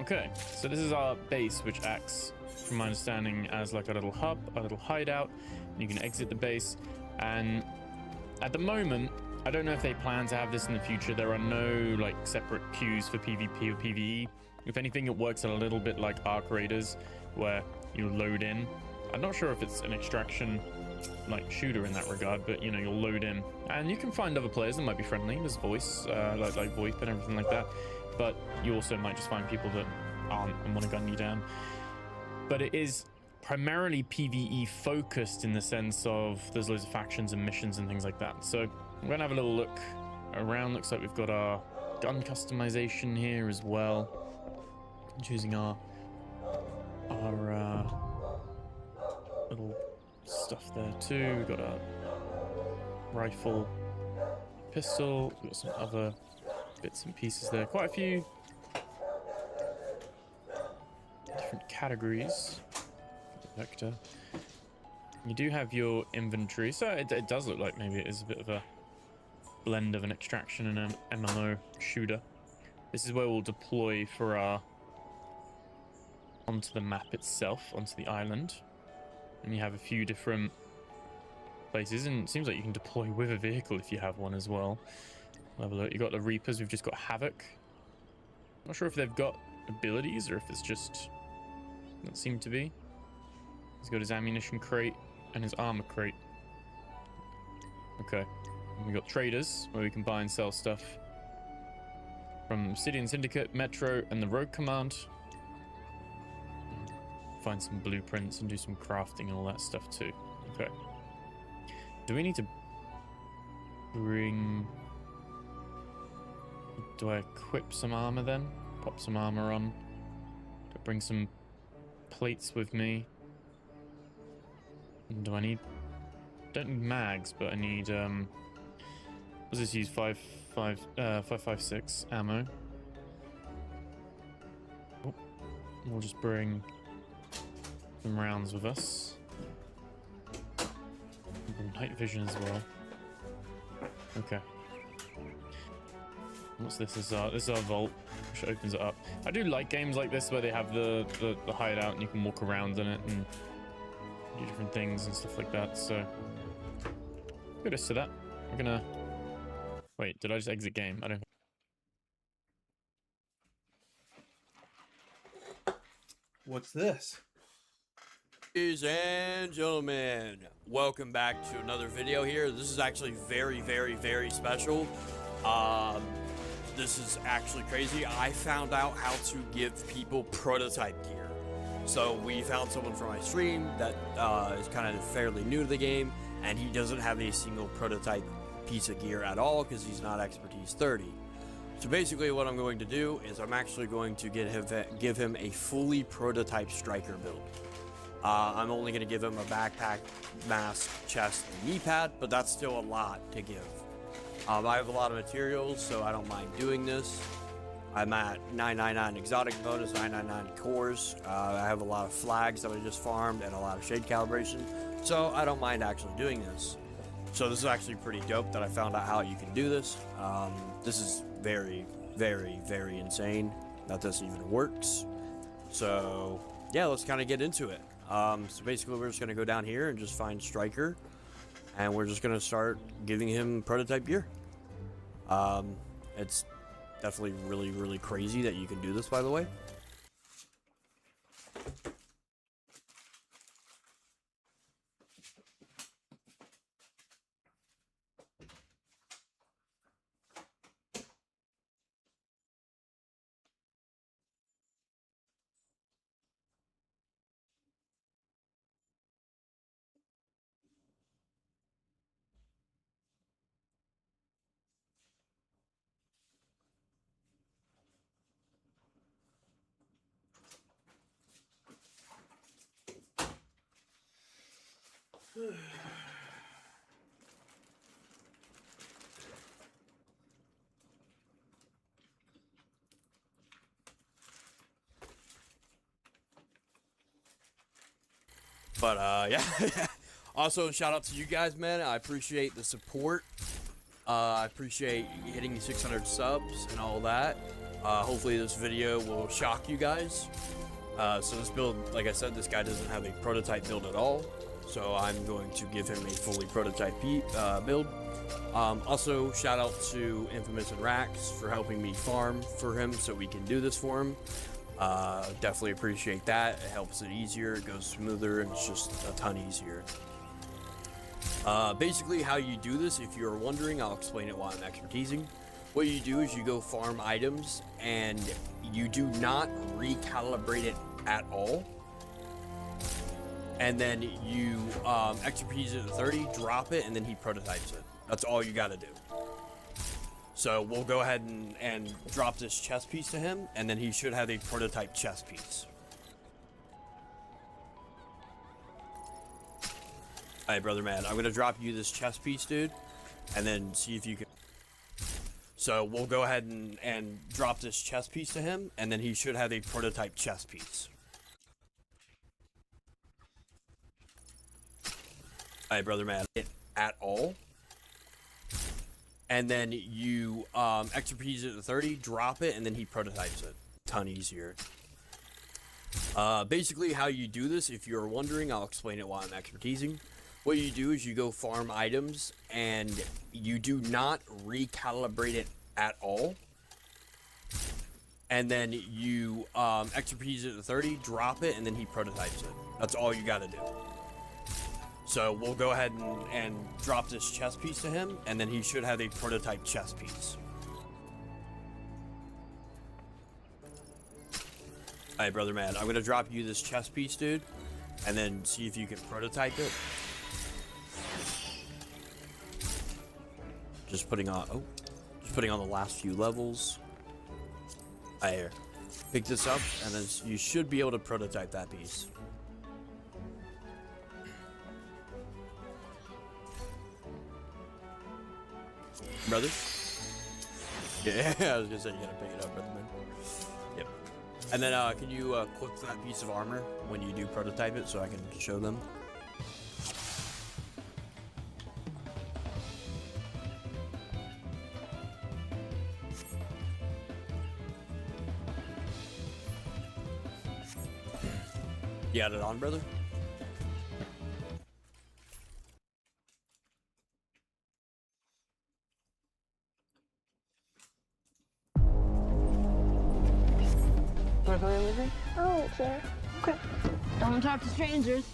Okay, so this is our base, which acts, from my understanding, as like a little hub, a little hideout. You can exit the base, and at the moment, I don't know if they plan to have this in the future. There are no like separate queues for PvP or PvE. If anything, it works a little bit like Arc Raiders, where you load in. I'm not sure if it's an extraction like shooter in that regard, but you know, you'll load in and you can find other players that might be friendly. There's voice, like VoIP and everything like that. But you also might just find people that aren't and want to gun you down. But it is primarily PvE focused in the sense of there's loads of factions and missions and things like that. So I'm gonna have a little look around. Looks like we've got our gun customization here as well. Choosing our little stuff there too. We've got a rifle, pistol. We've got some other bits and pieces there. Quite a few different categories. Vector. You do have your inventory, so it does look like maybe it is a bit of a blend of an extraction and an MMO shooter. This is where we'll deploy for our onto the map itself, onto the island, and you have a few different places, and it seems like you can deploy with a vehicle if you have one as well. We'll have a look. You got the Reapers. We've just got Havoc. Not sure if they've got abilities or if it's just doesn't seem to be. He's got his ammunition crate and his armor crate. Okay. And we got traders where we can buy and sell stuff from Obsidian Syndicate, Metro, and the Rogue Command. Find some blueprints and do some crafting and all that stuff too. Okay. Do we need to bring... Do I equip some armor then? Pop some armor on. Do I bring some plates with me? And do I need... Don't need mags, but I need... What does this use? 5.56 ammo. Oh, we'll just bring some rounds with us. And night vision as well. Okay. What's this? This is our vault, which opens it up. I do like games like this where they have the hideout and you can walk around in it and do different things and stuff like that. So kudos to that. We're gonna wait. Did I just exit game? I don't. What's this? Ladies and gentlemen, welcome back to another video here. This is actually very, very, very special. This is actually crazy. I found out how to give people prototype gear. So we found someone from my stream that is kind of fairly new to the game, and he doesn't have a single prototype piece of gear at all because he's not expertise 30. So basically what I'm going to do is I'm actually going to give him a fully prototype striker build. I'm only going to give him a backpack, mask, chest, and knee pad, but that's still a lot to give. I have a lot of materials, so I don't mind doing this. I'm at 999 exotic bonus, 999 cores. I have a lot of flags that I just farmed and a lot of shade calibration, so I don't mind actually doing this. So this is actually pretty dope that I found out how you can do this. This is very, very, very insane that this even works. So yeah, let's kind of get into it. So basically we're just going to go down here and just find Striker, and we're just going to start giving him prototype gear. It's definitely really, really crazy that you can do this, by the way. But yeah. Also, shout out to you guys, man. I appreciate the support. I appreciate hitting 600 subs and all that. Hopefully this video will shock you guys. So this build, like I said, this guy doesn't have a prototype build at all. So I'm going to give him a fully prototype build. Also, shout out to Infamous and Rax for helping me farm for him so we can do this for him. Definitely appreciate that. It helps it easier, it goes smoother, and it's just a ton easier. Basically how you do this, if you're wondering, I'll explain it while I'm expertising. What you do is you go farm items and you do not recalibrate it at all. And then you expertise it at 30, drop it, and then he prototypes it. That's all you gotta do. So we'll go ahead and drop this chess piece to him, and then he should have a prototype chess piece. Alright, brother man, I'm gonna drop you this chess piece, dude, and then see if you can. So we'll go ahead and drop this chess piece to him, and then he should have a prototype chess piece. Alright, brother man, at all. And then you expertise it at 30, drop it, and then he prototypes it. Ton easier. Basically how you do this, if you're wondering, I'll explain it while I'm expertising. What you do is you go farm items and you do not recalibrate it at all. And then you expertise it at 30, drop it, and then he prototypes it. That's all you gotta do. So we'll go ahead and drop this chess piece to him, and then he should have a prototype chess piece. Alright, brother man, I'm gonna drop you this chess piece, dude, and then see if you can prototype it. Just putting on the last few levels. Here, pick this up, and then you should be able to prototype that piece. Brother? Yeah, I was gonna say you gotta pick it up, brother man. Yep. And then can you equip that piece of armor when you do prototype it so I can show them? You got it on, brother? Wanna come in with me? Oh, sure. Okay. Don't talk to strangers.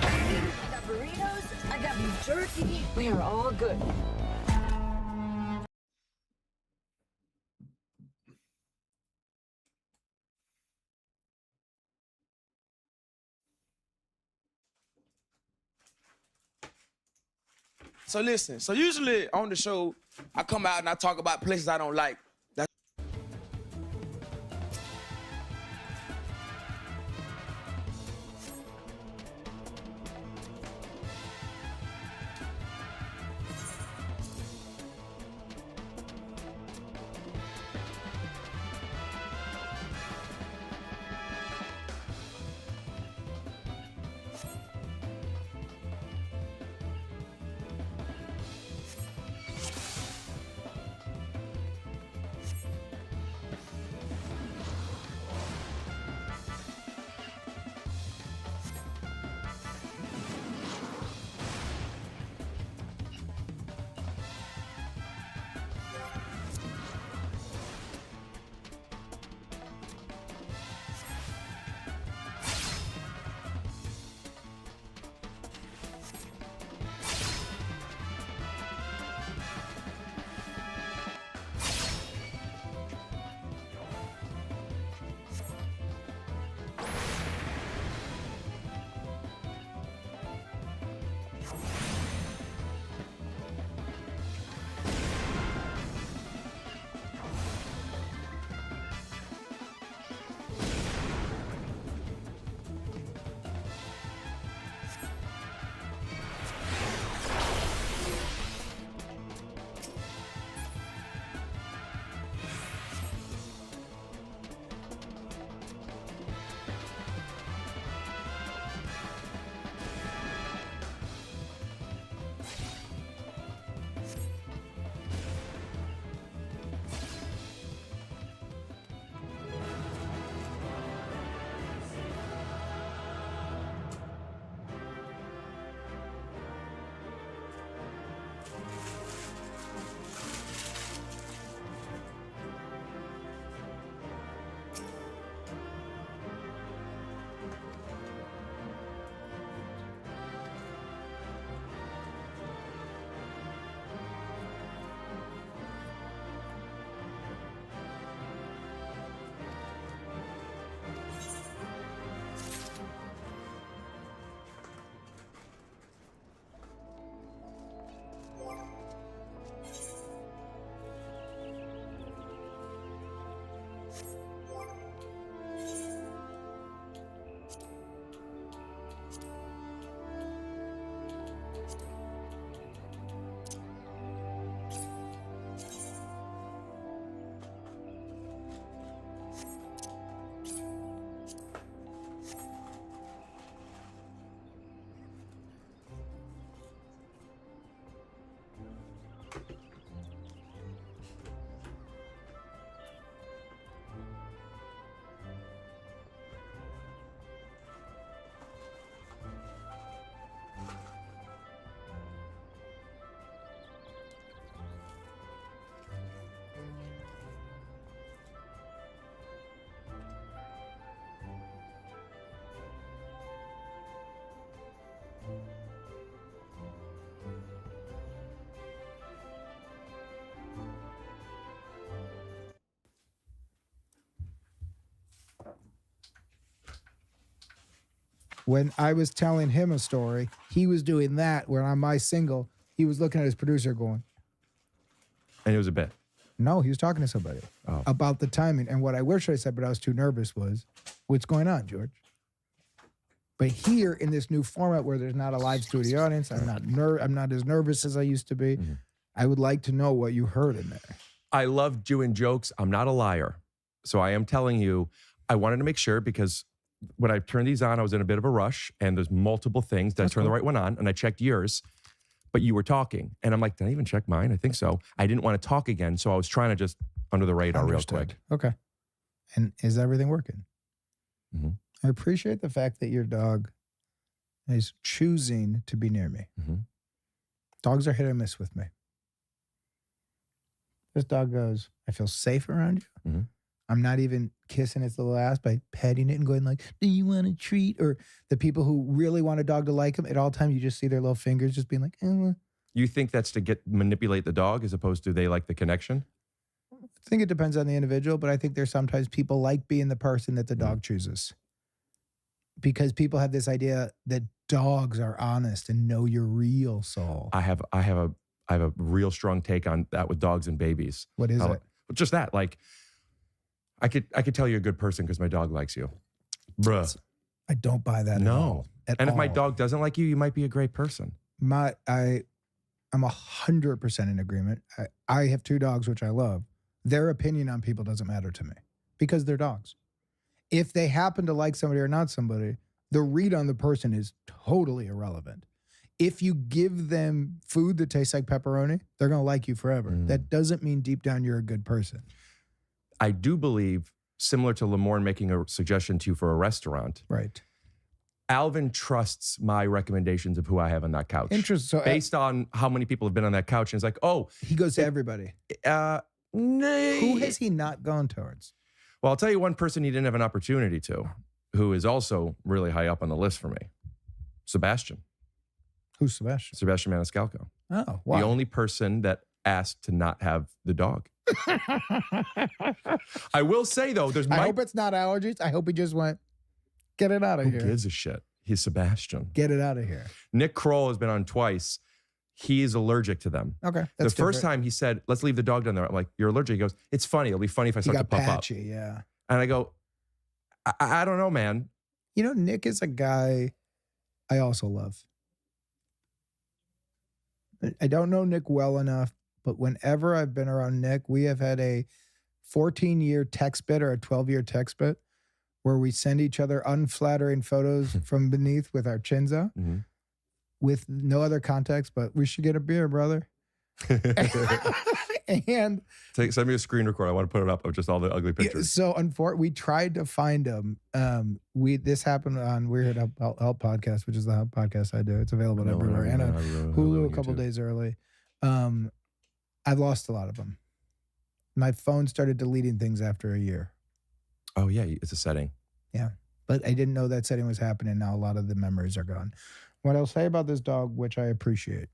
I got burritos, I got beef jerky. We are all good. So listen, so usually on the show, I come out and I talk about places I don't like. When I was telling him a story, he was doing that. Where on my single, he was looking at his producer going, And it was a bit. no, he was talking to somebody about the timing. And what I wish I said, but I was too nervous, was, what's going on, George? But here in this new format where there's not a live studio audience, I'm not as nervous as I used to be. I would like to know what you heard in there. I love doing jokes. I'm not a liar. So I am telling you, I wanted to make sure because when I turned these on, I was in a bit of a rush and there's multiple things. Did I turn the right one on? And I checked yours, but you were talking. And I'm like, did I even check mine? I think so. I didn't want to talk again. So I was trying to just under the radar real quick. Okay. And is everything working? I appreciate the fact that your dog is choosing to be near me. Dogs are hit or miss with me. This dog goes, I feel safe around you. I'm not even kissing its little ass by petting it and going like, do you want a treat? Or the people who really want a dog to like them, at all times you just see their little fingers just being like, You think that's to manipulate the dog as opposed to they like the connection? I think it depends on the individual, but I think there's sometimes people like being the person that the dog chooses. Because people have this idea that dogs are honest and know your real soul. I have a real strong take on that with dogs and babies. What is it? Just that, like, I could tell you're a good person because my dog likes you. Bruh. I don't buy that at all. And if my dog doesn't like you, you might be a great person. I'm 100% in agreement. I have 2 dogs, which I love. Their opinion on people doesn't matter to me because they're dogs. If they happen to like somebody or not somebody, the read on the person is totally irrelevant. If you give them food that tastes like pepperoni, they're going to like you forever. That doesn't mean deep down you're a good person. I do believe, similar to Lamorne making a suggestion to you for a restaurant. Right. Alvin trusts my recommendations of who I have on that couch. Interesting. So, based on how many people have been on that couch, and it's like, oh. He goes to everybody. Who has he not gone towards? Well, I'll tell you one person he didn't have an opportunity to, who is also really high up on the list for me. Sebastian. Who's Sebastian? Sebastian Maniscalco. Oh, wow. The only person that asked to not have the dog. I will say, though, I hope it's not allergies. I hope he just went, get it out of here. Who gives a shit? He's Sebastian. Get it out of here. Nick Kroll has been on twice. He is allergic to them. Okay. The first time he said, let's leave the dog down there. I'm like, you're allergic. He goes, it's funny. It'll be funny if I start to puff patchy, up. Yeah. And I go, I don't know, man. You know, Nick is a guy I also love. I don't know Nick well enough, but whenever I've been around Nick, we have had a 14-year text bit or a 12-year text bit where we send each other unflattering photos from beneath with our chins out with no other context, but we should get a beer, brother. And send me a screen record. I want to put it up of just all the ugly pictures. So unfortunately, we tried to find him. This happened on Weird Help Podcast, which is the Help podcast I do. It's available everywhere and on Hulu a couple days early. I've lost a lot of them. My phone started deleting things after a year. Oh yeah, it's a setting. Yeah, but I didn't know that setting was happening. Now a lot of the memories are gone. What I'll say about this dog, which I appreciate,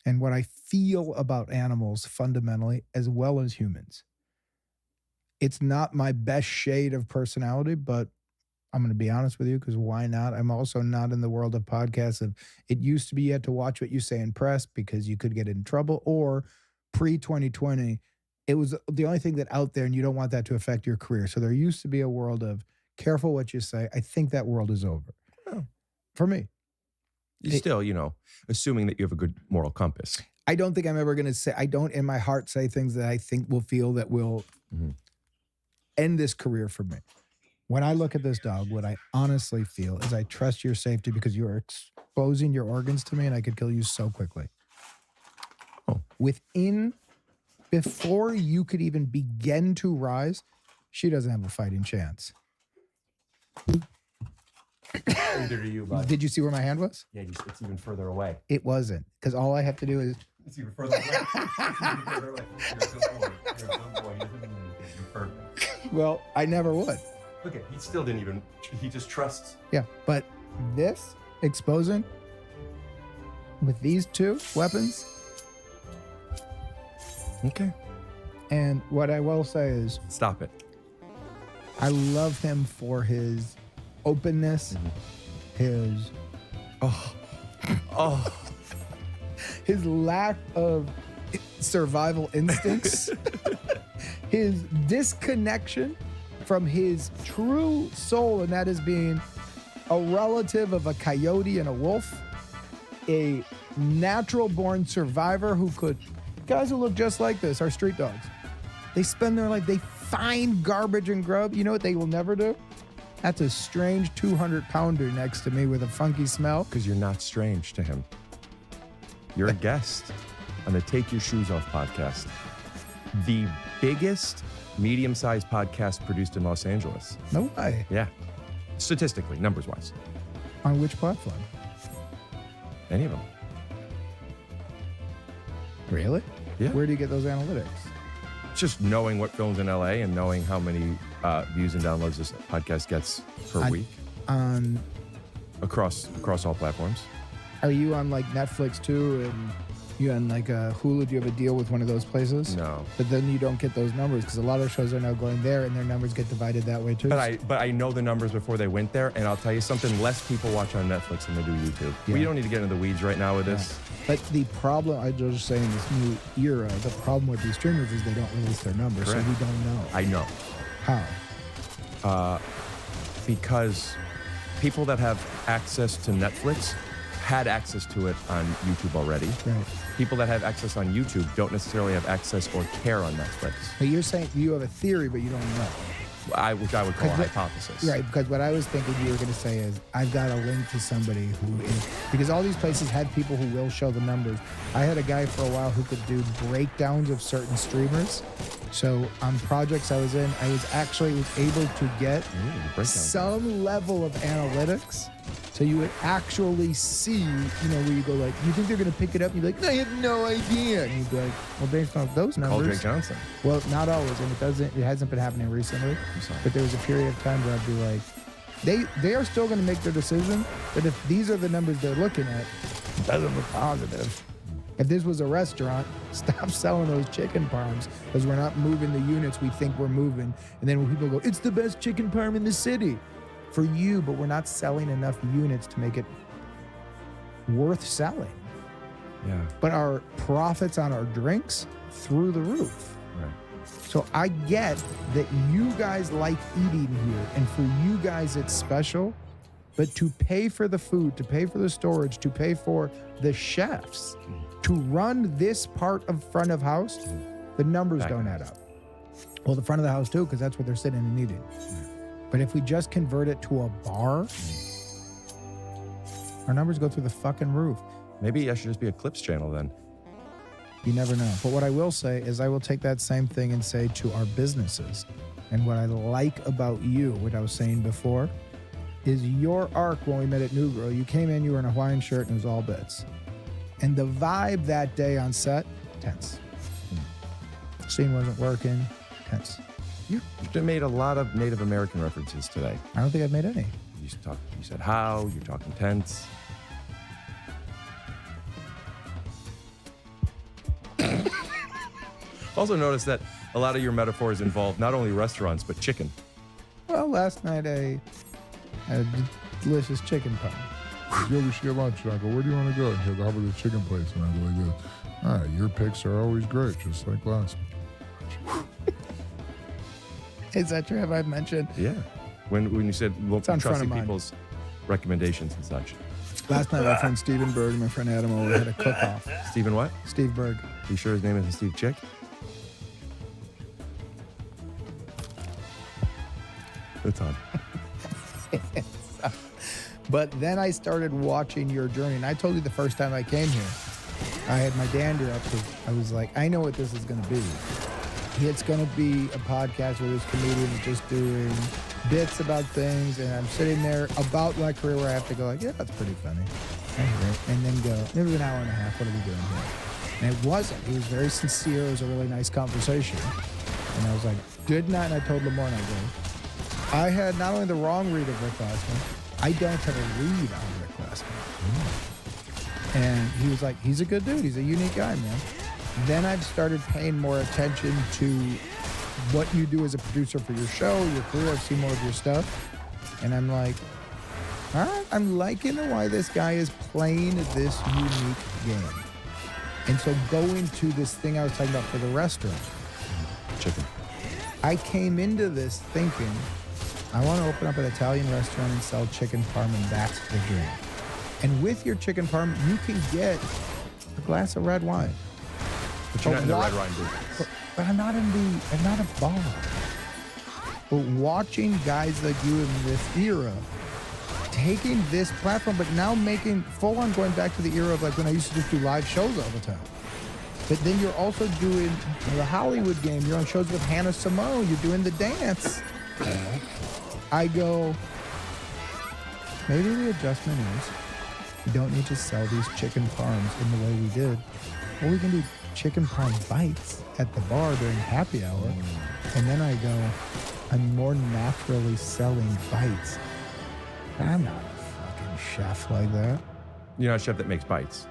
and what I feel about animals fundamentally, as well as humans. It's not my best shade of personality, but I'm going to be honest with you because why not? I'm also not in the world of podcasts. It used to be you had to watch what you say in press because you could get in trouble, or pre-2020, it was the only thing that out there and you don't want that to affect your career. So there used to be a world of careful what you say. I think that world is over for me. You still, assuming that you have a good moral compass. I don't think I'm ever going to say, I don't in my heart say things that I think will feel that will end this career for me. When I look at this dog, what I honestly feel is I trust your safety because you are exposing your organs to me and I could kill you so quickly. Before you could even begin to rise, she doesn't have a fighting chance. Either do you, bud. Did you see where my hand was? Yeah, it's even further away. It wasn't, because all I have to do is... It's even further away. You're a good boy. You're a good boy. You're perfect. Well, I never would. Look at, he still didn't even, he just trusts. Yeah, but this, exposing, with these 2 weapons... Okay. And what I will say is... Stop it. I love him for his openness, his Oh. his lack of survival instincts, his disconnection from his true soul, and that is being a relative of a coyote and a wolf, a natural-born survivor who could, guys who look just like this are street dogs. They spend their life, they find garbage and grub. You know what they will never do? That's a strange 200-pounder next to me with a funky smell. Because you're not strange to him. You're a guest on the Take Your Shoes Off podcast, the biggest medium-sized podcast produced in Los Angeles. No way. Yeah. Statistically, numbers-wise. On which platform? Any of them. Really? Yeah. Where do you get those analytics? Just knowing what films in LA and knowing how many views and downloads this podcast gets per week On, across all platforms. are you on like Netflix too? And you on like Hulu? Do you have a deal with one of those places? No. But then you don't get those numbers because a lot of shows are now going there, and their numbers get divided that way too. But I know the numbers before they went there, and I'll tell you something: less people watch on Netflix than they do YouTube. We Yeah. don't need to get into the weeds right now with this. But the problem, I was just saying, this new era, the problem with these streamers is they don't release their numbers, Correct. so we don't know. I know. How? Because people that have access to Netflix had access to it on YouTube already. Right. People that have access on YouTube don't necessarily have access or care on Netflix. But you're saying you have a theory, but you don't know. Which I would call a Because hypothesis. Right, because what I was thinking you were going to say is, I've got a link to somebody who is, because all these places had people who will show the numbers. I had a guy for a while who could do breakdowns of certain streamers. So on projects I was in, I was able to get some level of analytics. So you would actually see, where you go like, you think they're going to pick it up? And you're like, I have no idea. And you'd be like, well, based on those numbers. Call Jake Johnson. Well, not always, and it hasn't been happening recently. But there was a period of time where I'd be like, they are still going to make their decision, but if these are the numbers they're looking at, it doesn't look positive. If this was a restaurant, stop selling those chicken parms because we're not moving the units we think we're moving. And then when people go, it's the best chicken parm in the city. For you, but we're not selling enough units to make it worth selling. Yeah. But our profits on our drinks through the roof. Right. So I get that you guys like eating here, and for you guys it's special, but to pay for the food, to pay for the storage, to pay for the chefs, to run this part of front of house, the numbers don't add up. Well, the front of the house too, because that's where they're sitting and eating. But if we just convert it to a bar, our numbers go through the fucking roof. Maybe I should just be a Clips channel then. You never know. But what I will say is I will take that same thing and say to our businesses. And what I like about you, what I was saying before, is your arc when we met at New Girl. You came in, you were in a Hawaiian shirt, and it was all bits. And the vibe that day on set, tense. Scene wasn't working, tense. You made a lot of Native American references today. I don't think I've made any. You said how, you're talking tense. Also notice that a lot of your metaphors involve not only restaurants, but chicken. Well, last night I had a delicious chicken pie. Yo, we should get lunch. And I go, where do you want to go? And he goes, how about the chicken place? And I go like this. All right, your picks are always great, just like last one. Is that true? Have I mentioned? Yeah. When you said It's on front of trusting mine. people's recommendations and such. Last night, my friend Steven Berg and my friend Adam over had a cook-off. Stephen what? Steve Berg. You sure his name isn't Steve Chick? That's odd. But then I started watching your journey, and I told you the first time I came here, I had my dander up because I was like, I know what this is going to be. It's going to be a podcast where there's comedians just doing bits about things, and I'm sitting there about my career where I have to go like, yeah, that's pretty funny. And then go, it was an hour and a half, what are we doing here? And it wasn't. It was very sincere. It was a really nice conversation. And I was like, good night, and I told Lamorne, I go, I had not only the wrong read of Rick Glassman, I don't have a read on Rick Glassman. And he was like, he's a good dude. He's a unique guy, man. Then I've started paying more attention to what you do as a producer for your show, your career. I've seen more of your stuff. And I'm like, All right, I'm liking why this guy is playing this unique game. And so going to this thing I was talking about for the restaurant. Chicken. I came into this thinking, I want to open up an Italian restaurant and sell chicken parm, and that's the dream. And with your chicken parm, you can get a glass of red wine. But you're not in the red wine business. But I'm not a bar. But watching guys like you in this era, taking this platform, but now making full on going back to the era of like when I used to just do live shows all the time. But then you're also doing the Hollywood game. You're on shows with Hannah Simone. You're doing the dance. I go, maybe the adjustment is we don't need to sell these chicken parms in the way we did. Or we can do chicken parm bites at the bar during happy hour. And then I go, I'm more naturally selling bites. I'm not a fucking chef like that. You're not a chef that makes bites.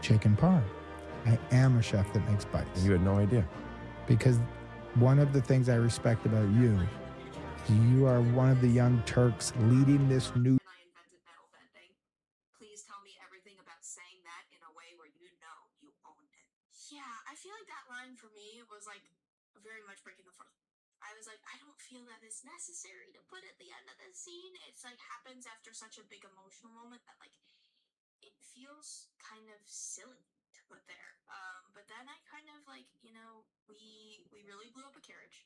Chicken parm. I am a chef that makes bites. You had no idea. Because one of the things I respect about you is you are one of the young Turks leading this new. Please tell me everything about saying that in a way where you know you owned it. Yeah, I feel like that line for me was like very much breaking the fourth. I was like, I don't feel that it's necessary to put at the end of the scene. It's like happens after such a big emotional moment that like it feels kind of silly to put there. But then I kind of like, you know, we really blew up a carriage.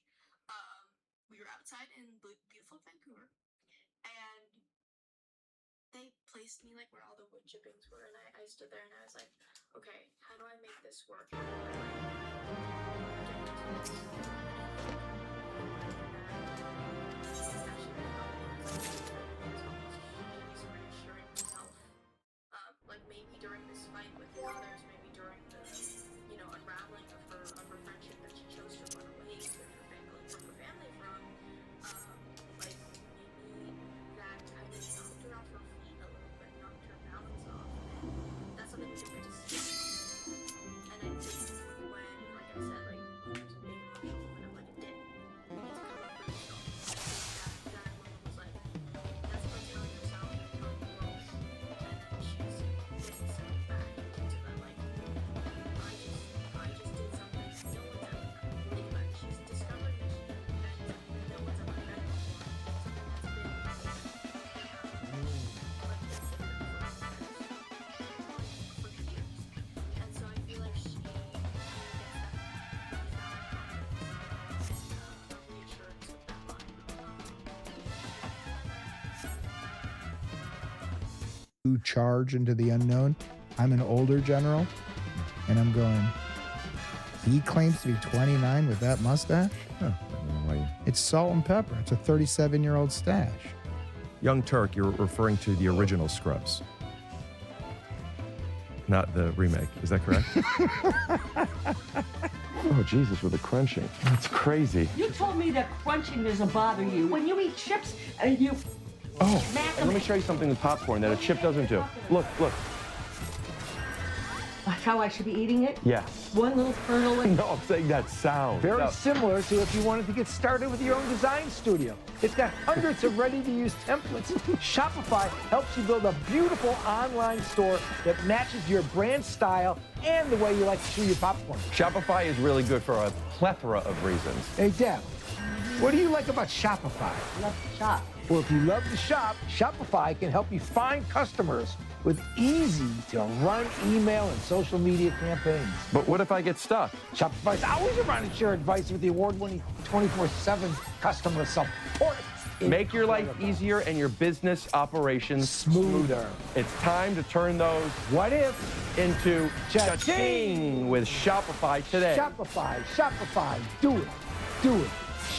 We were outside in beautiful Vancouver, and they placed me like where all the wood chippings were, and I stood there and I was like, okay, how do I make this work? Like maybe during this fight with the others, maybe during the, you know, unraveling of her friendship that she chose to run away with her family from, like maybe that kind of knocked her off her feet a little bit, knocked her balance off. And that's something we don't get to see. And I think when, like I said, like there's a big emotional moment of like a dip, it's coming pretty strong. That moment was like, that's what telling herself and telling the world. And then she's getting sent back into that like, I just did something no one's ever done. Think about it, she's discovered that she can bend something no one's ever done before. Something that's been for years. And so I feel like she gets that reassurance with that line. To charge into the unknown. I'm an older general, and I'm going, he claims to be 29 with that mustache? Huh, I don't know why you... It's salt and pepper. It's a 37-year-old stash. Young Turk, you're referring to the original Scrubs, not the remake. Is that correct? Oh, Jesus, with the crunching. That's crazy. You told me that crunching doesn't bother you. When you eat chips, you... Oh, and let me show you something with popcorn that a chip doesn't do. Look, look. That's how I should be eating it? Yes. One little kernel and... No, I'm saying that sound. Very No. similar to if you wanted to get started with your own design studio. It's got hundreds of ready-to-use templates. Shopify helps you build a beautiful online store that matches your brand style and the way you like to chew your popcorn. Shopify is really good for a plethora of reasons. Hey, Deb, what do you like about Shopify? Love to shop. Well, if you love to shop, Shopify can help you find customers with easy-to-run email and social media campaigns. But what if I get stuck? Shopify's always around to share advice with the award-winning 24/7 customer support. Make your life easier and your business operations smoother. It's time to turn those what if into cha-ching with Shopify today. Shopify, do it, do it.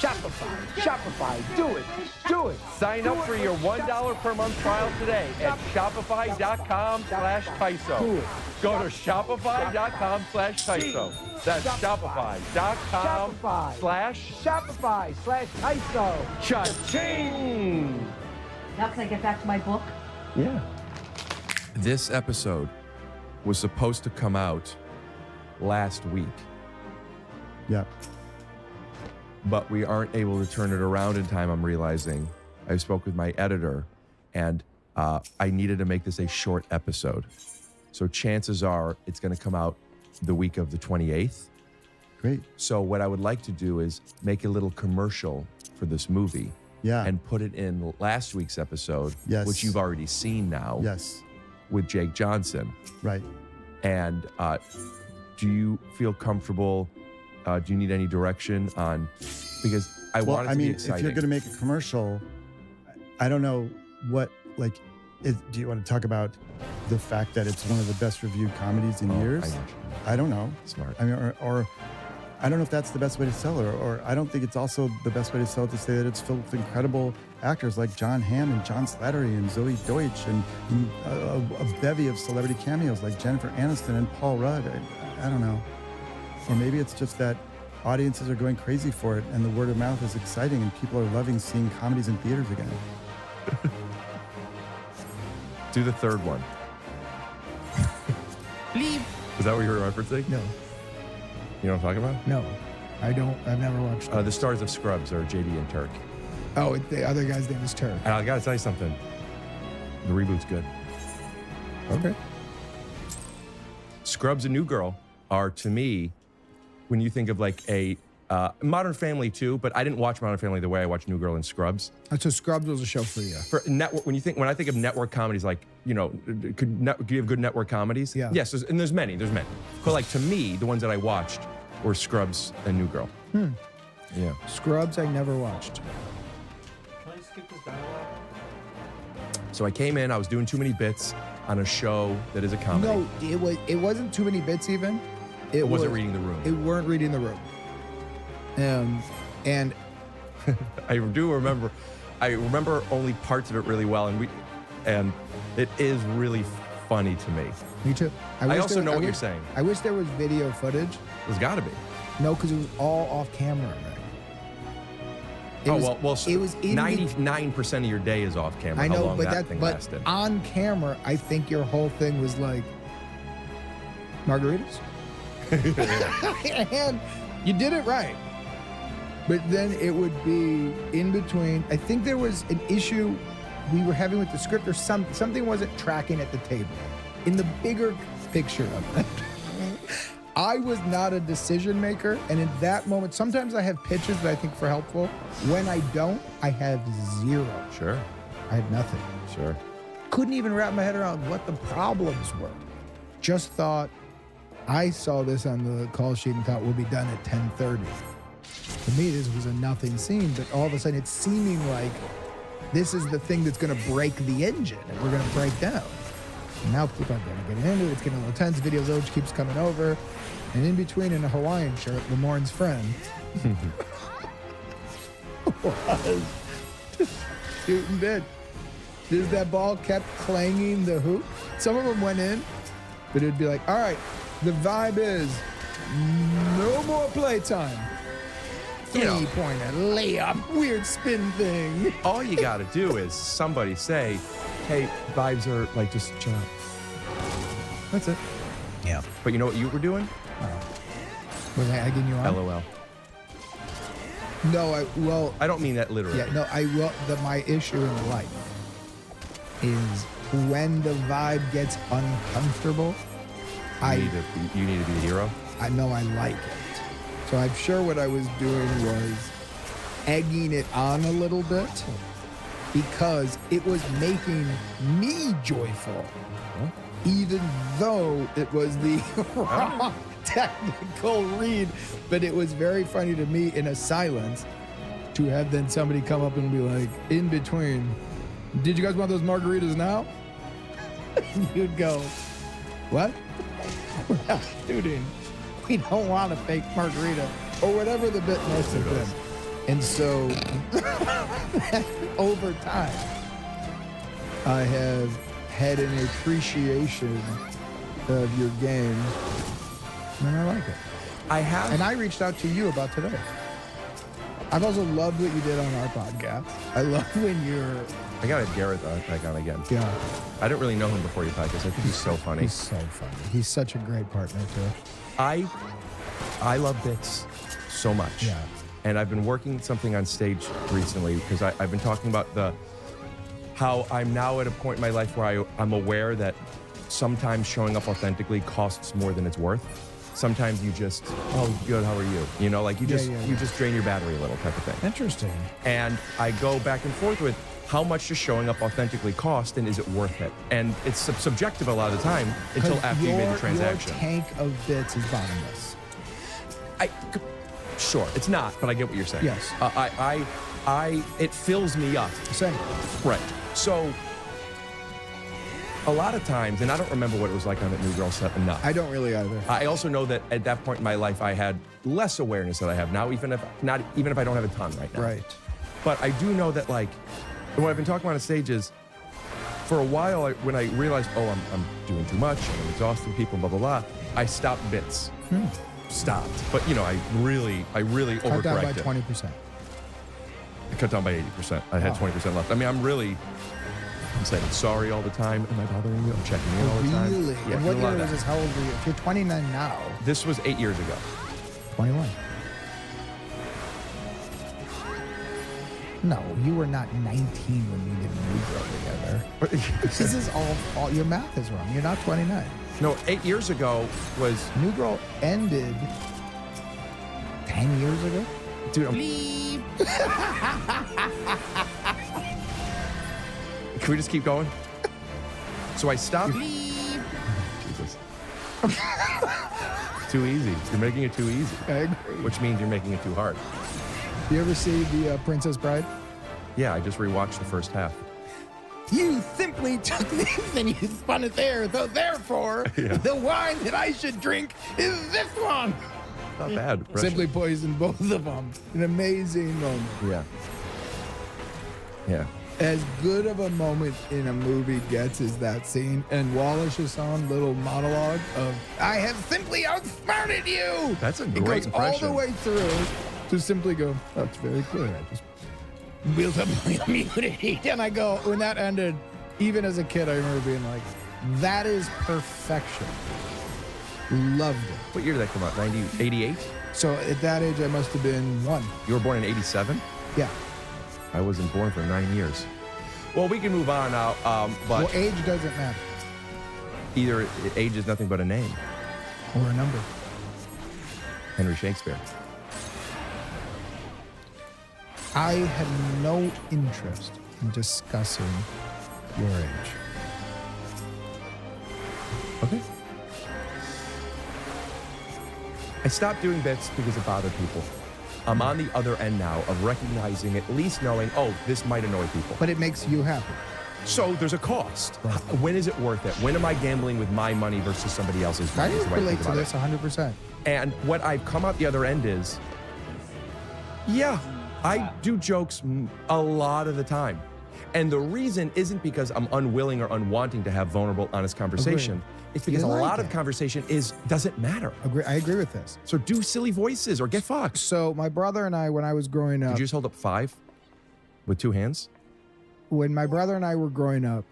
Shopify, do it, do it. Sign up for your $1 per month trial today at shopify.com/Tyso. Go to shopify.com/Tyso. That's shopify.com/Tyso. Cha-ching! Now can I get back to my book? Yeah. This episode was supposed to come out last week. Yep. But we aren't able to turn it around in time, I'm realizing. I spoke with my editor, and I needed to make this a short episode. So chances are it's going to come out the week of the 28th. Great. So what I would like to do is make a little commercial for this movie. Yeah. And put it in last week's episode, Yes. which you've already seen now. Yes. With Jake Johnson. Right. And do you feel comfortable? Do you need any direction on? Because I want it to be exciting. if you're going to make a commercial, I don't know what, like, do you want to talk about the fact that it's one of the best reviewed comedies in years? I don't know. Smart. I mean, or I don't know if that's the best way to sell it, or I don't think it's also the best way to sell it to say that it's filled with incredible actors like John Hamm and John Slattery and Zoe Deutsch and a bevy of celebrity cameos like Jennifer Aniston and Paul Rudd. I don't know. Or maybe it's just that audiences are going crazy for it and the word of mouth is exciting and people are loving seeing comedies in theaters again. Do the third one. Leave. Is that what you were referencing? No. You know what I'm talking about? No, I don't. I've never watched it. The stars of Scrubs are JD and Turk. Oh, the other guy's name is Turk. And I gotta tell you something. The reboot's good. Okay. Scrubs and New Girl are, to me, when you think of like a Modern Family too, but I didn't watch Modern Family the way I watched New Girl and Scrubs. So Scrubs was a show for you. For network, when I think of network comedies, like, you know, do you have good network comedies? Yeah. Yes, there's many. But like, to me, the ones that I watched were Scrubs and New Girl. Yeah. Scrubs I never watched. Can I skip this dialogue? So I came in, I was doing too many bits on a show that is a comedy. No, it wasn't too many bits even. It wasn't reading the room. It weren't reading the room. And I remember only parts of it really well, and it is really funny to me. Me too. I also know what you're saying. I wish there was video footage. There's got to be. No, because it was all off camera. Right? It was 99% of your day is off camera. I know, how long but that thing lasted. on camera, I think your whole thing was like margaritas, and you did it right. But then it would be in between. I think there was an issue we were having with the script, or something wasn't tracking at the table. In the bigger picture of it, I was not a decision maker, and in that moment, sometimes I have pitches that I think are helpful. When I don't, I have zero. Sure. I had nothing. Sure. Couldn't even wrap my head around what the problems were. Just thought, I saw this on the call sheet and thought we'll be done at 10:30. To me, this was a nothing scene, but all of a sudden it's seeming like this is the thing that's going to break the engine and we're going to break down. And now people are going to get into it. It's getting a little tense. Video Zoj keeps coming over. And in between, in a Hawaiian shirt, Lamorne's friend was shooting bid. Just that ball kept clanging the hoop. Some of them went in, but it'd be like, all right, the vibe is no more playtime. Three-pointer, layup, weird spin thing. All you got to do is somebody say, hey, vibes are like, just chill out. That's it. Yeah. But you know what you were doing? Was I egging you on? LOL. No, I don't mean that literally. Yeah, no, I will. My issue in life is when the vibe gets uncomfortable, You need to be the hero? I know I like it. So I'm sure what I was doing was egging it on a little bit because it was making me joyful, even though it was the wrong technical read. But it was very funny to me in a silence to have then somebody come up and be like, in between, did you guys want those margaritas now? You'd go, what? We're not shooting. We don't want a fake margarita, or whatever the bit must have been. And so, over time, I have had an appreciation of your game, and I like it. I have. And I reached out to you about today. I've also loved what you did on our podcast. I love when you're... I got to Garrett back on again. Yeah. I didn't really know him before your podcast. I think he's so funny. He's so funny. He's such a great partner, too. I love bits so much. Yeah. And I've been working something on stage recently because I've been talking about how I'm now at a point in my life where I'm aware that sometimes showing up authentically costs more than it's worth. Sometimes you just, oh, good, how are you? You know, like you just drain your battery a little type of thing. Interesting. And I go back and forth with how much does showing up authentically cost and is it worth it? And it's subjective a lot of the time until after you made the transaction. Your tank of bits is bottomless. Sure, it's not, but I get what you're saying. Yes. It fills me up. Same. Right. So, a lot of times, and I don't remember what it was like on that New Girl set enough. I don't really either. I also know that at that point in my life, I had less awareness that I have now, even if I don't have a ton right now. Right. But I do know that, like, what I've been talking about on stage is, for a while, when I realized, I'm doing too much, I'm exhausting people, blah, blah, blah, I stopped bits. Stopped. But, you know, I really overcorrected. Cut down by 20%. I cut down by 80%. I had 20% left. I mean, I'm saying sorry all the time. Am I bothering you? I'm checking in all the time. Really? Yeah, And what a lot year of was that. this? How old were you? If you're 29 now. This was 8 years ago. 21. No, you were not 19 when you did New Girl together. This is all your math is wrong. You're not 29. No, 8 years ago was... New Girl ended 10 years ago? Dude, Can we just keep going? So I stopped... Jesus. Too easy. You're making it too easy. I agree. Which means you're making it too hard. You ever see the Princess Bride? Yeah, I just rewatched the first half. You simply took this and you spun it there. So therefore, the wine that I should drink is this one. Not bad. Simply poisoned both of them. An amazing moment. Yeah. Yeah. As good of a moment in a movie gets is that scene, and Wallach's own little monologue of "I have simply outsmarted you." That's a It great goes impression. all the way through to simply go, "That's very clear. I just built up my immunity." And I go, when that ended, even as a kid, I remember being like, "That is perfection." Loved it. What year did that come out? 88? So at that age, I must have been 1. You were born in 87? Yeah. I wasn't born for 9 years. Well, we can move on now, but... Well, age doesn't matter. Either age is nothing but a name. Or a number. Henry Shakespeare. I had no interest in discussing your age. Okay. I stopped doing bits because it bothered people. I'm on the other end now of recognizing, at least knowing, this might annoy people. But it makes you happy. So there's a cost. When is it worth it? When am I gambling with my money versus somebody else's I money? is the way relate think to about this it. 100%. And what I've come out the other end is, I do jokes a lot of the time. And the reason isn't because I'm unwilling or unwanting to have vulnerable, honest conversation. Agreed. It's because You a like lot of it. conversation doesn't matter. I agree with this. So do silly voices or get fucked. So my brother and I, when I was growing up, Did you just hold up 5 with 2 hands? when my brother and I were growing up,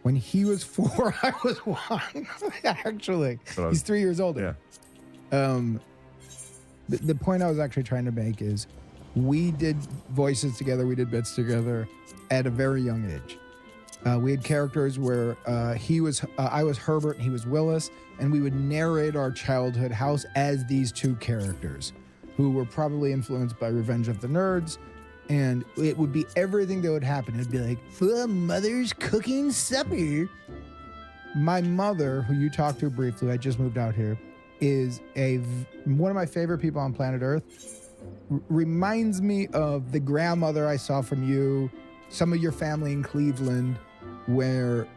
when he was 4, I was 1. Actually, he's 3 years older. Yeah. The point I was actually trying to make is we did voices together, we did bits together at a very young age. We had characters where I was Herbert and he was Willis, and we would narrate our childhood house as these two characters who were probably influenced by Revenge of the Nerds. And it would be everything that would happen. It'd be like, mother's cooking supper. My mother, who you talked to briefly, I just moved out here, is one of my favorite people on planet Earth. Reminds me of the grandmother I saw from you, some of your family in Cleveland, where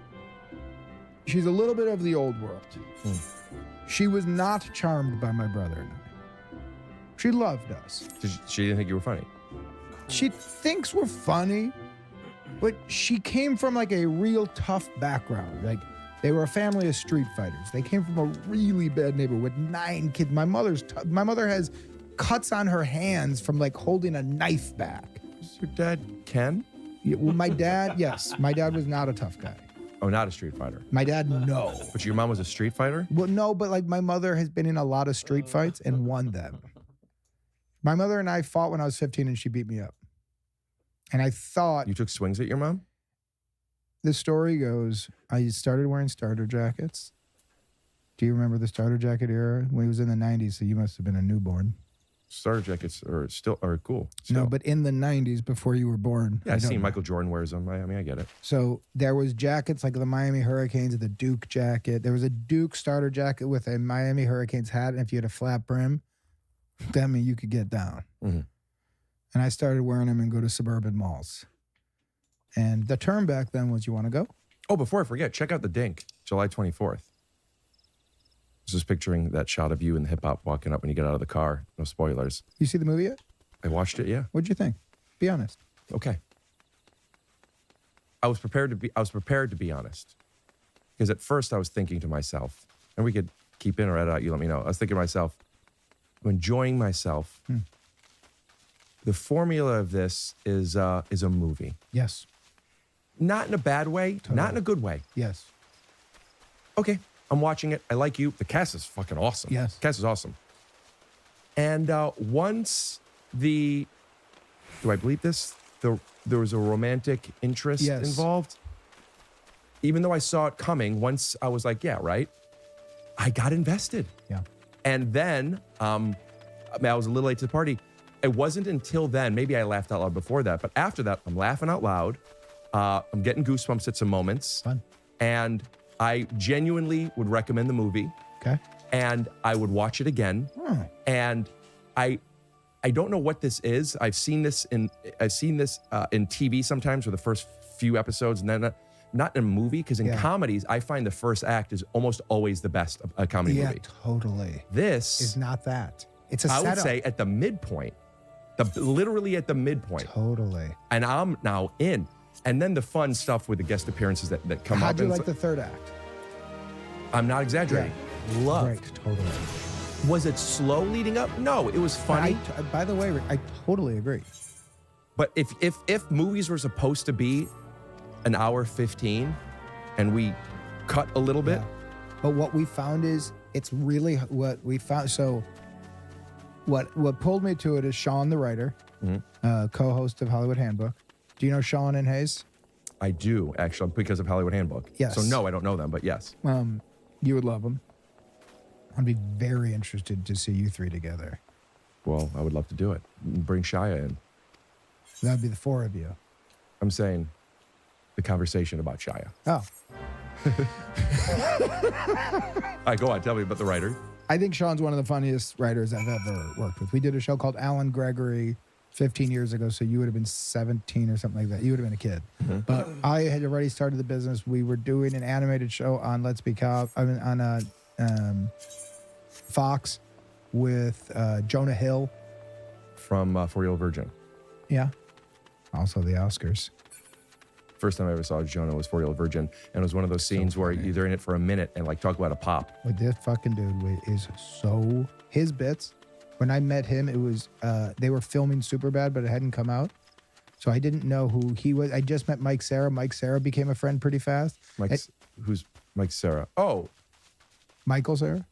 she's a little bit of the old world. She was not charmed by my brother and I. She loved us. She didn't think you were funny. She thinks we're funny, but she came from like a real tough background. Like they were a family of street fighters. They came from a really bad neighborhood with 9 kids. My mother has cuts on her hands from like holding a knife back. Is your dad Ken? Yeah, well, my dad, yes. My dad was not a tough guy. Oh, not a street fighter. My dad, no. But your mom was a street fighter? Well, no, but like my mother has been in a lot of street fights and won them. My mother and I fought when I was 15 and she beat me up. And I thought... You took swings at your mom? the story goes, I started wearing starter jackets. Do you remember the starter jacket era when he was in the 90s? So you must have been a newborn. Starter jackets are cool. Still. No, but in the 90s before you were born. Yeah, I I've don't seen know. Michael Jordan wears them. I mean, I get it. So there was jackets like the Miami Hurricanes, the Duke jacket. There was a Duke starter jacket with a Miami Hurricanes hat. And if you had a flat brim, that meant you could get down. Mhm. And I started wearing them and go to suburban malls. And the term back then was, you want to go? Oh, before I forget, check out The Dink, July 24th. Just picturing that shot of you in the hip hop walking up when you get out of the car. No spoilers. You see the movie yet? I watched it, yeah. What'd you think? Be honest. Okay. I was prepared to be honest. Because at first I was thinking to myself, and we could keep in or edit out, you let me know. I was thinking to myself, I'm enjoying myself. The formula of this is a movie. Yes. Not in a bad way, not in a good way. Yes. Okay, I'm watching it. I like you. The cast is fucking awesome. Yes. The cast is awesome. And once do I believe this? There was a romantic interest Yes. involved. Even though I saw it coming, once I was like, yeah, right. I got invested. Yeah. And then I was a little late to the party. It wasn't until then, maybe I laughed out loud before that, but after that, I'm laughing out loud. I'm getting goosebumps at some moments. Fun. And I genuinely would recommend the movie. Okay. And I would watch it again. And I don't know what this is. I've seen this in TV sometimes for the first few episodes, and then not in a movie, because in comedies, I find the first act is almost always the best of a comedy Yeah, movie. totally. This is not that. It's a I would setup. say at the midpoint, literally at the midpoint. Totally. And I'm now in. And then the fun stuff with the guest appearances that come up. How'd you and like the third act? I'm not exaggerating. Loved. Great, totally. Was it slow leading up? No, it was funny. By the way, I totally agree. But if movies were supposed to be an hour 15 and we cut a little bit. But what we found is it's really what we found. So what pulled me to it is Sean, the writer, co-host of Hollywood Handbook. Do you know Sean and Hayes? I do, actually, because of Hollywood Handbook. Yes. So no, I don't know them, but yes. You would love them. I'd be very interested to see you three together. Well, I would love to do it. Bring Shia in. That'd be the four of you. I'm saying the conversation about Shia. Oh. All right, go on. Tell me about the writer. I think Sean's one of the funniest writers I've ever worked with. We did a show called Alan Gregory 15 years ago, so you would have been 17 or something like that. You would have been a kid. But I had already started the business. We were doing an animated show on Let's Be Cop, on Fox with Jonah Hill. From For Real Virgin. Yeah. Also the Oscars. First time I ever saw Jonah was For Real Virgin. And it was one of those scenes where you're in it for a minute and like talk about a pop. But this fucking dude is so... His bits, when I met him, it was... they were filming Superbad, but it hadn't come out. So I didn't know who he was. I just met Mike Cera. Mike Cera became a friend pretty fast. Who's Mike Cera? Oh. Michael Cera.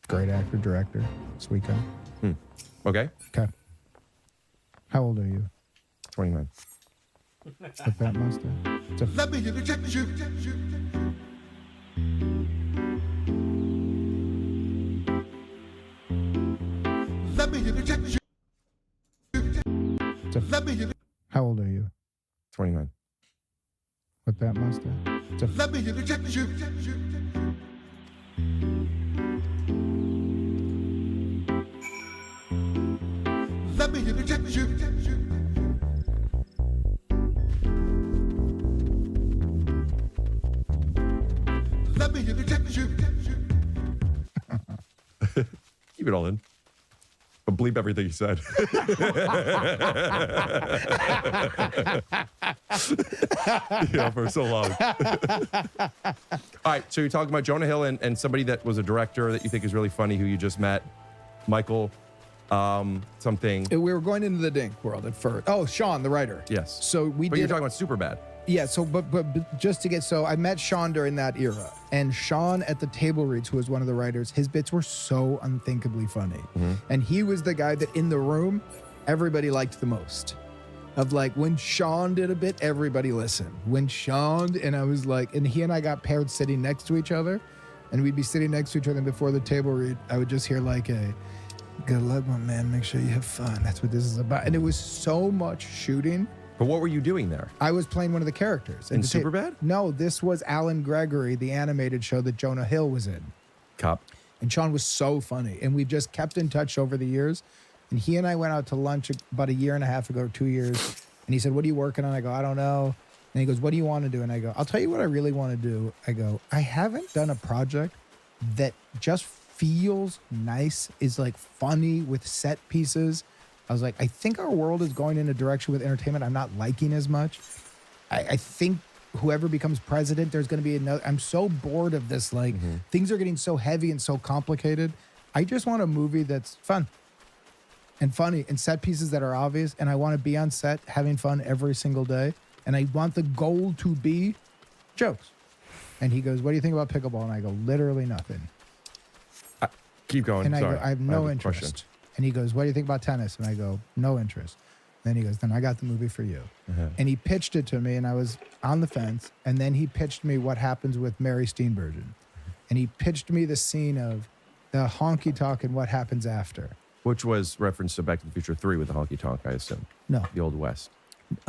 Great actor, director, sweet guy. Okay. Okay. How old are you? 29. With that mustache. Let me inject you. Let me inject you. Let me. How old are you? 29. With that mustache. Let me inject you. Let me inject you. Let me inject you. Keep it all in. But bleep everything you said. For so long. All right, so you're talking about Jonah Hill and somebody that was a director that you think is really funny who you just met. Michael something. We were going into the Dink world at first. Oh, Sean, the writer. Yes. So we But did. you're talking about Superbad. Yeah, so but just to get, so I met Sean during that era, and Sean at the table reads, who was one of the writers, his bits were so unthinkably funny. And he was the guy that in the room, everybody liked the most. of like when Sean did a bit, everybody listened. When Sean, and I was like, and he and I got paired sitting next to each other, and we'd be sitting next to each other, and before the table read, I would just hear like a, good luck, my man, make sure you have fun. That's what this is about. And it was so much shooting. But what were you doing there? I was playing one of the characters. In Superbad? No, this was Alan Gregory, the animated show that Jonah Hill was in. Cop. And Sean was so funny. And we've just kept in touch over the years. And he and I went out to lunch about 1.5 years ago, 2 years. And he said, what are you working on? I go, I don't know. And he goes, what do you want to do? And I go, I'll tell you what I really want to do. I go, I haven't done a project that just feels nice, is like funny with set pieces. I was like, I think our world is going in a direction with entertainment I'm not liking as much. I think whoever becomes president, there's going to be another. I'm so bored of this. Like, things are getting so heavy and so complicated. I just want a movie that's fun and funny and set pieces that are obvious. And I want to be on set having fun every single day. And I want the goal to be jokes. And he goes, what do you think about pickleball? And I go, literally nothing. Keep going. And I Sorry. go, I have no a interest. question. And he goes, what do you think about tennis? And I go, no interest. Then he goes, then I got the movie for you. And he pitched it to me, and I was on the fence. And then he pitched me what happens with Mary Steenburgen. And he pitched me the scene of the honky tonk and what happens after. Which was reference to Back to the Future 3 with the honky tonk, I assume. No. The Old West.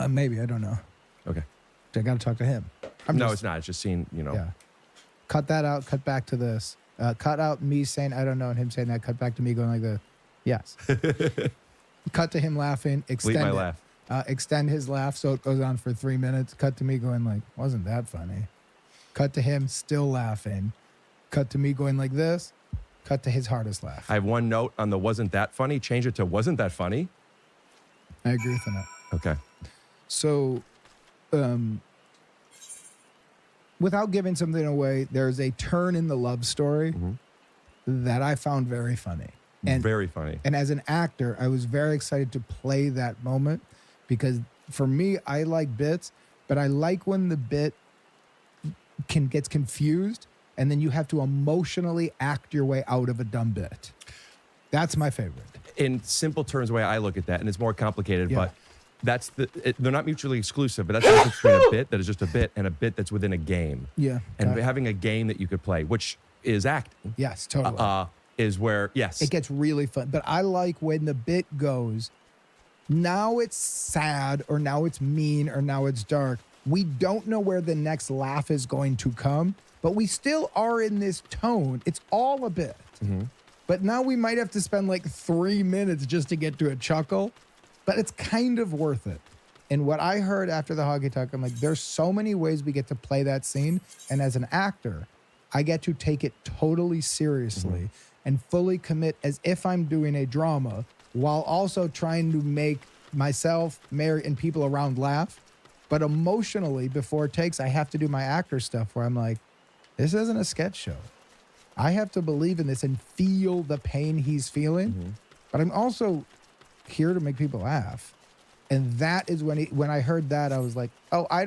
Maybe, I don't know. Okay. I got to talk to him. It's not. It's just seeing, Yeah. Cut that out. Cut back to this. Cut out me saying, I don't know, and him saying that. Cut back to me going like the, yes. Cut to him laughing. Extend Bleep my it. laugh. Extend his laugh so it goes on for 3 minutes. Cut to me going like, wasn't that funny? Cut to him still laughing. Cut to me going like this. Cut to his hardest laugh. I have one note on the wasn't that funny. Change it to wasn't that funny. I agree with that. Okay. So, without giving something away, there's a turn in the love story that I found very funny. And very funny. And as an actor, I was very excited to play that moment because for me, I like bits, but I like when the bit gets confused and then you have to emotionally act your way out of a dumb bit. That's my favorite. In simple terms, the way I look at that, and it's more complicated, Yeah. but that's they're not mutually exclusive, but that's the difference between a bit that is just a bit and a bit that's within a game. Yeah. And got it. having a game that you could play, which is acting. Yes, totally. Is where, yes. It gets really fun. But I like when the bit goes, now it's sad or now it's mean or now it's dark. We don't know where the next laugh is going to come, but we still are in this tone. It's all a bit. But now we might have to spend like 3 minutes just to get to a chuckle, but it's kind of worth it. And what I heard after the hockey talk, I'm like, there's so many ways we get to play that scene. And as an actor, I get to take it totally seriously and fully commit as if I'm doing a drama while also trying to make myself, Mary, and people around laugh. But emotionally, before takes, I have to do my actor stuff where I'm like, this isn't a sketch show. I have to believe in this and feel the pain he's feeling. But I'm also here to make people laugh. And that is when I heard that, I was like, oh, I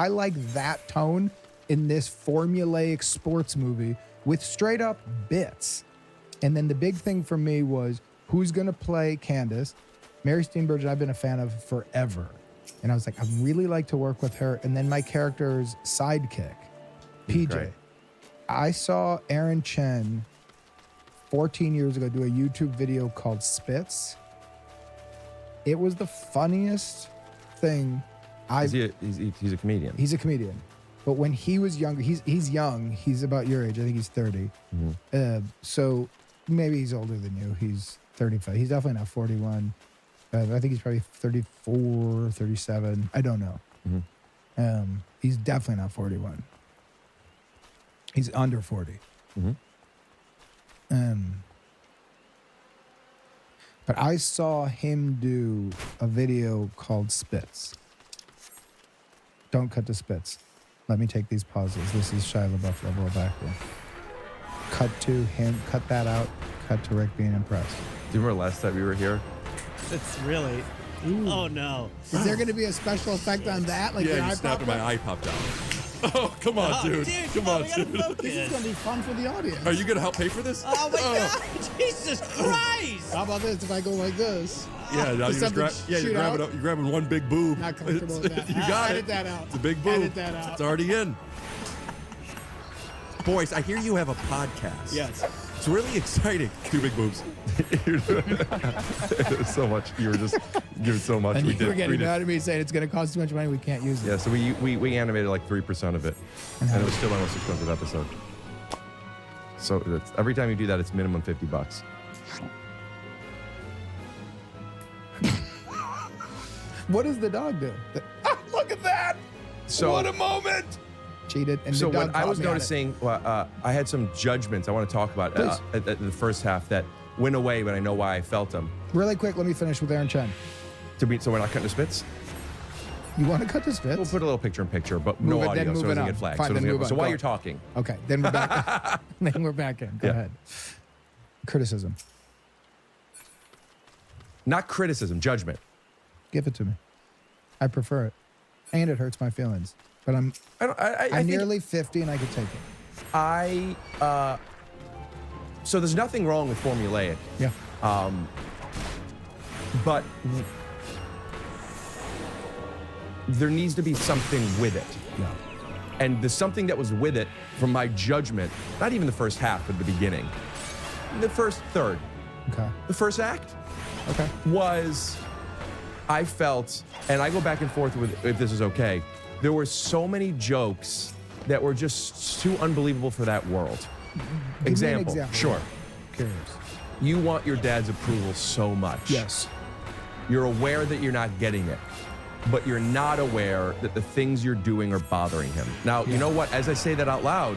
like that tone in this formulaic sports movie with straight up bits. And then the big thing for me was who's going to play Candace. Mary Steenburgen, I've been a fan of forever. And I was like, I'd really like to work with her. And then my character's sidekick, PJ. Great. I saw Aaron Chen 14 years ago do a YouTube video called Spits. It was the funniest thing He's a comedian. He's a comedian. But when he was younger, he's young. He's about your age. I think he's 30. So maybe he's older than you. He's 35. He's definitely not 41. I think he's probably 34, 37. I don't know. He's definitely not 41. He's under 40. But I saw him do a video called Spits. Don't cut to Spits. Let me take these pauses. This is Shia LaBeouf level of acting. Cut to him. Cut that out. Cut to Rick being impressed. Do you remember last time we were here? It's really. Oh no. Is there going to be a special effect on that? Like yeah, your you eye snapped popped and my up? eye popped out. Oh, come on, dude. Come on, dude. This is going to be fun for the audience. Are you going to help pay for this? Oh my God! Jesus Christ! How about this if I go like this? Yeah, now Does you just something you're shoot grabbing out? you're grabbing one big boob. Not comfortable with that. You got Edit it. that out. It's a big boob. Edit that out. It's already in. Boys, I hear you have a podcast. Yes. It's really exciting. Two big boobs. There's so much. You were just giving so much. And we you did. were getting we did. mad at me saying it's going to cost too much money. We can't use it. Yeah, so we animated like 3% of it, and it was still our most expensive episode. So every time you do that, it's minimum $50. What does the dog do? Look at that! So What a moment! Cheated. And So the dog what I caught was me on it. noticing, I had some judgments I want to talk about at the first half that went away, but I know why I felt them. Really quick, let me finish with Aaron Chen. So we're not cutting the spits? You want to cut this bit? We'll put a little picture-in-picture, but Move no it, audio, then so it move it doesn't on. get flagged. Fine, So, it then doesn't move get, on. so while Go. you're talking. Okay, then we're back. Then we're back in. Go Yeah. ahead. Criticism. Not criticism, judgment. Give it to me. I prefer it. And it hurts my feelings. But I'm I I'm think- nearly 50 and I could take it. So there's nothing wrong with formulaic. Yeah. But there needs to be something with it. Yeah. And the something that was with it, from my judgment, not even the first half, but the beginning, the first third, Okay. the first act, Okay. was, I felt, and I go back and forth with if this is okay, there were so many jokes that were just too unbelievable for that world. Give me an Example, example. sure. Curious. You want your dad's approval so much. Yes. You're aware that you're not getting it, but you're not aware that the things you're doing are bothering him. Now, you know what? As I say that out loud,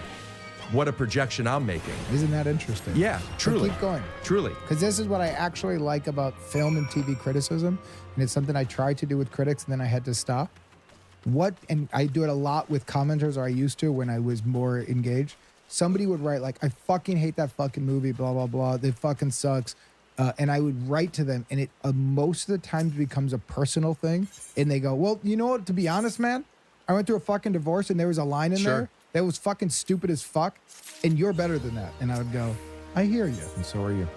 what a projection I'm making. Isn't that interesting? Yeah, But truly. keep going. Truly. Because this is what I actually like about film and TV criticism. And it's something I tried to do with critics and then I had to stop. And I do it a lot with commenters, or I used to when I was more engaged. Somebody would write like, I fucking hate that fucking movie, blah, blah, blah. It fucking sucks. And I would write to them, and it most of the time becomes a personal thing. And they go, well, you know what? To be honest, man, I went through a fucking divorce, and there was a line in Sure. there that was fucking stupid as fuck, and you're better than that. And I would go, I hear you. And so are you.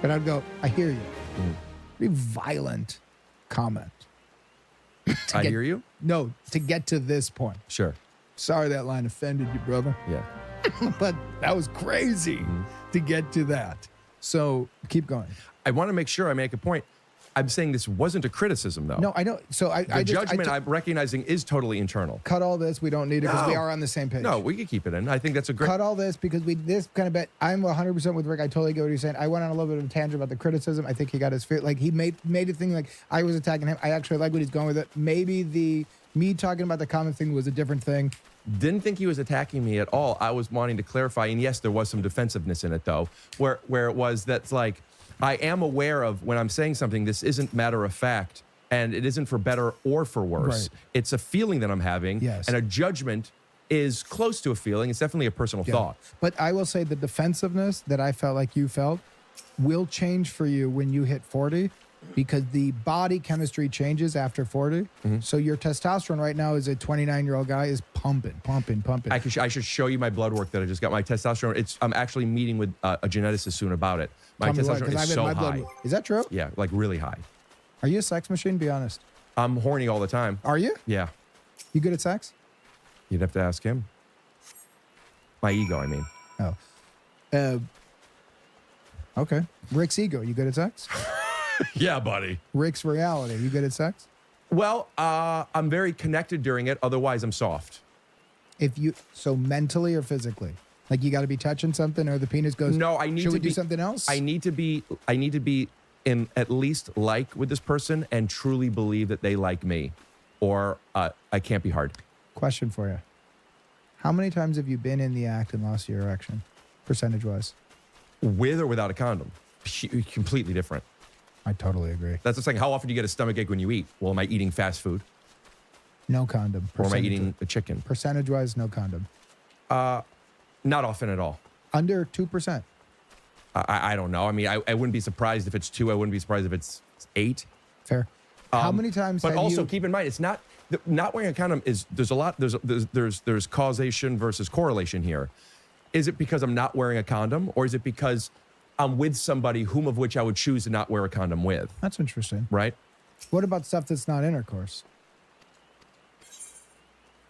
But I'd go, I hear you. Pretty violent comment. I hear you? No, to get to this point. Sure. Sorry that line offended you, brother. Yeah. But that was crazy to get to that. So keep going. I want to make sure I make a point. I'm saying this wasn't a criticism, though. No, I know. So I The just judgment I'm recognizing is totally internal. cut all this. We don't need it because we No. are on the same page. No, we can keep it in. I think that's a great. Cut all this because this kind of bet. I'm 100% with Rick. I totally get what he's saying. I went on a little bit of a tangent about the criticism. I think he got his fear. Like he made it thing like I was attacking him. I actually like what he's going with it. Maybe me talking about the comment thing was a different thing. Didn't think he was attacking me at all. I was wanting to clarify, and yes, there was some defensiveness in it, though, where it was that's like, I am aware of when I'm saying something, this isn't matter of fact, and it isn't for better or for worse. Right. It's a feeling that I'm having, Yes. and a judgment is close to a feeling. It's definitely a personal Yeah. thought. But I will say the defensiveness that I felt like you felt will change for you when you hit 40 because the body chemistry changes after 40. So your testosterone right now as a 29-year-old guy is pumping. I should show you my blood work that I just got. My testosterone. I'm actually meeting with a geneticist soon about it. My Tell me why, testosterone 'cause I've is had so my blood high. work. Is that true? Yeah, like really high. Are you a sex machine? Be honest. I'm horny all the time. Are you? Yeah. You good at sex? You'd have to ask him. My ego, I mean. Oh. Okay. Rick's ego. You good at sex? Yeah, buddy. Rick's reality. You good at sex? Well, I'm very connected during it. Otherwise, I'm soft. So mentally or physically? Like you got to be touching something, or the penis goes. No, I need Should to we be, do something else? I need to be in at least like with this person and truly believe that they like me, or I can't be hard. Question for you: how many times have you been in the act and lost your erection, percentage-wise? With or without a condom, completely different. I totally agree. That's just like how often do you get a stomach ache when you eat? Well, am I eating fast food? No condom. Or am I eating a chicken? Percentage-wise, no condom. Not often at all. Under 2%. I don't know. I mean, I wouldn't be surprised if it's 2. I wouldn't be surprised if it's 8. Fair. How many times But have also you- keep in mind, it's not wearing a condom is there's causation versus correlation here. Is it because I'm not wearing a condom, or is it because I'm with somebody whom of which I would choose to not wear a condom with? That's interesting. Right? What about stuff that's not intercourse?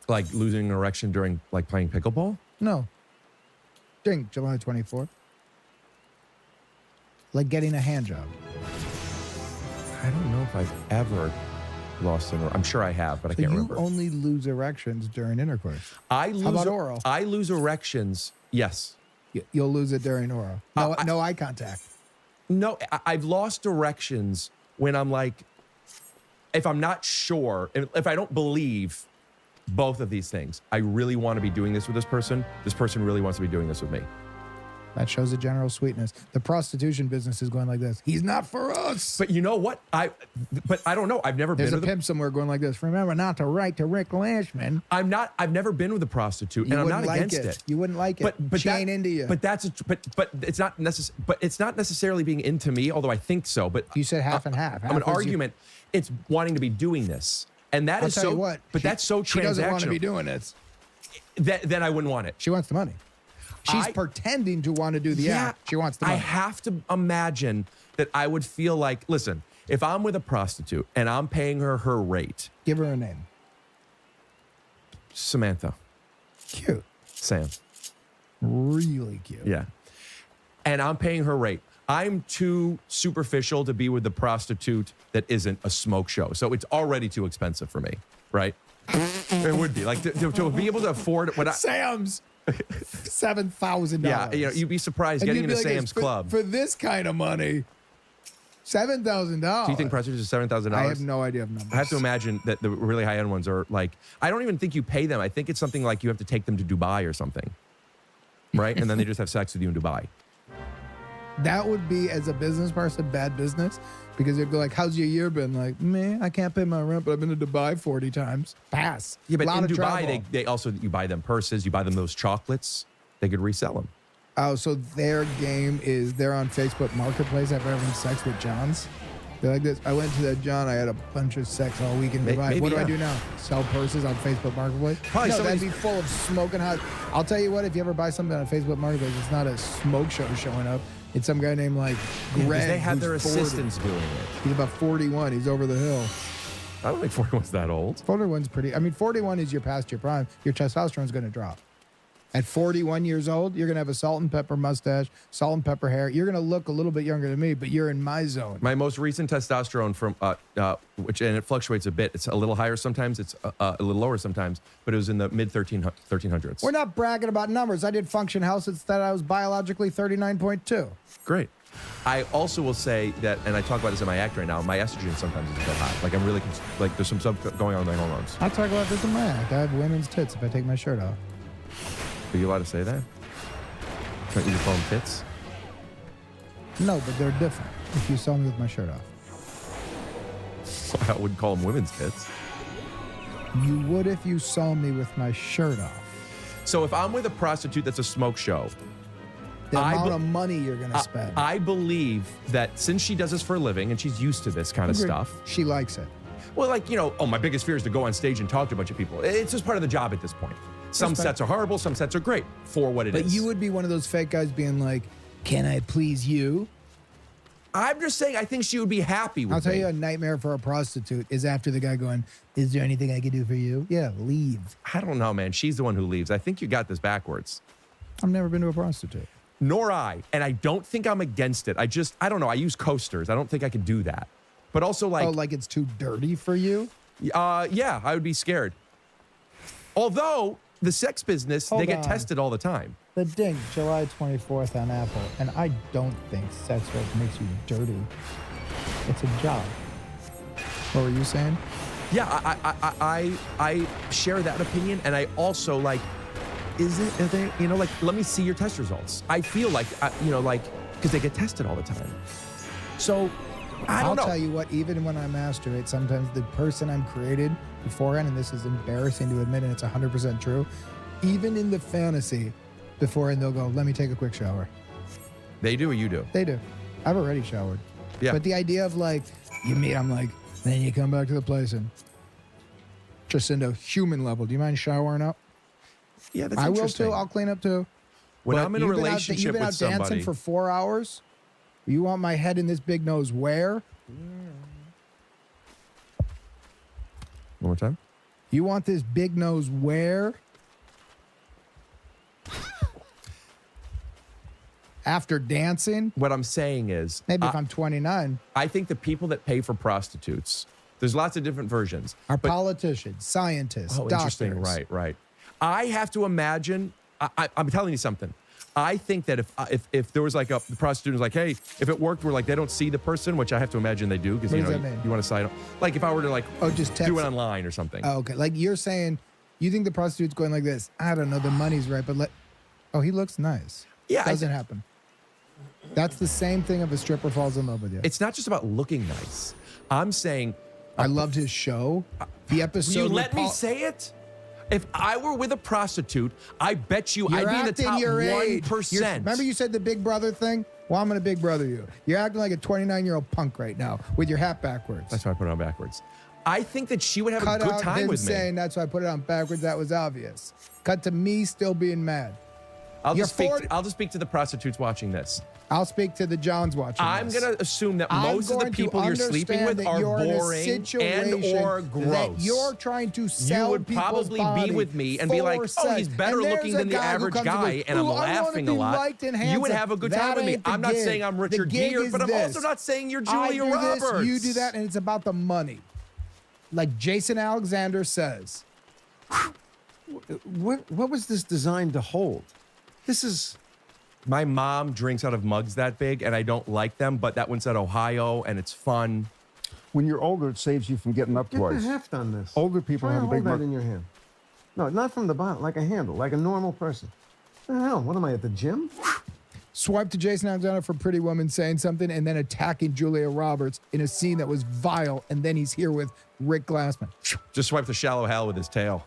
Like losing an erection during like playing pickleball? No. Ding, July 24th. Like getting a hand job. I don't know if I've ever lost an. I'm sure I have, but I So can't you remember. only lose erections during intercourse. I lose. How about oral? I lose erections. Yes. You'll lose it during oral. No, no eye contact. No, I've lost erections when I'm like, if I'm not sure, if I don't believe both of these things, I really want to be doing this with this person. This person really wants to be doing this with me. That shows a general sweetness. The prostitution business is going like this. He's not for us. But you know what? But I don't know. I've never There's been a with pimp somewhere going like this. Remember not to write to Rick Lashman. I've never been with a prostitute, and I'm not against it. You wouldn't like it. But she ain't into you. But it's not but it's not necessarily being into me, although I think so. But you said half and half. I'm an argument. It's wanting to be doing this, and that I'll is tell so. you what, but that's so transactional. She doesn't want to be doing this. Then I wouldn't want it. She wants the money. She's pretending to want to do the act. She wants the money. I have to imagine that I would feel like, listen, if I'm with a prostitute and I'm paying her rate. Give her a name. Samantha. Cute. Sam. Really cute. Yeah. And I'm paying her rate. I'm too superficial to be with the prostitute that isn't a smoke show. So it's already too expensive for me, right? It would be like to be able to afford what Sam's. $7,000. Yeah, you'd be surprised getting into Sam's Club for this kind of money. $7,000. Do you think prostitutes are $7,000? I have no idea of numbers. I have to imagine that the really high end ones are like. I don't even think you pay them. I think it's something like you have to take them to Dubai or something, right? And then they just have sex with you in Dubai. That would be, as a business person, bad business, because they'd go like, "How's your year been?" Like, man, I can't pay my rent, but I've been to Dubai 40 times. Pass. Yeah, but Lot in of Dubai, travel. they also you buy them purses, you buy them those chocolates. They could resell them. Oh, so their game is they're on Facebook Marketplace after having sex with Johns. They're like this. I went to that John. I had a bunch of sex all week in Dubai. Maybe, What do I yeah. do now? Sell purses on Facebook Marketplace? Probably no, that'd somebody's- be full of smoking hot. I'll tell you what. If you ever buy something on Facebook Marketplace, it's not a smoke show showing up. It's some guy named like Yeah, 'cause Greg. they have who's their 40. assistants doing it. He's about 41. He's over the hill. I don't think 41's that old. 41's pretty. I mean, 41 is you're past your prime. Your testosterone's going to drop. At 41 years old, you're going to have a salt and pepper mustache, salt and pepper hair. You're going to look a little bit younger than me, but you're in my zone. My most recent testosterone from which and it fluctuates a bit. It's a little higher sometimes. It's a little lower sometimes. But it was in the mid 1300s. We're not bragging about numbers. I did function health. It's that I was biologically 39.2. Great. I also will say that, and I talk about this in my act right now. My estrogen sometimes is a bit high. Like I'm really like there's some stuff going on with my hormones. I talk about this in my act. I have women's tits if I take my shirt off. Are you allowed to say that? Can't you just call them tits? No, but they're different if you saw me with my shirt off. I wouldn't call them women's tits. You would if you saw me with my shirt off. So if I'm with a prostitute that's a smoke show, The I amount be- of money you're going to spend. I believe that since she does this for a living and she's used to this kind of Agreed. stuff. She likes it. Well, like, my biggest fear is to go on stage and talk to a bunch of people. It's just part of the job at this point. Some Respect. sets are horrible, some sets are great for what it is. But you would be one of those fake guys being like, "Can I please you?" I'm just saying, I think she would be happy with I'll tell me. you, a nightmare for a prostitute is after the guy going, "Is there anything I can do for you?" Yeah, leave. I don't know, man. She's the one who leaves. I think you got this backwards. I've never been to a prostitute. Nor I. And I don't think I'm against it. I don't know. I use coasters. I don't think I could do that. But also, like. Oh, like it's too dirty for you? Yeah, I would be scared. Although, the sex business, Hold they get on. tested all the time. The Ding, July 24th on Apple. And I don't think sex work makes you dirty. It's a job. What were you saying? Yeah, I share that opinion, and I also like. Are they, like, let me see your test results. I feel like, because they get tested all the time. So, I don't know. I'll tell you what, even when I masturbate, sometimes the person I'm created beforehand, and this is embarrassing to admit, and it's 100% true, even in the fantasy beforehand, they'll go, "Let me take a quick shower." They do or you do? They do. I've already showered. Yeah. But the idea of like, you meet, I'm like, Then you come back to the place and just into human level. Do you mind showering up? Yeah, that's I will interesting. too. I'll clean up too. When But I'm in a you've been out- relationship you've been with out dancing somebody, for 4 hours. You want my head in this big nose where? one more time. You want this big nose where? After dancing? What I'm saying is, Maybe if I'm 29. I think the people that pay for prostitutes, there's lots of different versions. Are but- politicians, scientists, Oh, doctors. interesting. Right, right. I have to imagine. I'm telling you something. I think that if there was like the prostitute was like, hey, if it worked, we're like they don't see the person, which I have to imagine they do because What you does know that mean? you want to sign up. Like if I were to like just text do it it. online or something. Oh, okay. Like you're saying, you think the prostitute's going like this. I don't know. The money's right, but oh, he looks nice. Yeah, Doesn't happen. That's the same thing if a stripper falls in love with you. It's not just about looking nice. I'm saying I loved his show. The episode. you with let me Paul- say it? If I were with a prostitute, I bet you You're I'd be in the acting top your age. 1%. Remember you said the Big Brother thing? Well, I'm going to Big Brother you. You're acting like a 29-year-old punk right now with your hat backwards. That's why I put it on backwards. I think that she would have Cut a good out time him with me. saying that's why I put it on backwards. That was obvious. Cut to me still being mad. I'll You're just speak. 40 I'll just speak to the prostitutes watching this. I'll speak to the Johns watching I'm this. going to assume that I'm most of the going to people you're sleeping understand with that are you're in a boring and situation or gross. That you're trying to sell you would people's probably body be with me and be for like, oh, sex. he's better And there's looking a than the guy who average comes and guy, goes, and I'm "Ooh, I wanna laughing be a lot. liked and You would handsome." have a good time That with me. ain't the I'm not gig. saying I'm The Richard gig Gere, is but I'm also this. not saying you're I Julia do Roberts. this, you do that, and it's about the money. Like Jason Alexander says. What was this designed to hold? This is. My mom drinks out of mugs that big, and I don't like them, but that one said Ohio, and it's fun. When you're older, it saves you from getting up Get twice. the heft on this. Older people Try have and a big hold that mug. in your hand. No, not from the bottom, like a handle, like a normal person. What the hell? What am I at the gym? Swipe to Jason Alexander for Pretty Woman saying something and then attacking Julia Roberts in a scene that was vile, and then he's here with Rick Glassman. Just swipe the shallow hell with his tail.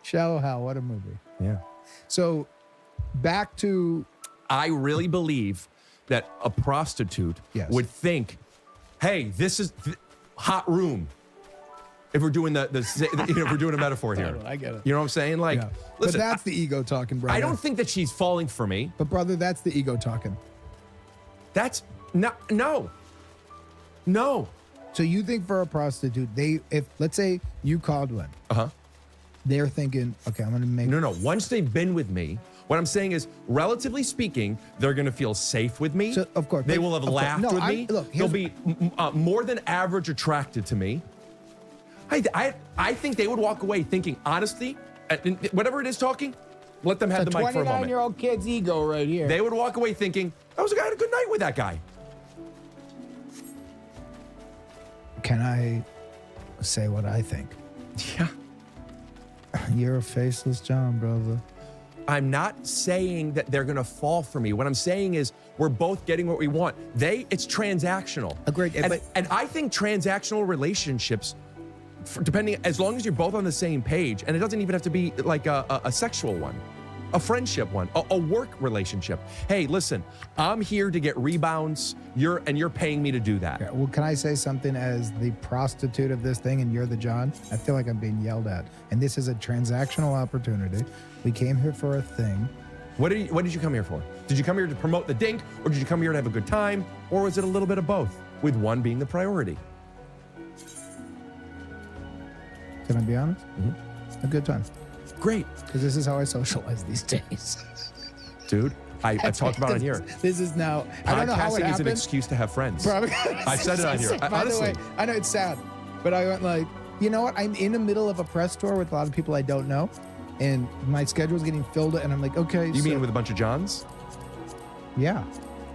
Shallow Hal, what a movie. Yeah. So back to I really believe that a prostitute would think, hey, this is hot room. If we're doing if we're doing a metaphor here. I get it. You know what I'm saying? Like, Yeah. listen, but that's the ego talking, brother. I don't think that she's falling for me. But brother, that's the ego talking. That's no. So you think for a prostitute, if let's say you called one, they're thinking, okay, I'm gonna make No. Once they've been with me, what I'm saying is, relatively speaking, they're going to feel safe with me. So, of course, they but- will have of course. laughed No, with I'm- me. look, They'll here's- be more than average attracted to me. I think they would walk away thinking, honestly, whatever it is talking, let them have the mic for a moment. 29-year-old kid's ego right here. They would walk away thinking, that was a guy who had a good night with that guy. Can I say what I think? Yeah. You're a faceless John, brother. I'm not saying that they're going to fall for me. What I'm saying is we're both getting what we want. It's transactional. Agreed. And I think transactional relationships, as long as you're both on the same page, and it doesn't even have to be like a sexual one, a friendship one, a work relationship. Hey, listen, I'm here to get rebounds. You're paying me to do that. Yeah, well, can I say something as the prostitute of this thing and you're the John? I feel like I'm being yelled at. And this is a transactional opportunity. We came here for a thing. What did you come here for? Did you come here to promote the dink, or did you come here to have a good time, or was it a little bit of both, with one being the priority? Can I be honest? A good time. Great. Because this is how I socialize these days. Dude, I've talked about it on here. This is now, I don't know how it Podcasting is an happened. excuse to have friends. Probably. I've said it on here. By Honestly. the way, I know it's sad, but I went like, you know what? I'm in the middle of a press tour with a lot of people I don't know, and my schedule's getting filled, and I'm like, okay. You mean with a bunch of Johns? Yeah.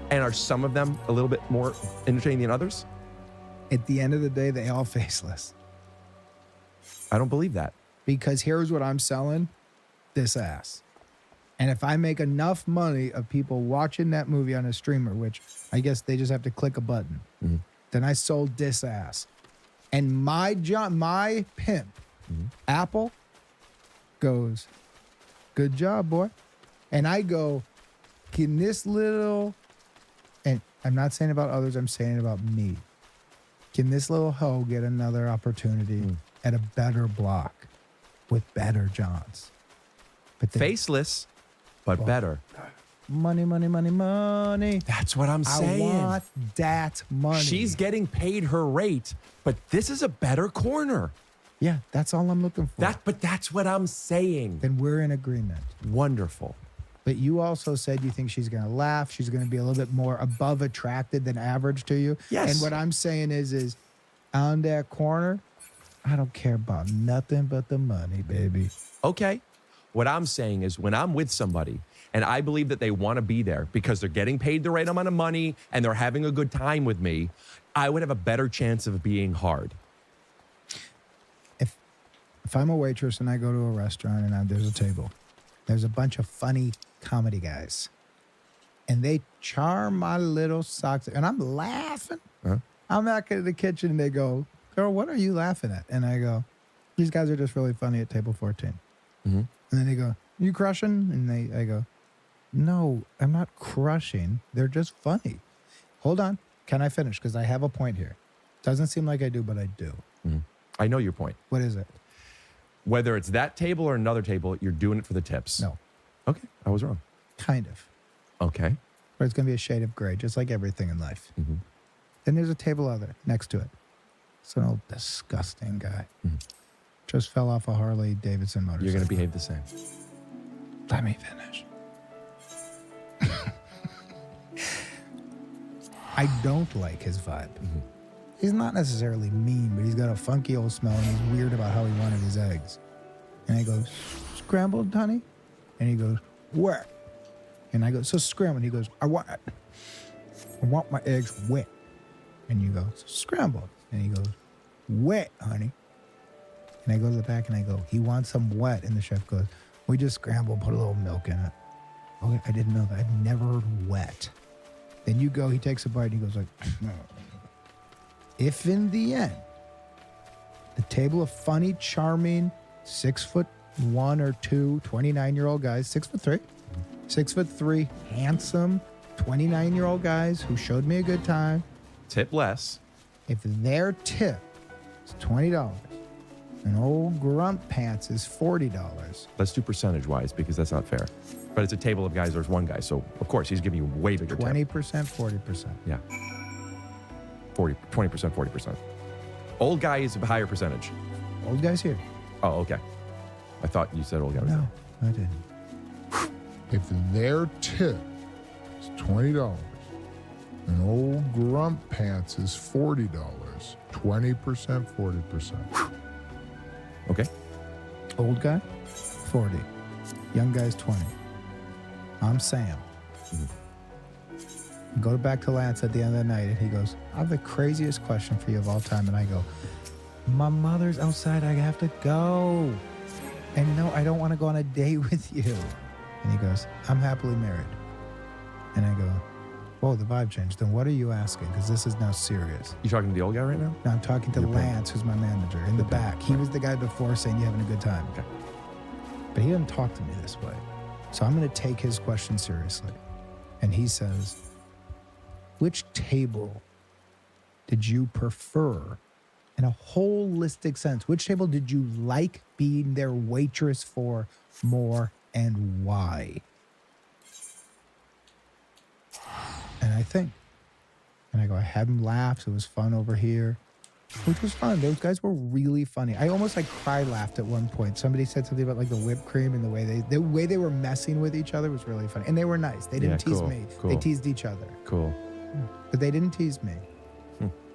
And are some of them a little bit more entertaining than others? At the end of the day, they all faceless. I don't believe that. Because here's what I'm selling, this ass. And if I make enough money of people watching that movie on a streamer, which I guess they just have to click a button, then I sold this ass. And my pimp, Apple, goes, good job, boy. And I go, can this little, and I'm not saying about others, I'm saying about me. Can this little hoe get another opportunity at a better block with better Johns? But Faceless, but better. Money, money, money, money. That's what I'm saying. I want that money. She's getting paid her rate, but this is a better corner. Yeah, that's all I'm looking for. But that's what I'm saying. Then we're in agreement. Wonderful. But you also said you think she's going to laugh. She's going to be a little bit more above attracted than average to you. Yes. And what I'm saying is on that corner, I don't care about nothing but the money, baby. Okay. What I'm saying is when I'm with somebody and I believe that they want to be there because they're getting paid the right amount of money and they're having a good time with me, I would have a better chance of being hard. If I'm a waitress and I go to a restaurant and there's a table, there's a bunch of funny comedy guys, and they charm my little socks, and I'm laughing. Huh? I'm back in the kitchen, and they go, "Girl, what are you laughing at?" And I go, "These guys are just really funny at table 14." Mm-hmm. And then they go, "You crushing?" And I go, "No, I'm not crushing. They're just funny." Hold on. Can I finish? Because I have a point here. Doesn't seem like I do, but I do. Mm-hmm. I know your point. What is it? Whether it's that table or another table, you're doing it for the tips. No. Okay. I was wrong. Kind of. Okay. But it's going to be a shade of gray, just like everything in life. Mm-hmm. Then there's a table other next to it. It's an old disgusting guy. Mm-hmm. Just fell off a Harley Davidson motorcycle. You're going to behave the same. Let me finish. I don't like his vibe. Mm-hmm. He's not necessarily mean, but he's got a funky old smell and he's weird about how he wanted his eggs. And I go, "Scrambled, honey?" And he goes, "Wet." And I go, "So scrambled." He goes, I want my eggs wet." And you go, "Scrambled." And he goes, "Wet, honey." And I go to the back and I go, "He wants some wet." And the chef goes, "We just scrambled, put a little milk in it." Okay, I didn't know that. I'd never heard wet. Then you go, he takes a bite and he goes like, "No." If in the end, the table of funny, charming, 6'1" or 2, 29-year-old guys, 6'3", 6'3", handsome, 29-year-old guys who showed me a good time. Tip less. If their tip is $20 and old grunt pants is $40. Let's do percentage-wise because that's not fair. But it's a table of guys. There's one guy. So, of course, he's giving you way bigger 20%, tip. 40%. Yeah. 20%, 40%. Old guy is a higher percentage. Old guy's here. Oh, okay. I thought you said old guy was No, I didn't. If their tip is $20 and old grunt pants is $40, 20%, 40%. Okay. Old guy, 40. Young guy's 20. I'm Sam. Go back to Lance at the end of the night, and he goes, "I have the craziest question for you of all time." And I go, "My mother's outside. I have to go. And no, I don't want to go on a date with you." And he goes, "I'm happily married." And I go, "Whoa, the vibe changed. Then what are you asking? Because this is now serious." You talking to the old guy right now? No, I'm talking to Lance, who's my manager, in the back. He was the guy before saying, "You having a good time?" Okay. But he didn't talk to me this way. So I'm going to take his question seriously. And he says, "Which table did you prefer in a holistic sense? Which table did you like being their waitress for more and why?" And I think. And I go, I had him laugh. So it was fun over here, which was fun. Those guys were really funny. I almost like cry laughed at one point. Somebody said something about like the whipped cream and the way they were messing with each other was really funny. And they were nice. They didn't tease me. They teased each other. Cool. But they didn't tease me.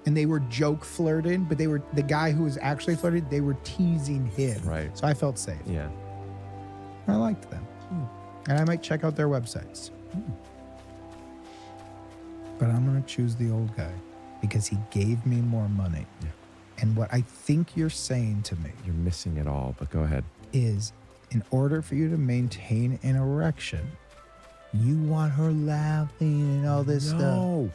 And they were joke flirting, but they were the guy who was actually flirting, they were teasing him. Right. So I felt safe. Yeah. I liked them. And I might check out their websites. But I'm going to choose the old guy because he gave me more money. Yeah. And what I think you're saying to me, You're missing it all, but go ahead. is in order for you to maintain an erection, you want her laughing and all this stuff. No.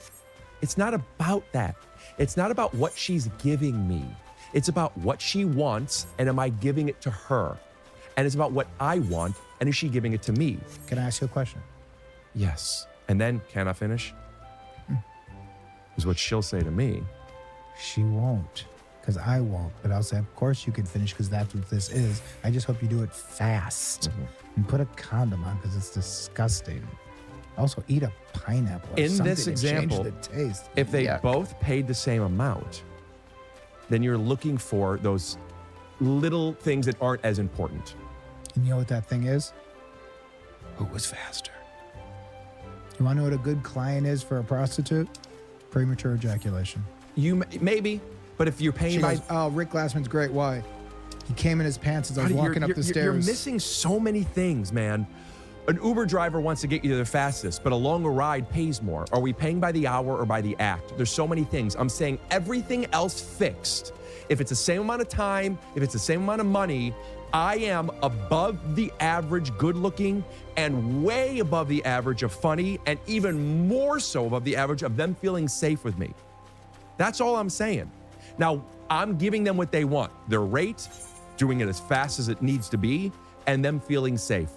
It's not about that. It's not about what she's giving me. It's about what she wants and am I giving it to her? And it's about what I want and is she giving it to me? Can I ask you a question? Yes. And then, can I finish? Is what she'll say to me. She won't, because I won't. But I'll say, of course you can finish, because that's what this is. I just hope you do it fast and put a condom on, because it's disgusting. Also, eat a pineapple. Or In this something to change example, the taste. if they Yuck. both paid the same amount, then you're looking for those little things that aren't as important. And you know what that thing is? Who was faster? You want to know what a good client is for a prostitute? Premature ejaculation. Maybe, but if you're paying She by goes, oh, Rick Glassman's great. Why? He came in his pants as I was Buddy, walking up the stairs. You're missing so many things, man. An Uber driver wants to get you there the fastest, but a longer ride pays more. Are we paying by the hour or by the act? There's so many things. I'm saying everything else fixed. If it's the same amount of time, if it's the same amount of money, I am above the average good looking and way above the average of funny, and even more so above the average of them feeling safe with me. That's all I'm saying. Now, I'm giving them what they want. Their rate, doing it as fast as it needs to be, and them feeling safe.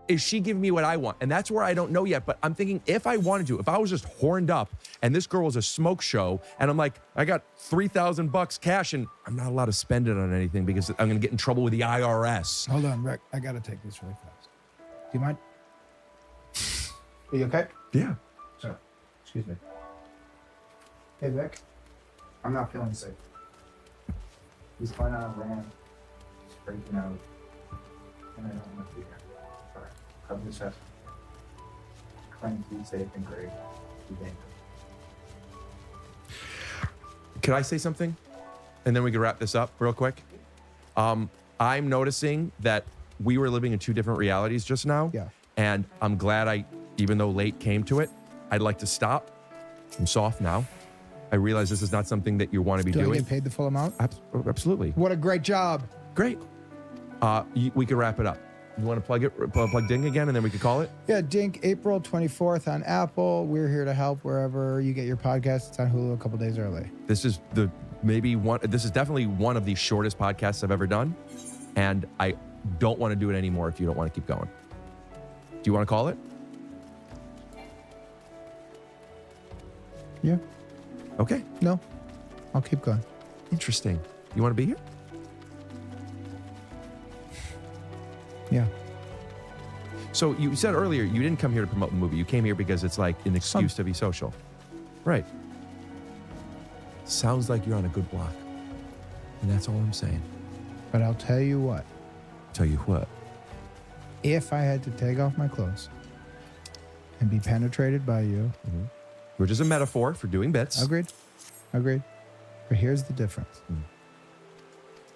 Is she giving me what I want? And that's where I don't know yet, but I'm thinking if I wanted to, if I was just horned up and this girl was a smoke show and I'm like, I got $3,000 cash and I'm not allowed to spend it on anything because I'm gonna get in trouble with the IRS. Hold on, Rick. I got to take this really fast. Do you mind? Are you okay? Yeah. Sorry. Excuse me. Hey, Vic. I'm not feeling safe. He's going on a rant. He's freaking out. And I don't want to be here. Sorry. Come this up. Claim to be safe and great. Be dangerous. Can I say something? And then we can wrap this up real quick. I'm noticing that we were living in two different realities just now. Yeah. And I'm glad even though late came to it, I'd like to stop. I'm soft now. I realize this is not something that you want to be Do I doing. get paid the full amount? Absolutely. What a great job. Great. We can wrap it up. You want to plug Ding again, and then we could call it? Yeah, Dink, April 24th on Apple. We're here to help wherever you get your podcast. It's on Hulu a couple days early. This is this is definitely one of the shortest podcasts I've ever done. And I don't want to do it anymore if you don't want to keep going. Do you want to call it? Yeah. Okay. No, I'll keep going. Interesting. You want to be here? Yeah. So you said earlier you didn't come here to promote the movie. You came here because it's like an excuse to be social. Right. Sounds like you're on a good block. And that's all I'm saying. But I'll tell you what. Tell you what? If I had to take off my clothes and be penetrated by you. Which is a metaphor for doing bits. Agreed. But here's the difference.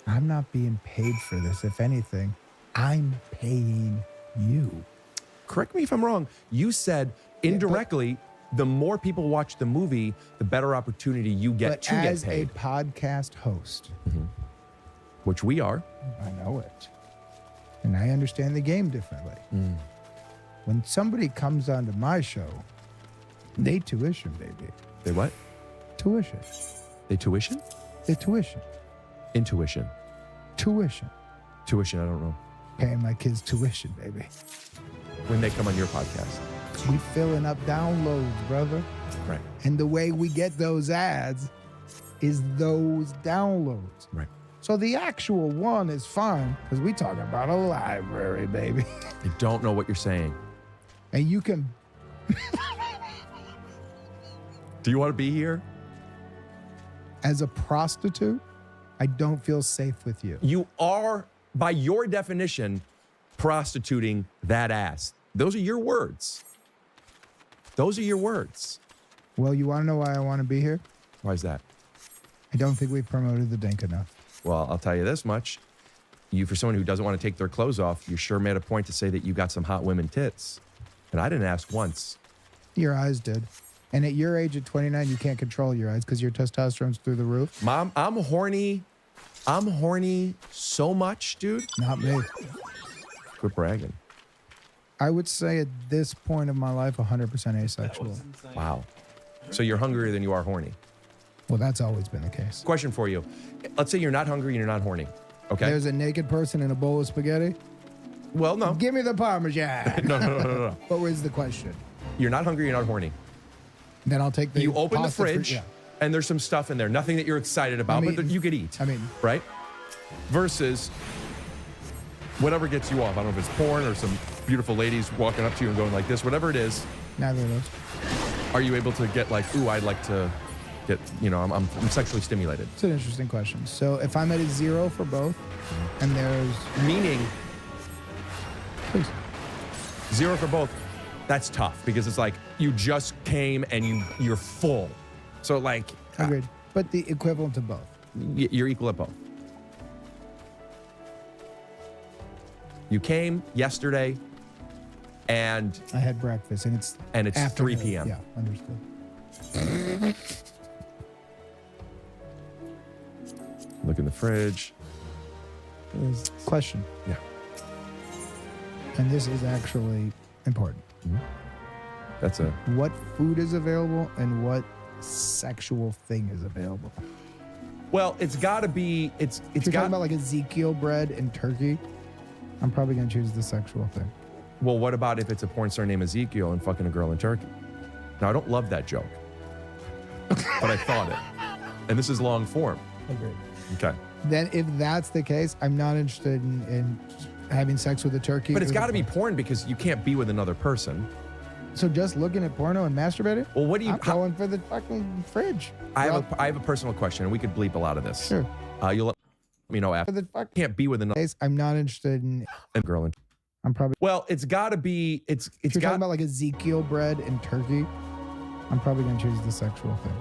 I'm not being paid for this. If anything, I'm paying you. Correct me if I'm wrong. You said indirectly, the more people watch the movie, the better opportunity you get to get as paid. a podcast host, which we are. I know it. And I understand the game differently. When somebody comes onto my show, they tuition, baby. They what? Tuition. They tuition? They tuition. Intuition. Tuition. Tuition, I don't know. Paying my kids tuition, baby. When they come on your podcast. We filling up downloads, brother. Right. And the way we get those ads is those downloads. Right. So the actual one is fine because we talking about a library, baby. I don't know what you're saying. And you can. Do you want to be here? As a prostitute, I don't feel safe with you. You are, by your definition, prostituting that ass. Those are your words. Those are your words. Well, you want to know why I want to be here? Why is that? I don't think we've promoted the Dink enough. Well, I'll tell you this much. You, for someone who doesn't want to take their clothes off, you sure made a point to say that you got some hot women tits. And I didn't ask once. Your eyes did. And at your age, at 29, you can't control your eyes because your testosterone's through the roof. Mom, I'm horny. I'm horny so much, dude. Not me. Quit bragging. I would say at this point of my life, 100% asexual. Wow. So you're hungrier than you are horny. Well, that's always been the case. Question for you. Let's say you're not hungry and you're not horny. Okay. There's a naked person in a bowl of spaghetti. Well, no. Give me the Parmesan. No. What was the question? You're not hungry, you're not horny. Then I'll take the You open the pasta fridge and there's some stuff in there, nothing that you're excited about, but that you could eat. I mean, right? Versus whatever gets you off. I don't know if it's porn or some beautiful ladies walking up to you and going like this, whatever it is. neither of those. Are you able to get like, ooh, I'd like to get, you know, I'm sexually stimulated? It's an interesting question. So if I'm at a 0 for both, and there's meaning, please, 0 for both, that's tough because it's like you just came and you're full. So like, agreed. But the equivalent to both. You're equal at both. You came yesterday, and I had breakfast, and it's after 3 noon. p.m. Yeah, understood. Look in the fridge. Question. Yeah. And this is actually important. That's a. What food is available and what sexual thing is available? Well, it's got to be. It's If you're got. talking about like Ezekiel bread and turkey, I'm probably gonna choose the sexual thing. Well, what about if it's a porn star named Ezekiel and fucking a girl in Turkey? Now, I don't love that joke, but I thought it. And this is long form. Agreed. Okay. Then if that's the case, I'm not interested in having sex with a turkey. But it's got to be porn because you can't be with another person. So just looking at porno and masturbating? Well, what do you? I'm going for the fucking fridge. I have a personal question, and we could bleep a lot of this. Sure. You'll let me know after. Can't be with another. I'm not interested in girl in. I'm probably. Well, it's got to be. It's If you're got. talking about like Ezekiel bread and turkey, I'm probably gonna choose the sexual thing.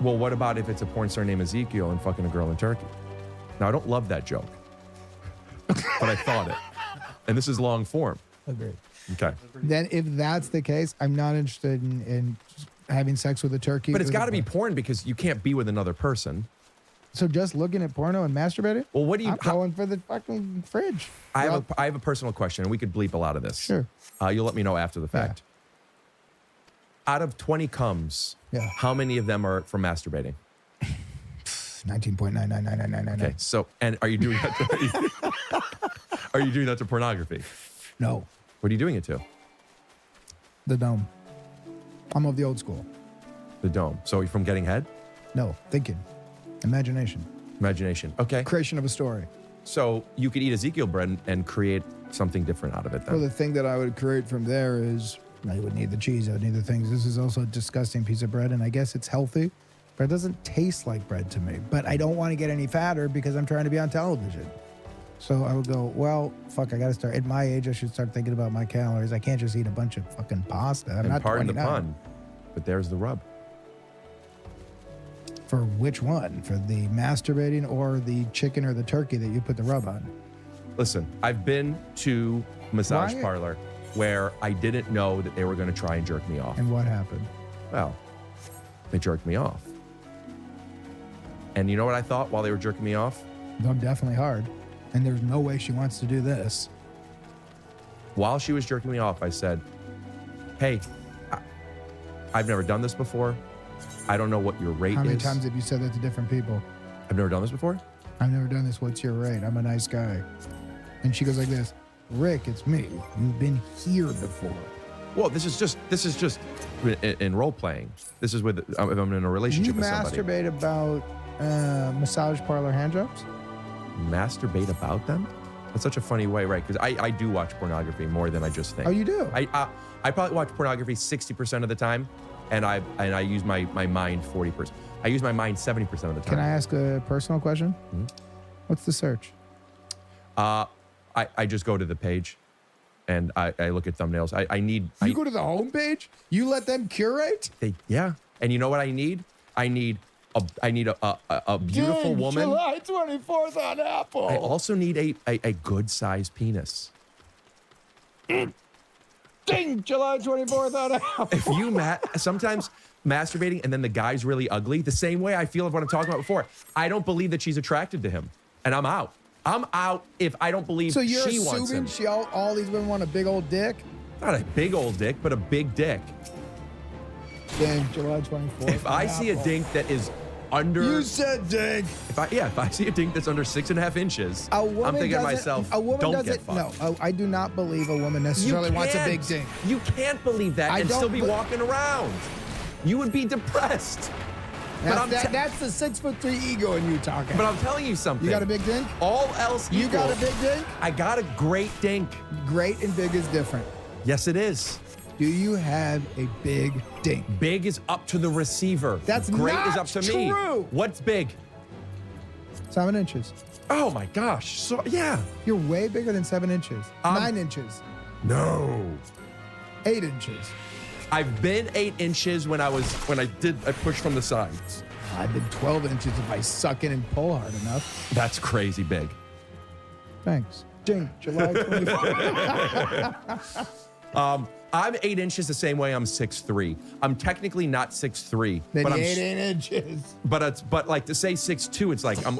Well, what about if it's a porn star named Ezekiel and fucking a girl in Turkey? Now, I don't love that joke, but I thought it. And this is long form. Agreed. Okay. Then if that's the case, I'm not interested in having sex with a turkey. But it's got to be porn because you can't be with another person. So just looking at porno and masturbating? Well, what do you? I'm going for the fucking fridge. I have a personal question, and we could bleep a lot of this. Sure. You'll let me know after the fact. Out of 20 comes, how many of them are from masturbating? 19.9999999. Okay. So, and are you doing that? Are you doing that to pornography? No. What are you doing it to? The dome. I'm of the old school. The dome. So you're from getting head? No, thinking. Imagination. Imagination. Okay. Creation of a story. So you could eat Ezekiel bread and create something different out of it then. Well, the thing that I would create from there is I would need the cheese, I would need the things. This is also a disgusting piece of bread, and I guess it's healthy, but it doesn't taste like bread to me. But I don't want to get any fatter because I'm trying to be on television. So I would go, well, fuck, I got to start. At my age, I should start thinking about my calories. I can't just eat a bunch of fucking pasta. I'm and not pardon 29. the pun, but there's the rub. For which one? For the masturbating or the chicken or the turkey that you put the rub on? Listen, I've been to a massage Why? parlor where I didn't know that they were going to try and jerk me off. And what happened? Well, they jerked me off. And you know what I thought while they were jerking me off? I'm definitely hard. And there's no way she wants to do this. While she was jerking me off, I said, hey, I've never done this before. I don't know what your rate How many is. times have you said that to different people? I've never done this before? I've never done this. What's your rate? I'm a nice guy. And she goes like this, Rick, it's me. You've been here before. Well, this is just in role playing. This is with if I'm in a relationship You with somebody. masturbate about massage parlor handjobs? Masturbate about them? That's such a funny way, right? Because I do watch pornography more than I just think. Oh, you do? I probably watch pornography 60% of the time, and I use my mind 40%. I use my mind 70% of the time. Can I ask a personal question? Mhm. What's the search? I just go to the page, and I look at thumbnails. I need. You go to the homepage? You let them curate? Yeah. And you know what I need? I need a beautiful Dang, woman. July 24th on Apple. I also need a good sized penis. Ding, July 24th on Apple. If you sometimes masturbating and then the guy's really ugly, the same way I feel of what I'm talking about before. I don't believe that she's attracted to him, and I'm out. I'm out if I don't believe So you're she wants assuming him. all these women want a big old dick? Not a big old dick, but a big dick. Dang, July 24th. If I see a dink that is under, You said dink. If I see a dink that's under 6.5 inches, A woman I'm thinking to doesn't- myself, a woman don't doesn't, get fucked. No, I do not believe a woman necessarily wants a big dink. You can't believe that I and don't still be be- walking around. You would be depressed. That's the 6'3" ego in you talking. But I'm telling you something. You got a big dink? All else equal. You got a big dink? I got a great dink. Great and big is different. Yes, it is. Do you have a big dink? Big is up to the receiver. That's great not is up to me. true. What's big? 7 inches. Oh my gosh. So yeah. You're way bigger than 7 inches. 9 inches. No. 8 inches. I've been 8 inches when I pushed from the sides. I've been 12 inches if I suck in and pull hard enough. That's crazy big. Thanks. Dink, July 24th. I'm 8 inches the same way I'm 6'3". I'm technically not 6'3". Then but you I'm 8 inches. but like to say 6'2", it's like I'm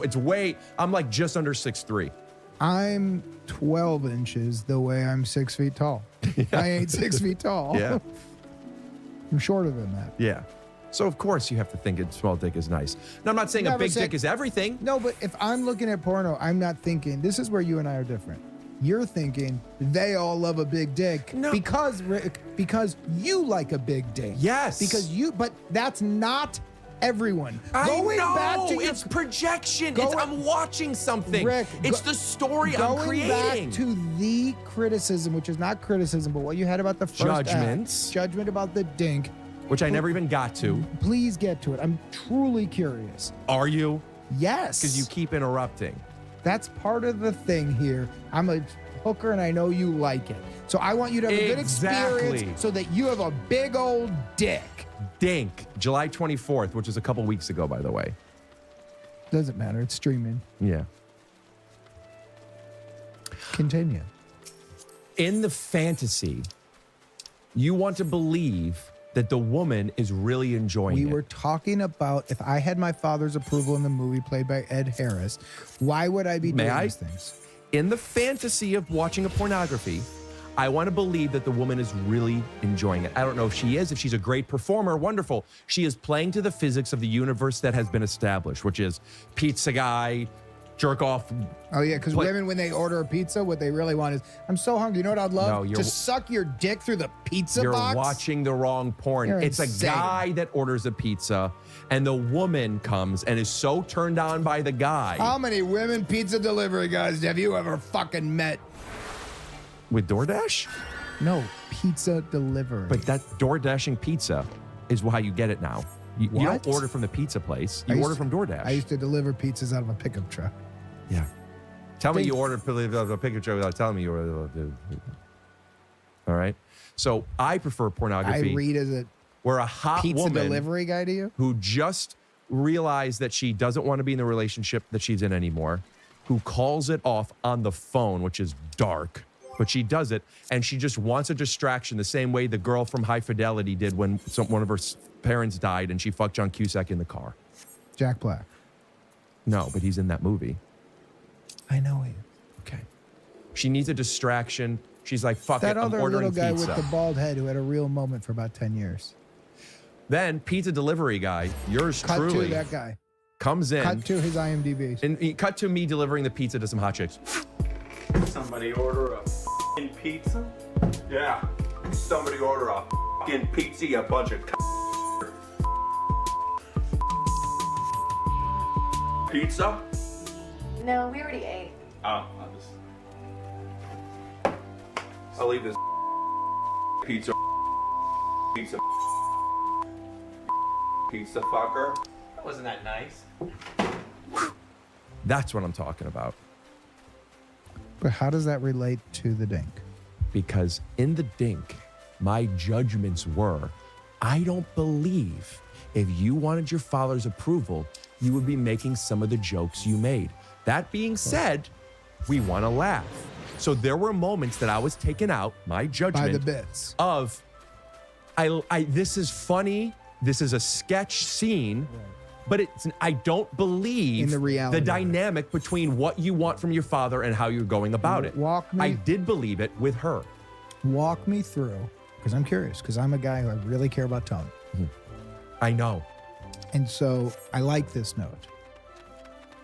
like just under 6'3". I'm 12 inches the way I'm 6 feet tall. I ain't 6 feet tall. Yeah. I'm shorter than that. Yeah. So of course you have to think a small dick is nice. Now I'm not saying a big dick is everything. No, but if I'm looking at porno, I'm not thinking, this is where you and I are different. You're thinking they all love a big dick because you like a big dick. Yes. But that's not everyone. It's projection. I'm watching something. Rick, it's the story I'm creating. Going back to the criticism, which is not criticism, but what you had about the first Judgments. judgment about the dink. Which I never even got to. Please get to it. I'm truly curious. Are you? Yes. Because you keep interrupting. That's part of the thing here. I'm a hooker and I know you like it. So I want you to have a good experience so that you have a big old dick. Dink, July 24th, which is a couple weeks ago, by the way. Doesn't matter. It's streaming. Yeah. Continue. In the fantasy, you want to believe that the woman is really enjoying it. We were talking about if I had my father's approval in the movie played by Ed Harris, why would I be doing these things? In the fantasy of watching a pornography, I want to believe that the woman is really enjoying it. I don't know if she is. If she's a great performer, wonderful. She is playing to the physics of the universe that has been established, which is pizza guy, jerk off. Oh, yeah, because women, when they order a pizza, what they really want is, I'm so hungry. You know what I'd love? No, to suck your dick through the pizza You're box? watching the wrong porn. You're it's insane. a guy that orders a pizza, and the woman comes and is so turned on by the guy. How many women pizza delivery guys have you ever fucking met? With DoorDash? No, pizza delivery. But that DoorDashing pizza is how you get it now. You don't order from the pizza place. You order from DoorDash. I used to deliver pizzas out of a pickup truck. Yeah. Tell me you ordered a pickup truck without telling me you ordered. All right. So I prefer pornography. I read as a where a hot pizza woman delivery guy to you who just realized that she doesn't want to be in the relationship that she's in anymore, who calls it off on the phone, which is dark. But she does it, and she just wants a distraction the same way the girl from High Fidelity did when one of her parents died and she fucked John Cusack in the car. Jack Black. No, but he's in that movie. I know him. Okay. She needs a distraction. She's like, fuck That it, I'm other ordering little guy pizza. with the bald head who had a real moment for about 10 years. Then pizza delivery guy, yours Cut truly, to that guy. comes in. Cut to his IMDb. And cut to me delivering the pizza to some hot chicks. Somebody order a f***ing pizza? Yeah. Somebody order a f***ing pizza, you bunch of Pizza? No, we already ate. Oh, I'll leave this pizza fucker. Wasn't that nice? That's what I'm talking about. But how does that relate to the dink? Because in the dink, my judgments were, I don't believe if you wanted your father's approval, you would be making some of the jokes you made. That being said, we want to laugh. So there were moments that I was taken out, my judgment By the bits. of, this is funny, this is a sketch scene, but I don't believe In the reality of it. dynamic between what you want from your father and how you're going about it. I did believe it with her. Walk me through, because I'm curious, because I'm a guy who I really care about tone. I know. And so I like this note.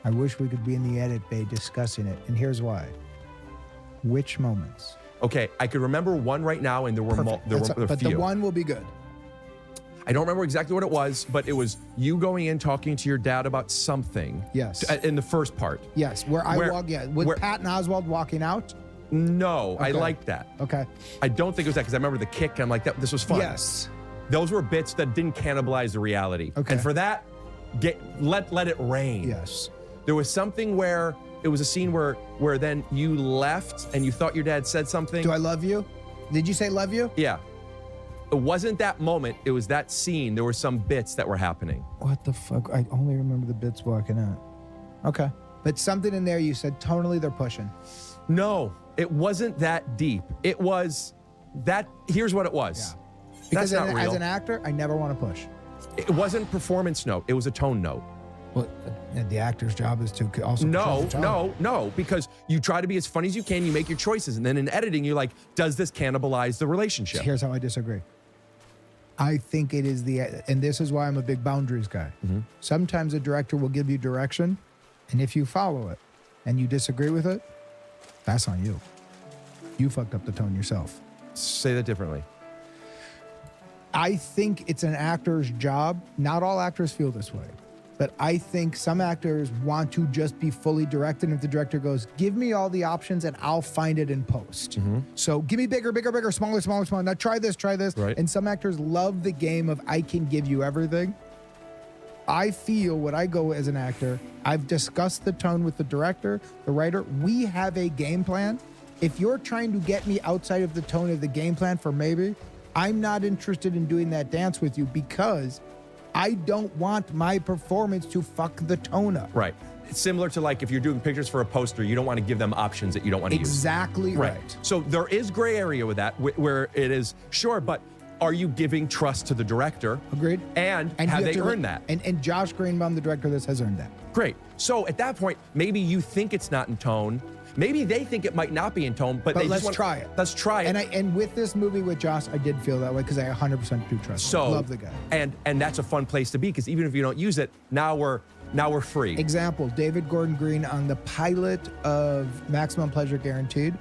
I wish we could be in the edit bay discussing it. And here's why. Which moments? Okay, I could remember one right now, and there were Perfect. there That's were a but few. the one will be good. I don't remember exactly what it was, but it was you going in talking to your dad about something. Yes. In the first part. Yes, where with Patton Oswalt walking out. No, I Okay. liked that. Okay. I don't think it was that because I remember the kick and I'm like, this was fun. Yes. Those were bits that didn't cannibalize the reality. Okay. And for that, let it rain. Yes. There was something where it was a scene where then you left and you thought your dad said something. Do I love you? Did you say love you? Yeah. It wasn't that moment. It was that scene. There were some bits that were happening. What the fuck? I only remember the bits walking out. Okay. But something in there you said tonally they're pushing. No, it wasn't that deep. It was that. Here's what it was. Yeah. Because That's not real. as an actor, I never want to push. It wasn't performance note. It was a tone note. Well, the actor's job is to also control the tone. No, because you try to be as funny as you can. You make your choices, and then in editing, you're like, does this cannibalize the relationship? Here's how I disagree. I think it is and this is why I'm a big boundaries guy. Mm-hmm. Sometimes a director will give you direction, and if you follow it and you disagree with it, that's on you. You fucked up the tone yourself. Say that differently. I think it's an actor's job. Not all actors feel this way, but I think some actors want to just be fully directed. If the director goes, give me all the options and I'll find it in post. So give me bigger, smaller, Now try this. Right. And some actors love the game of I can give you everything. I feel when I go as an actor, I've discussed the tone with the director, the writer. We have a game plan. If you're trying to get me outside of the tone of the game plan for maybe, I'm not interested in doing that dance with you because I don't want my performance to fuck the tone up. Right. It's similar to like if you're doing pictures for a poster, you don't want to give them options that you don't want to use. Exactly right. So there is gray area with that where it is, sure, but are you giving trust to the director? Agreed. And you have have they to- earned that? And Josh Greenbaum, the director of this, has earned that. Great. So at that point, maybe you think it's not in tone. Maybe they think it might not be in tone, but they let's just want, try it. Let's try it. And with this movie with Josh, I did feel that way because I 100% do trust him. So Love the guy. And that's a fun place to be because even if you don't use it, now we're free. Example, David Gordon Green on the pilot of Maximum Pleasure Guaranteed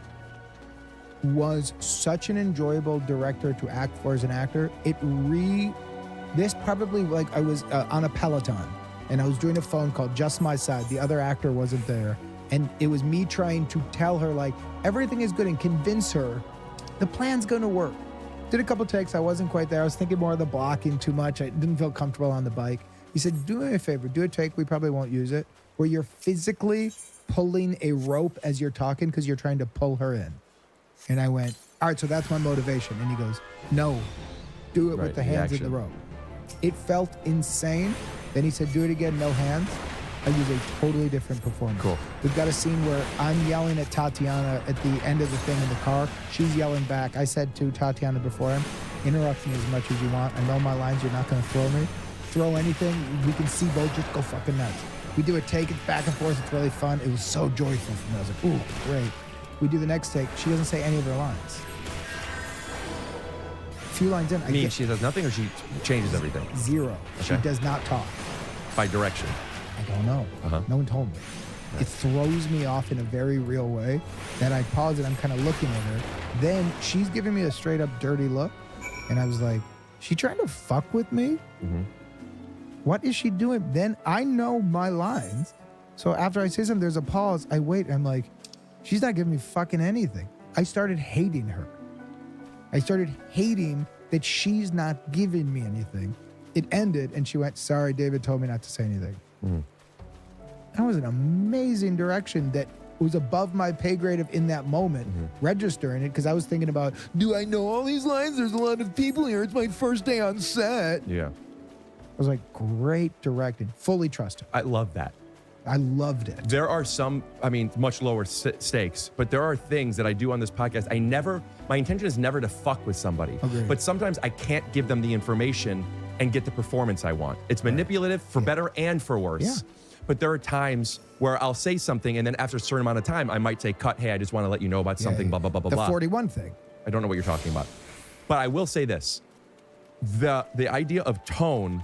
was such an enjoyable director to act for as an actor. This probably like I was on a Peloton and I was doing a phone call, just my side. The other actor wasn't there. And it was me trying to tell her like everything is good and convince her the plan's going to work. Did a couple takes. I wasn't quite there. I was thinking more of the blocking too much. I didn't feel comfortable on the bike. He said, do me a favor, do a take. We probably won't use it. Where you're physically pulling a rope as you're talking because you're trying to pull her in. And I went, all right, so that's my motivation. And he goes, no, do it Right, with the the hands in action. the rope. It felt insane. Then he said, do it again, no hands. I use a totally different performance. Cool. We've got a scene where I'm yelling at Tatiana at the end of the thing in the car. She's yelling back. I said to Tatiana beforehand, interrupt me as much as you want. I know my lines, you're not going to throw me. Throw anything, we can see both just go fucking nuts. We do a take, it's back and forth, it's really fun. It was so joyful for me. I was like, ooh, great. We do the next take. She doesn't say any of her lines. A few lines in, I get She does nothing or she changes everything? zero. She Okay. does not talk. By direction. I don't know. No one told me. It throws me off in a very real way that I pause and I'm kind of looking at her. Then she's giving me a straight up dirty look. And I was like, she trying to fuck with me? What is she doing? Then I know my lines. So after I say something, there's a pause. I wait. I'm like, she's not giving me fucking anything. I started hating her. I started hating that she's not giving me anything. It ended and she went, sorry, David told me not to say anything. That was an amazing direction that was above my pay grade of in that moment, registering it, because I was thinking about, do I know all these lines? There's a lot of people here. It's my first day on set. Yeah. I was like, great directing. Fully trusted. I love that. I loved it. There are some, much lower stakes, but there are things that I do on this podcast. My intention is never to fuck with somebody. Agreed. But sometimes I can't give them the information and get the performance I want. It's manipulative for better and for worse. Yeah. But there are times where I'll say something and then after a certain amount of time, I might say, cut, hey, I just want to let you know about something, blah, blah, blah, blah, The blah. 41 thing. I don't know what you're talking about. But I will say this. The idea of tone,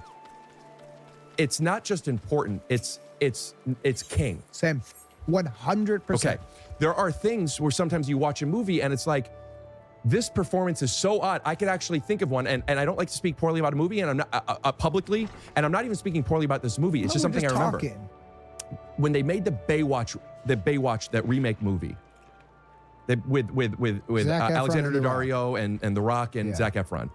it's not just important, it's king. Same. 100%. Okay. There are things where sometimes you watch a movie and it's like, this performance is so odd. I could actually think of one, and I don't like to speak poorly about a movie, and I'm not publicly, and I'm not even speaking poorly about this movie. It's just something I remember. When they made the Baywatch, that remake movie, with Alexander Daddario and The Rock and Zac Efron.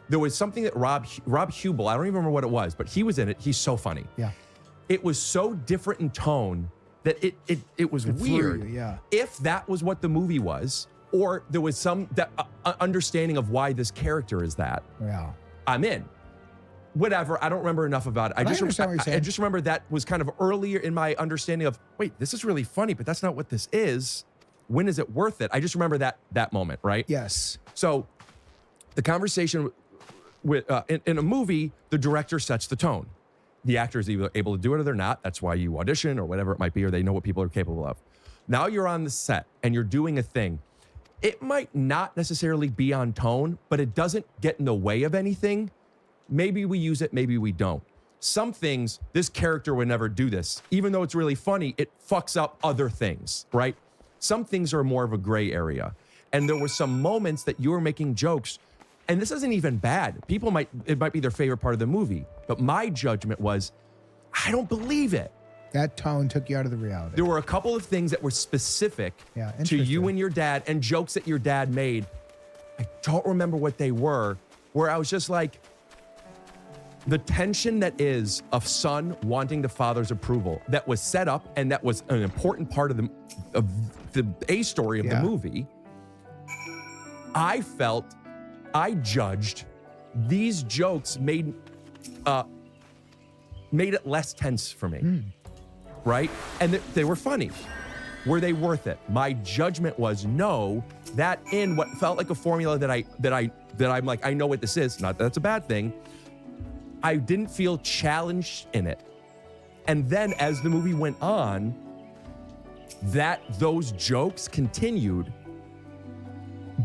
There was something that Rob Hubel, I don't even remember what it was, but he was in it. He's so funny. Yeah. It was so different in tone that it was weird. If that was what the movie was, or there was some understanding of why this character is that, I'm in. Whatever, I don't remember enough about it. I just remember that was kind of earlier in my understanding of, wait, this is really funny, but that's not what this is. When is it worth it? I just remember that moment, right? Yes. So the conversation with in a movie, the director sets the tone. The actor is either able to do it or they're not. That's why you audition or whatever it might be, or they know what people are capable of. Now you're on the set and you're doing a thing. It might not necessarily be on tone, but it doesn't get in the way of anything. Maybe we use it, maybe we don't. Some things, this character would never do this. Even though it's really funny, it fucks up other things, right? Some things are more of a gray area. And there were some moments that you were making jokes, and this isn't even bad. It might be their favorite part of the movie, but my judgment was, I don't believe it. That tone took you out of the reality. There were a couple of things that were specific to you and your dad, and jokes that your dad made. I don't remember what they were, where I was just like, the tension that is of son wanting the father's approval that was set up, and that was an important part of the A story of the movie. I judged these jokes made it less tense for me, right? And they were funny. Were they worth it? My judgment was no. That in what felt like a formula that I'm like, I know what this is. Not that that's a bad thing. I didn't feel challenged in it. And then as the movie went on, those jokes continued,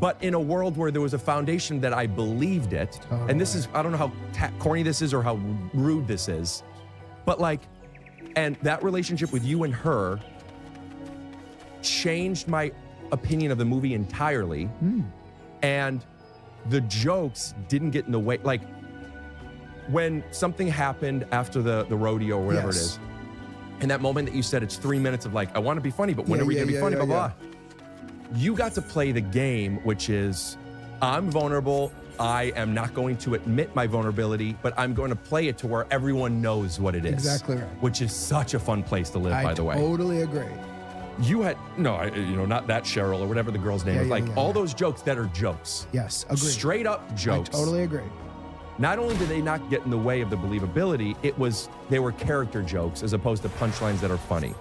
but in a world where there was a foundation that I believed it. And this is, I don't know how corny this is or how rude this is, but and that relationship with you and her changed my opinion of the movie entirely. And the jokes didn't get in the way. When something happened after the rodeo or whatever it is, and that moment that you said it's 3 minutes of I want to be funny, but when are we going to be funny, blah, blah. You got to play the game, which is, I'm vulnerable. I am not going to admit my vulnerability, but I'm going to play it to where everyone knows what it is. Exactly right. Which is such a fun place to live, by the way. I totally agree. You had, not that Cheryl or whatever the girl's name is. All those jokes that are jokes. Yes, agreed. Straight up jokes. I totally agree. Not only did they not get in the way of the believability, they were character jokes as opposed to punchlines that are funny.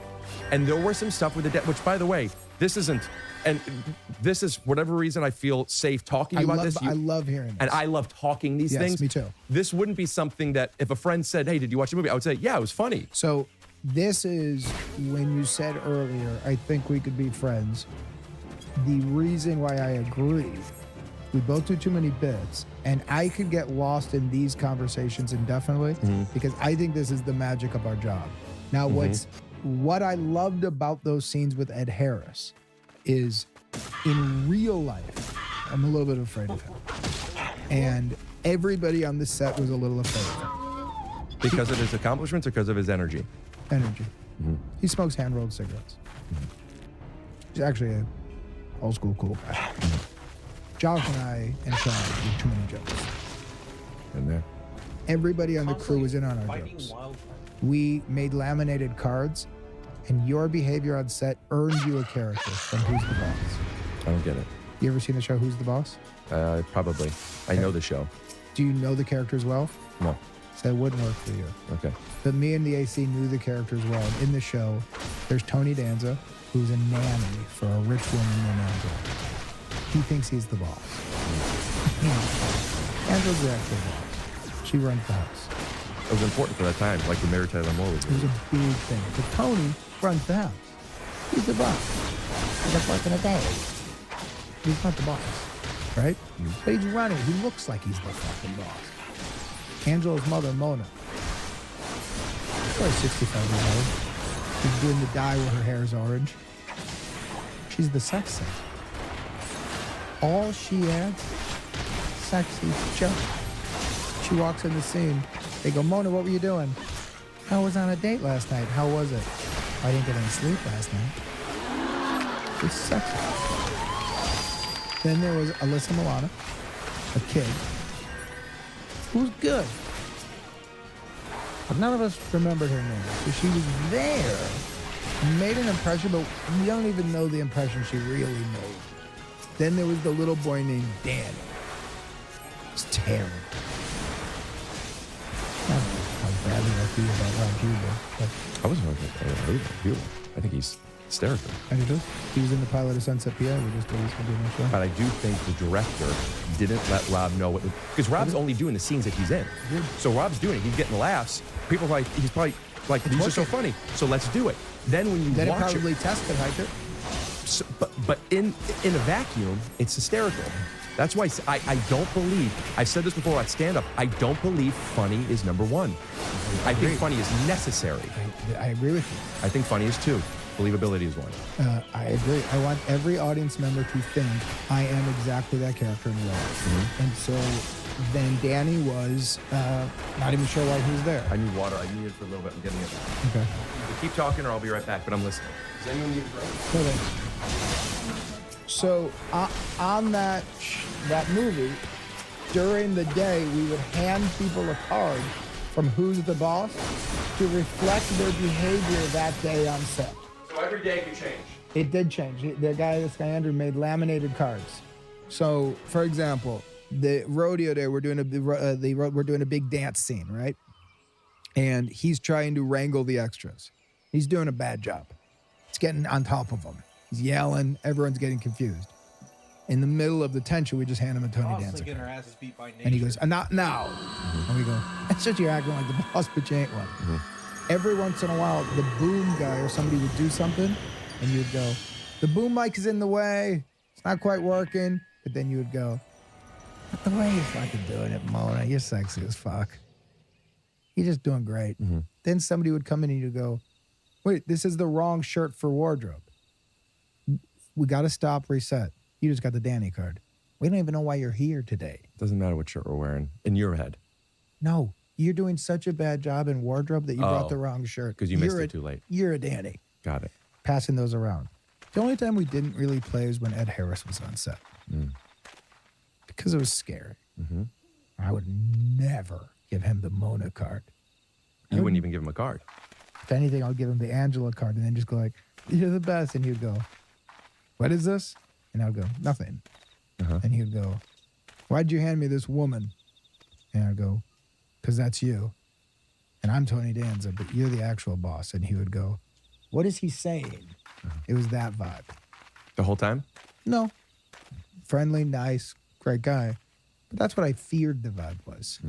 And there were some stuff with the which, by the way, this is whatever reason I feel safe talking about this. I love hearing this. And I love talking these things. Me too. This wouldn't be something that if a friend said, hey, did you watch the movie? I would say, yeah, it was funny. So this is when you said earlier, I think we could be friends. The reason why I agree, we both do too many bits, and I could get lost in these conversations indefinitely because I think this is the magic of our job. Now, what I loved about those scenes with Ed Harris is in real life, I'm a little bit afraid of him. And everybody on the set was a little afraid of him. Because of his accomplishments or because of his energy? Energy. He smokes hand-rolled cigarettes. He's actually an old-school cool guy. Josh and I and Sean do too many jokes. In there. Everybody on the crew was in on our jokes. We made laminated cards, and your behavior on set earned you a character from Who's the Boss. I don't get it. You ever seen the show Who's the Boss? Probably. I know the show. Do you know the characters well? No. So it wouldn't work for you. Okay. But me and the AC knew the characters well. And in the show, there's Tony Danza, who's a nanny for a rich woman named Angela. He thinks he's the boss. Angela's the actual boss. She runs the house. It was important for that time, like the Mary Tyler Moore was. It was a big thing. But Tony runs the house. He's the boss. He's a fucking a day. He's not the boss, right? But he's running. He looks like he's the fucking boss. Angela's mother, Mona. She's probably 65 years old. She's doing the dye where her hair is orange. She's the sex symbol. all she adds, sexy joke. She walks in the scene. They go, Mona, what were you doing? I was on a date last night. How was it? I didn't get any sleep last night. It's sexy. Then there was Alyssa Milano, a kid, who was good. But none of us remembered her name. So she was there, made an impression, but we don't even know the impression she really made. Then there was the little boy named Danny. It's terrible. How badly I feel about Rob Huebel. I wasn't really Huebel. I think he's hysterical. I do too. He was in the pilot of Sunset PI. We just released him doing that show. But I do think the director didn't let Rob know what, because Rob's only doing the scenes that he's in. So Rob's doing it. He's getting laughs. People are like, he's probably like, these are so funny. So let's do it. Then when you Then watch it probably tested Hiker. So, but in a vacuum, it's hysterical. That's why I don't believe, I've said this before at stand-up, I don't believe funny is number one. I think funny is necessary. I agree with you. I think funny is two. Believability is one. I agree. I want every audience member to think I am exactly that character in real life. And so then Danny was not even sure why he was there. I need water. I need it for a little bit. I'm getting it. Okay. You keep talking or I'll be right back, but I'm listening. Does anyone need a break? Okay. So on that movie, during the day, we would hand people a card from Who's the Boss to reflect their behavior that day on set. So every day could change. It did change. This guy Andrew made laminated cards. So, for example, the rodeo day, we're doing a big dance scene, right? And he's trying to wrangle the extras. He's doing a bad job. It's getting on top of him. He's yelling. Everyone's getting confused. In the middle of the tension, we just hand him a Tony Danza card. Our asses beat by And he goes, not now. And we go, that's just you acting like the boss, but you ain't one. Every once in a while, the boom guy or somebody would do something, and you would go, the boom mic is in the way. It's not quite working. But then you would go, not the way you're fucking doing it, Mona. You're sexy as fuck. You're just doing great. Then somebody would come in and you'd go, wait, this is the wrong shirt for wardrobe. We got to stop, reset. You just got the Danny card. We don't even know why you're here today. Doesn't matter what shirt we're wearing. In your head. No, you're doing such a bad job in wardrobe that you brought the wrong shirt. Because you missed it too late. You're a Danny. Got it. Passing those around. The only time we didn't really play was when Ed Harris was on set. Because it was scary. I would never give him the Mona card. You wouldn't even give him a card. If anything, I'll give him the Angela card and then just go like, you're the best. And he'd go, what is this? And I would go, nothing. And he would go, why'd you hand me this woman? And I'd go, because that's you. And I'm Tony Danza, but you're the actual boss. And he would go, what is he saying? It was that vibe. The whole time? No. Friendly, nice, great guy. But that's what I feared the vibe was.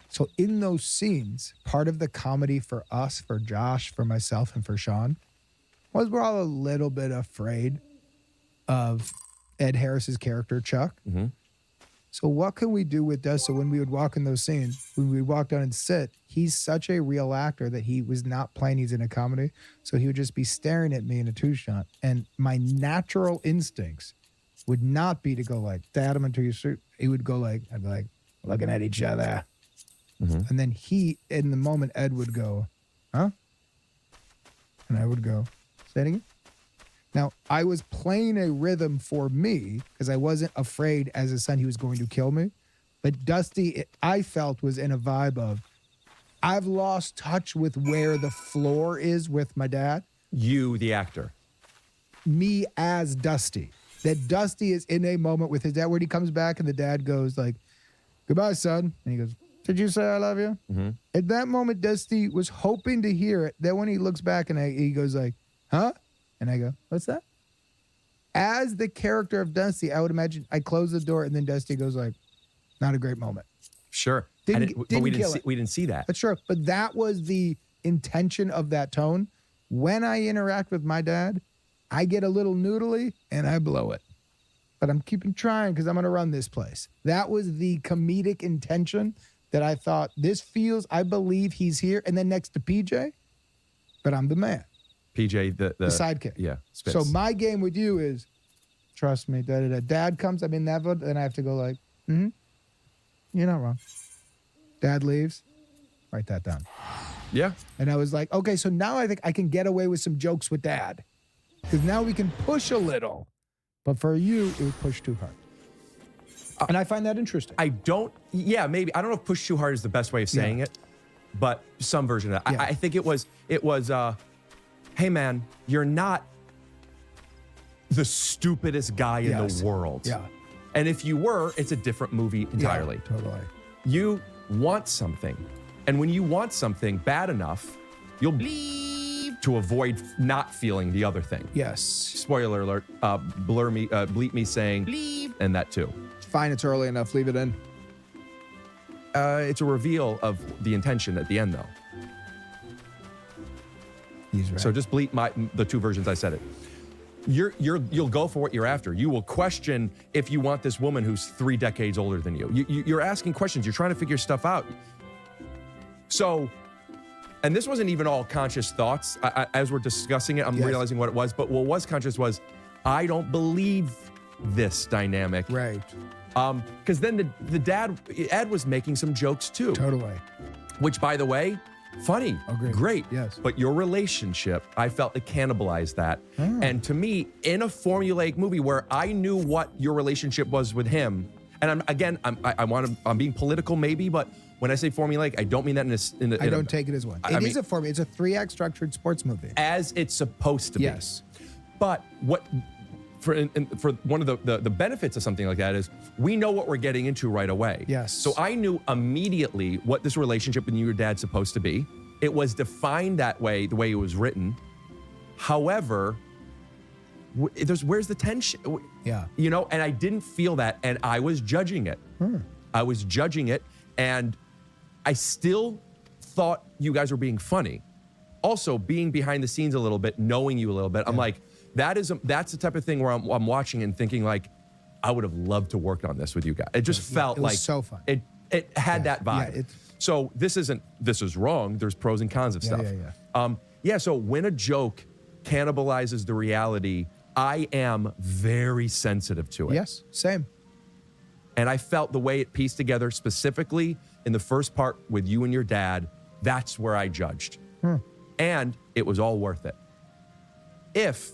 So in those scenes, part of the comedy for us, for Josh, for myself, and for Sean, was we're all a little bit afraid of Ed Harris's character, Chuck. So what can we do with Dust? So when we would walk in those scenes, when we would walk down and sit, he's such a real actor that he was not playing he's in a comedy. So he would just be staring at me in a two-shot. And my natural instincts would not be to go like, stab him until you shoot. He would go like, I'd be like, looking at each other. And then he, in the moment, Ed would go, huh? And I would go, say it again. Now, I was playing a rhythm for me because I wasn't afraid as a son he was going to kill me. But Dusty, I felt, was in a vibe of, I've lost touch with where the floor is with my dad. You, the actor. Me as Dusty. That Dusty is in a moment with his dad where he comes back and the dad goes like, goodbye, son. And he goes, did you say I love you? At that moment, Dusty was hoping to hear it. Then when he looks back and he goes like, huh? And I go, what's that? As the character of Dusty, I would imagine I close the door and then Dusty goes like, not a great moment. Sure. But we didn't see that. But sure. But that was the intention of that tone. When I interact with my dad, I get a little noodly and I blow it. But I'm keeping trying because I'm going to run this place. That was the comedic intention that I thought, this feels, I believe he's here. And then next to PJ, but I'm the man. PJ, the The sidekick. Yeah. Spitz. So my game with you is trust me. Da, da, da. Dad comes, I'm in that vote, and I have to go like, you're not wrong. Dad leaves, write that down. Yeah. And I was like, okay, so now I think I can get away with some jokes with Dad. Because now we can push a little. But for you, it was pushed too hard. And I find that interesting. Yeah, maybe. I don't know if push too hard is the best way of saying it, but some version of that. I think it was, hey man, you're not the stupidest guy in the world. Yeah. And if you were, it's a different movie entirely. Yeah, totally. You want something. And when you want something bad enough, you'll leave to avoid not feeling the other thing. Yes. Spoiler alert, bleep me saying leave, and that too. Fine, it's early enough. Leave it in. It's a reveal of the intention at the end, though. He's right. So just bleep the two versions I said it. You'll go for what you're after. You will question if you want this woman who's 3 decades older than you. You're asking questions. You're trying to figure stuff out. So, and this wasn't even all conscious thoughts. As we're discussing it, I'm realizing what it was. But what was conscious was, I don't believe this dynamic. Right. Because then Ed was making some jokes too. Totally. Which, by the way, funny, great. Yes. But your relationship, I felt it cannibalized that. And to me, in a formulaic movie where I knew what your relationship was with him, and I'm being political maybe, but when I say formulaic, I don't mean that in a I don't take it as one. It's a 3-act structured sports movie. As it's supposed to be. Yes. But what for one of the benefits of something like that is we know what we're getting into right away. Yes. So I knew immediately what this relationship with you and your dad's supposed to be. It was defined that way, the way it was written. However, where's the tension? Yeah. You know, and I didn't feel that, and I was judging it. I was judging it, and I still thought you guys were being funny. Also, being behind the scenes a little bit, knowing you a little bit, I'm like, that's the type of thing where I'm watching and thinking like, I would have loved to work on this with you guys. It just felt it was like so fun. It had that vibe. Yeah, so this is wrong. There's pros and cons of stuff. So when a joke cannibalizes the reality, I am very sensitive to it. Yes, same. And I felt the way it pieced together, specifically in the first part with you and your dad, that's where I judged. And it was all worth it. If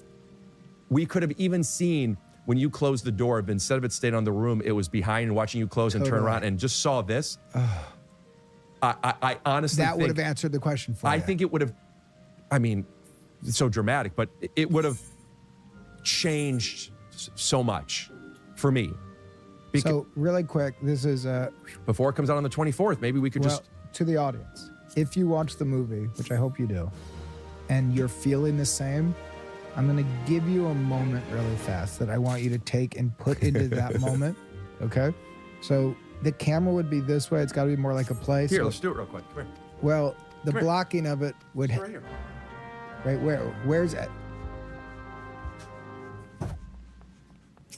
we could have even seen when you closed the door, but instead of it staying on the room, it was behind and watching you close and turn around and just saw this. I honestly that think would have answered the question for you. I think it would have, I mean, it's so dramatic, but it would have changed so much for me. So really quick, this is before it comes out on the 24th, maybe we could just to the audience. If you watch the movie, which I hope you do, and you're feeling the same, I'm going to give you a moment really fast that I want you to take and put into that moment. Okay? So the camera would be this way. It's got to be more like a play. Here, so, let's do it real quick. Come here. Well, the Come here. blocking of it would Right here. Right where? Where's it?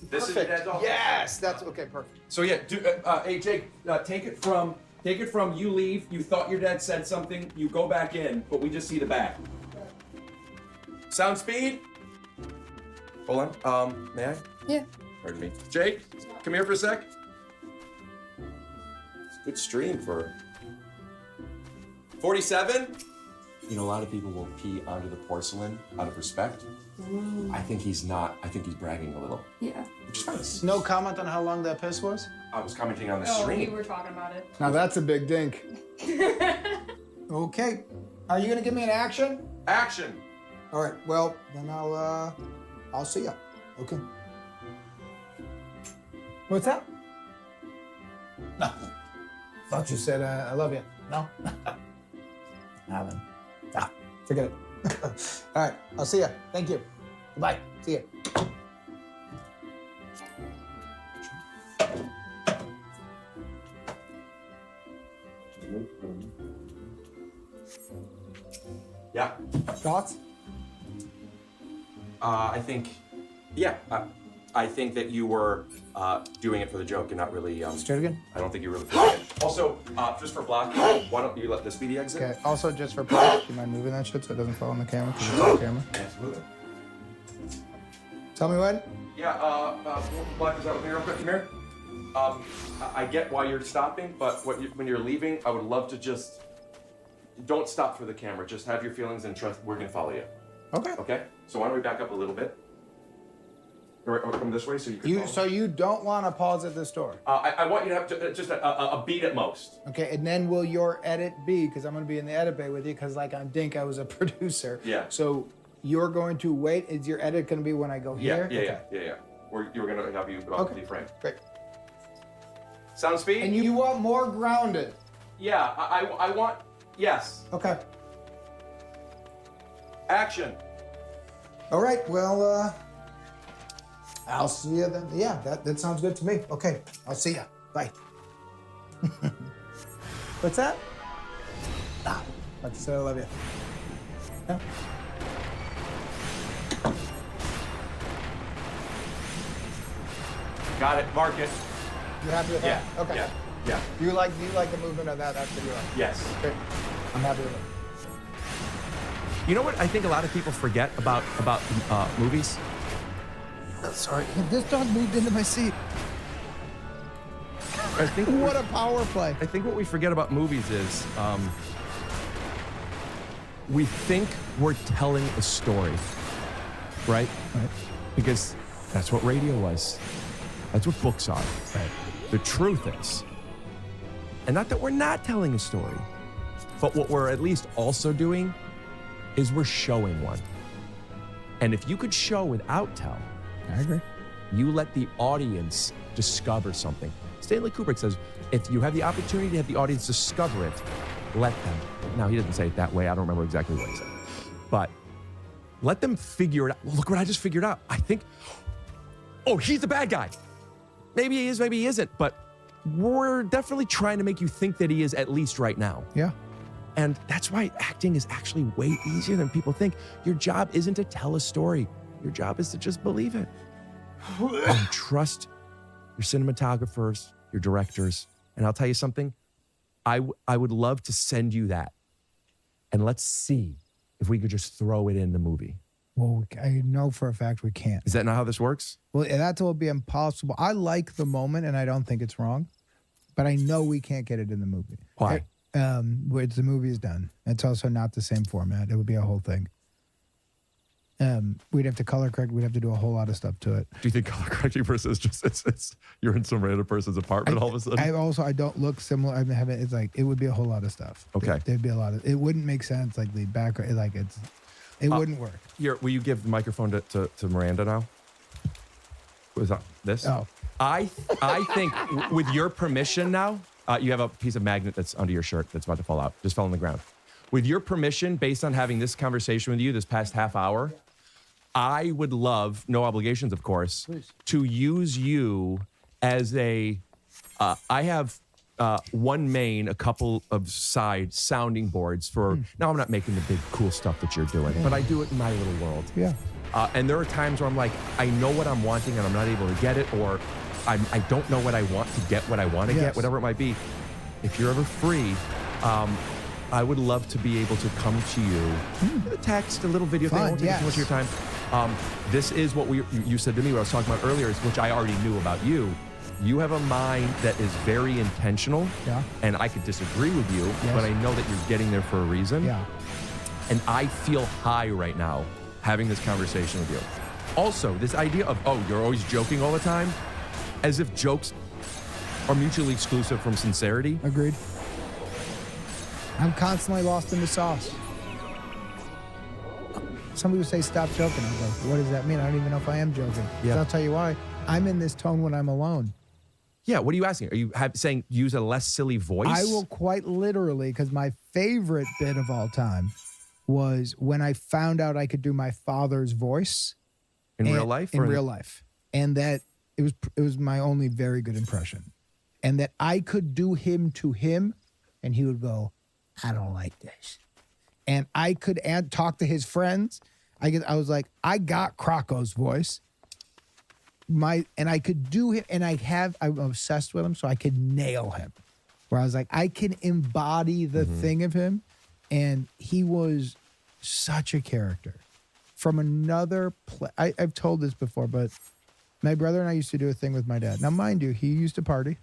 This Perfect. is Yes, that's okay. Perfect. So yeah, hey Jake, take it from you leave. You thought your dad said something. You go back in, but we just see the back. Sound speed. Hold on. May I? Yeah. Pardon me. Jake, come here for a sec. It's a good stream for 47. You know, a lot of people will pee onto the porcelain out of respect. I think he's not. I think he's bragging a little. Yeah. Which is fine. No comment on how long that piss was? I was commenting on the Oh, stream. we were talking about it. Now that's a big dink. Okay. Are you gonna give me an action? Action. All right. Well, then I'll see ya. Okay. What's that? No. Thought you said I love you. No. Nah, then. Ah, forget it. All right. I'll see ya. Thank you. Goodbye. See ya. Yeah. Thoughts? I think, yeah. I think that you were doing it for the joke and not really. Straight again? I don't think you really felt it. Also, just for blocking, why don't you let this be the exit? Okay. Also, just for practice, do you mind moving that shit so it doesn't fall on the camera? Because it's on camera. Absolutely. Tell me when. Yeah, Black, is that with me real quick? Come here. I get why you're stopping, but when you're leaving, I would love to just don't stop for the camera. Just have your feelings and trust. We're gonna follow you. Okay. Okay. So why don't we back up a little bit? Or come this way so you can. follow. So you don't want to pause at this door. I want you to have just a beat at most. Okay, and then will your edit be, because I'm going to be in the edit bay with you, because like on Dink, I was a producer. Yeah. So you're going to wait. Is your edit going to be when I go here? Yeah. Or you're gonna have you off the frame. Great. Sound speed? And you want more grounded. Yeah, I want, yes. Okay. Action. All right, well, I'll see you then. Yeah, that sounds good to me. Okay, I'll see you. Bye. What's that? Like I said, I love you. Yeah. Got it, mark it. You happy with that? Okay. Yeah. Do you like the movement of that video? Yes. Great. I'm happy with it. You know what I think a lot of people forget about movies? Sorry, this dog moved into my seat. I think What a power play. I think what we forget about movies is we think we're telling a story, right? Because that's what radio was. That's what books are. Right. The truth is, and not that we're not telling a story, but what we're at least also doing is we're showing one. And if you could show without tell, I agree. you let the audience discover something. Stanley Kubrick says, if you have the opportunity to have the audience discover it, let them. Now, he doesn't say it that way. I don't remember exactly what he said. But let them figure it out. Look what I just figured out. I think, oh, he's the bad guy. Maybe he is, maybe he isn't. But we're definitely trying to make you think that he is, at least right now. Yeah. And that's why acting is actually way easier than people think. Your job isn't to tell a story. Your job is to just believe it. And trust your cinematographers, your directors. And I'll tell you something, I would love to send you that. And let's see if we could just throw it in the movie. Well, I know for a fact we can't. Is that not how this works? Well, that will be impossible. I like the moment, and I don't think it's wrong, but I know we can't get it in the movie. Why? The movie is done. It's also not the same format. It would be a whole thing. We'd have to color correct. We'd have to do a whole lot of stuff to it. Do you think color correcting versus just it's you're in some random person's apartment all of a sudden? I don't look similar. I haven't. It's like it would be a whole lot of stuff. Okay. There'd be a lot of. It wouldn't make sense. Like the background. Like it wouldn't work. Will you give the microphone to Miranda now? Was that this? Oh. I think with your permission now, you have a piece of magnet that's under your shirt that's about to fall out. Just fell on the ground. With your permission, based on having this conversation with you this past half hour, I would love, no obligations, of course, to use you as a, I have one main, a couple of side sounding boards for, now I'm not making the big cool stuff that you're doing, but I do it in my little world. Yeah. And there are times where I'm like, I know what I'm wanting and I'm not able to get it, or I don't know what I want to get, what I want to get, whatever it might be. If you're ever free, I would love to be able to come to you with a text, a little video thing. I won't take too much of your time. This is what you said to me, what I was talking about earlier, which I already knew about you. You have a mind that is very intentional, and I could disagree with you, but I know that you're getting there for a reason. Yeah. And I feel high right now having this conversation with you. Also, this idea of, oh, you're always joking all the time, as if jokes are mutually exclusive from sincerity. Agreed. I'm constantly lost in the sauce. Some people say stop joking. I go, what does that mean? I don't even know if I am joking. Yeah. I'll tell you why. I'm in this tone when I'm alone. Yeah, what are you asking? Are you saying use a less silly voice? I will quite literally, because my favorite bit of all time was when I found out I could do my father's voice. In real life? In real life. And that it was my only very good impression. And that I could do him to him, and he would go, I don't like this. And I could talk to his friends. I was like, I got Krako's voice. And I could do him, and I'm obsessed with him, so I could nail him. Where I was like, I can embody the thing of him. And he was such a character. From another I've told this before, but My brother and I used to do a thing with my dad. Now, mind you, he used to party.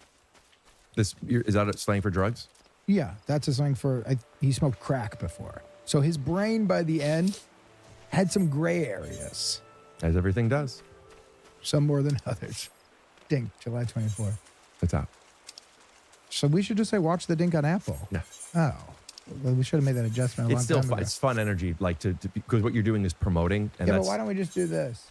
Is that a slang for drugs? Yeah, that's a slang for, he smoked crack before. So his brain by the end had some gray areas. As everything does. Some more than others. Dink, July 24th. It's out. So we should just say watch the Dink on Apple. Yeah. Oh. Well, we should have made that adjustment a long It's still time fun. ago. It's fun energy, like because what you're doing is promoting, and Yeah, but that's why don't we just do this?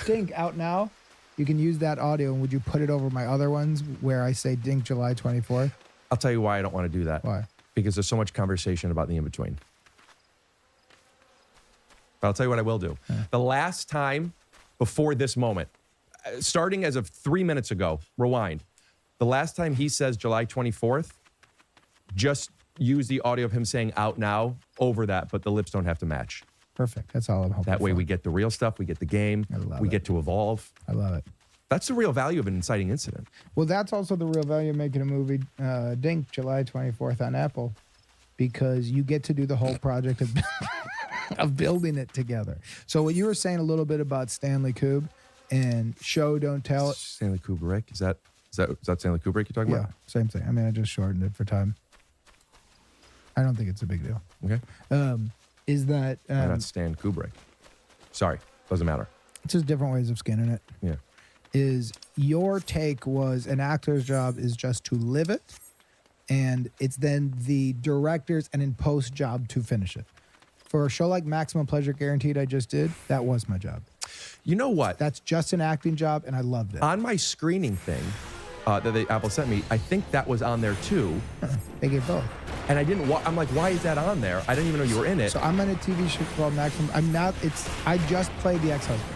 Dink out now. You can use that audio, and would you put it over my other ones where I say Dink July 24th? I'll tell you why I don't want to do that. Why? Because there's so much conversation about the in-between. But I'll tell you what I will do. The last time before this moment, starting as of 3 minutes ago, rewind. The last time he says July 24th, just use the audio of him saying out now over that, but the lips don't have to match. Perfect. That's all I'm hoping That way for. we get the real stuff, we get the game, we get to evolve. I love it. That's the real value of an inciting incident. Well, that's also the real value of making a movie, Dink, July 24th on Apple, because you get to do the whole project of, of building it together. So what you were saying a little bit about Stanley Kubrick and show, don't tell. Stanley Kubrick, is that Stanley Kubrick you're talking Yeah, about? same thing. I mean, I just shortened it for time. I don't think it's a big deal. Okay. Is that... Why not Stan Kubrick? Sorry, doesn't matter. It's just different ways of skinning it. Yeah. Is your take was an actor's job is just to live it, and it's then the director's and in post job to finish it. For a show like Maximum Pleasure Guaranteed I just did, that was my job. You know what? That's just an acting job, and I loved it. On my screening thing that Apple sent me, I think that was on there too. They gave both. And I didn't. I'm like, why is that on there? I didn't even know you were in it. So I'm on a TV show called Maximum. I'm not. It's. I just played the ex-husband,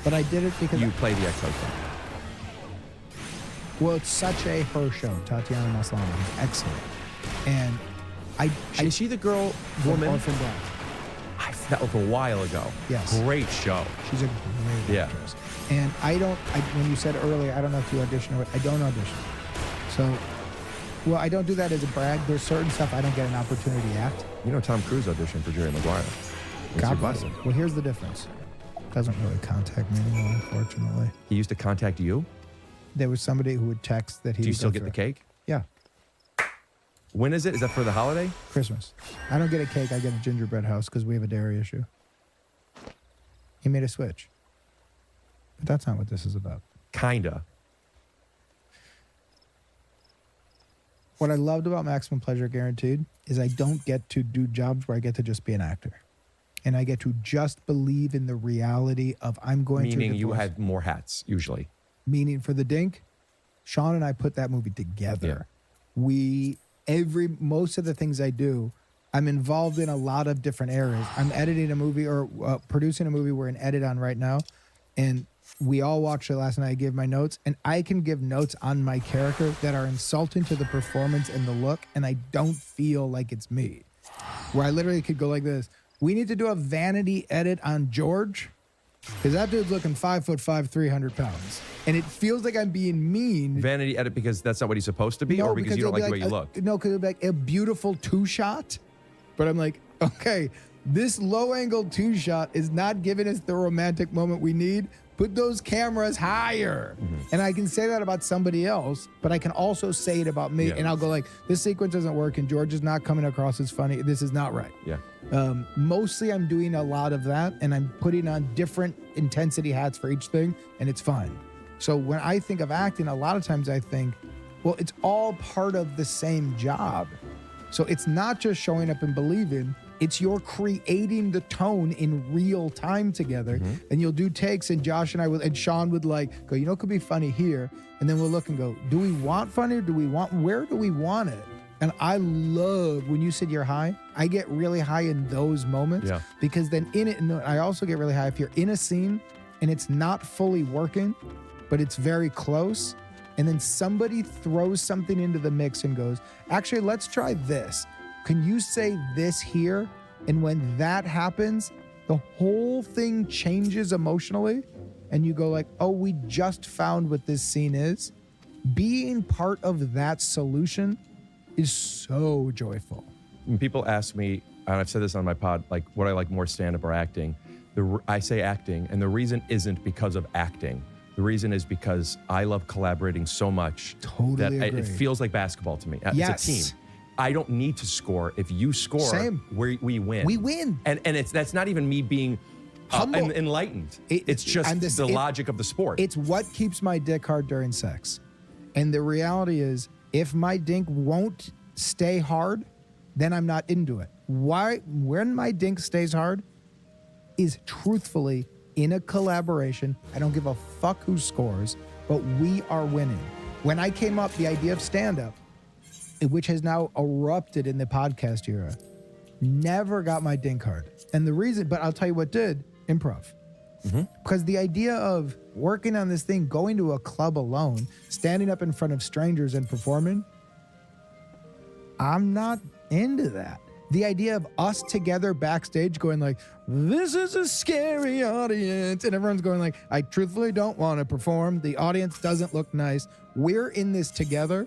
but I did it because you play the ex-husband. Well, it's such a her show. Tatiana Maslany is excellent, and Is she the girl from woman? Orphan Black. That was a while ago. Yes. Great show. She's a great actress. And when you said earlier, I don't know if you audition or I don't audition. So, well, I don't do that as a brag. There's certain stuff I don't get an opportunity at. You know, Tom Cruise auditioned for Jerry Maguire. God bless him. Well, here's the difference. Doesn't really contact me anymore, unfortunately. He used to contact you? There was somebody who would text that he. Do you would still go get the through. cake? Yeah. When is it? Is that for the holiday? Christmas. I don't get a cake. I get a gingerbread house because we have a dairy issue. He made a switch. But that's not what this is about. Kinda. What I loved about Maximum Pleasure Guaranteed is I don't get to do jobs where I get to just be an actor. And I get to just believe in the reality of I'm going to... Meaning you divorce. had more hats, usually. Meaning for the Dink, Sean and I put that movie together. Most of the things I do, I'm involved in a lot of different areas. I'm editing a movie or producing a movie we're in edit on right now. And we all watched it last night. I gave my notes, and I can give notes on my character that are insulting to the performance and the look, and I don't feel like it's me. Where I literally could go like this. We need to do a vanity edit on George, because that dude's looking 5'5", 300 pounds. And it feels like I'm being mean. Vanity edit because that's not what he's supposed to be, or because you don't like the way you look? No, because it'll be like a beautiful two-shot. But I'm like, okay, this low-angle two-shot is not giving us the romantic moment we need. Put those cameras higher. And I can say that about somebody else, but I can also say it about me. Yeah. And I'll go like, this sequence doesn't work and George is not coming across as funny. This is not right. Yeah. Mostly I'm doing a lot of that, and I'm putting on different intensity hats for each thing, and it's fine. So when I think of acting, a lot of times I think, well, it's all part of the same job. So it's not just showing up and believing, it's you're creating the tone in real time together. And you'll do takes, and Josh and I will, and Sean would like go, you know, it could be funny here. And then we'll look and go, do we want funny or where do we want it? And I love when you said you're high, I get really high in those moments because then in it, and I also get really high if you're in a scene and it's not fully working, but it's very close. And then somebody throws something into the mix and goes, actually, let's try this. Can you say this here? And when that happens, the whole thing changes emotionally. And you go like, oh, we just found what this scene is. Being part of that solution is so joyful. When people ask me, and I've said this on my pod, like what I like more stand-up or acting, I say acting, and the reason isn't because of acting. The reason is because I love collaborating so much that agree. it feels like basketball to me. Yes. It's a team. I don't need to score. If you score, Same. we win. We win. And that's not even me being Humble. enlightened. It's just the logic of the sport. It's what keeps my dick hard during sex. And the reality is, if my dink won't stay hard, then I'm not into it. When my dink stays hard is truthfully in a collaboration. I don't give a fuck who scores, but we are winning. When I came up, the idea of stand-up, which has now erupted in the podcast era, never got my dink hard. And the reason, but I'll tell you what did, improv. Because the idea of working on this thing, going to a club alone, standing up in front of strangers and performing, I'm not into that. The idea of us together backstage going like, this is a scary audience. And everyone's going like, I truthfully don't want to perform. The audience doesn't look nice. We're in this together.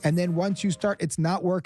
And then once you start, it's not working.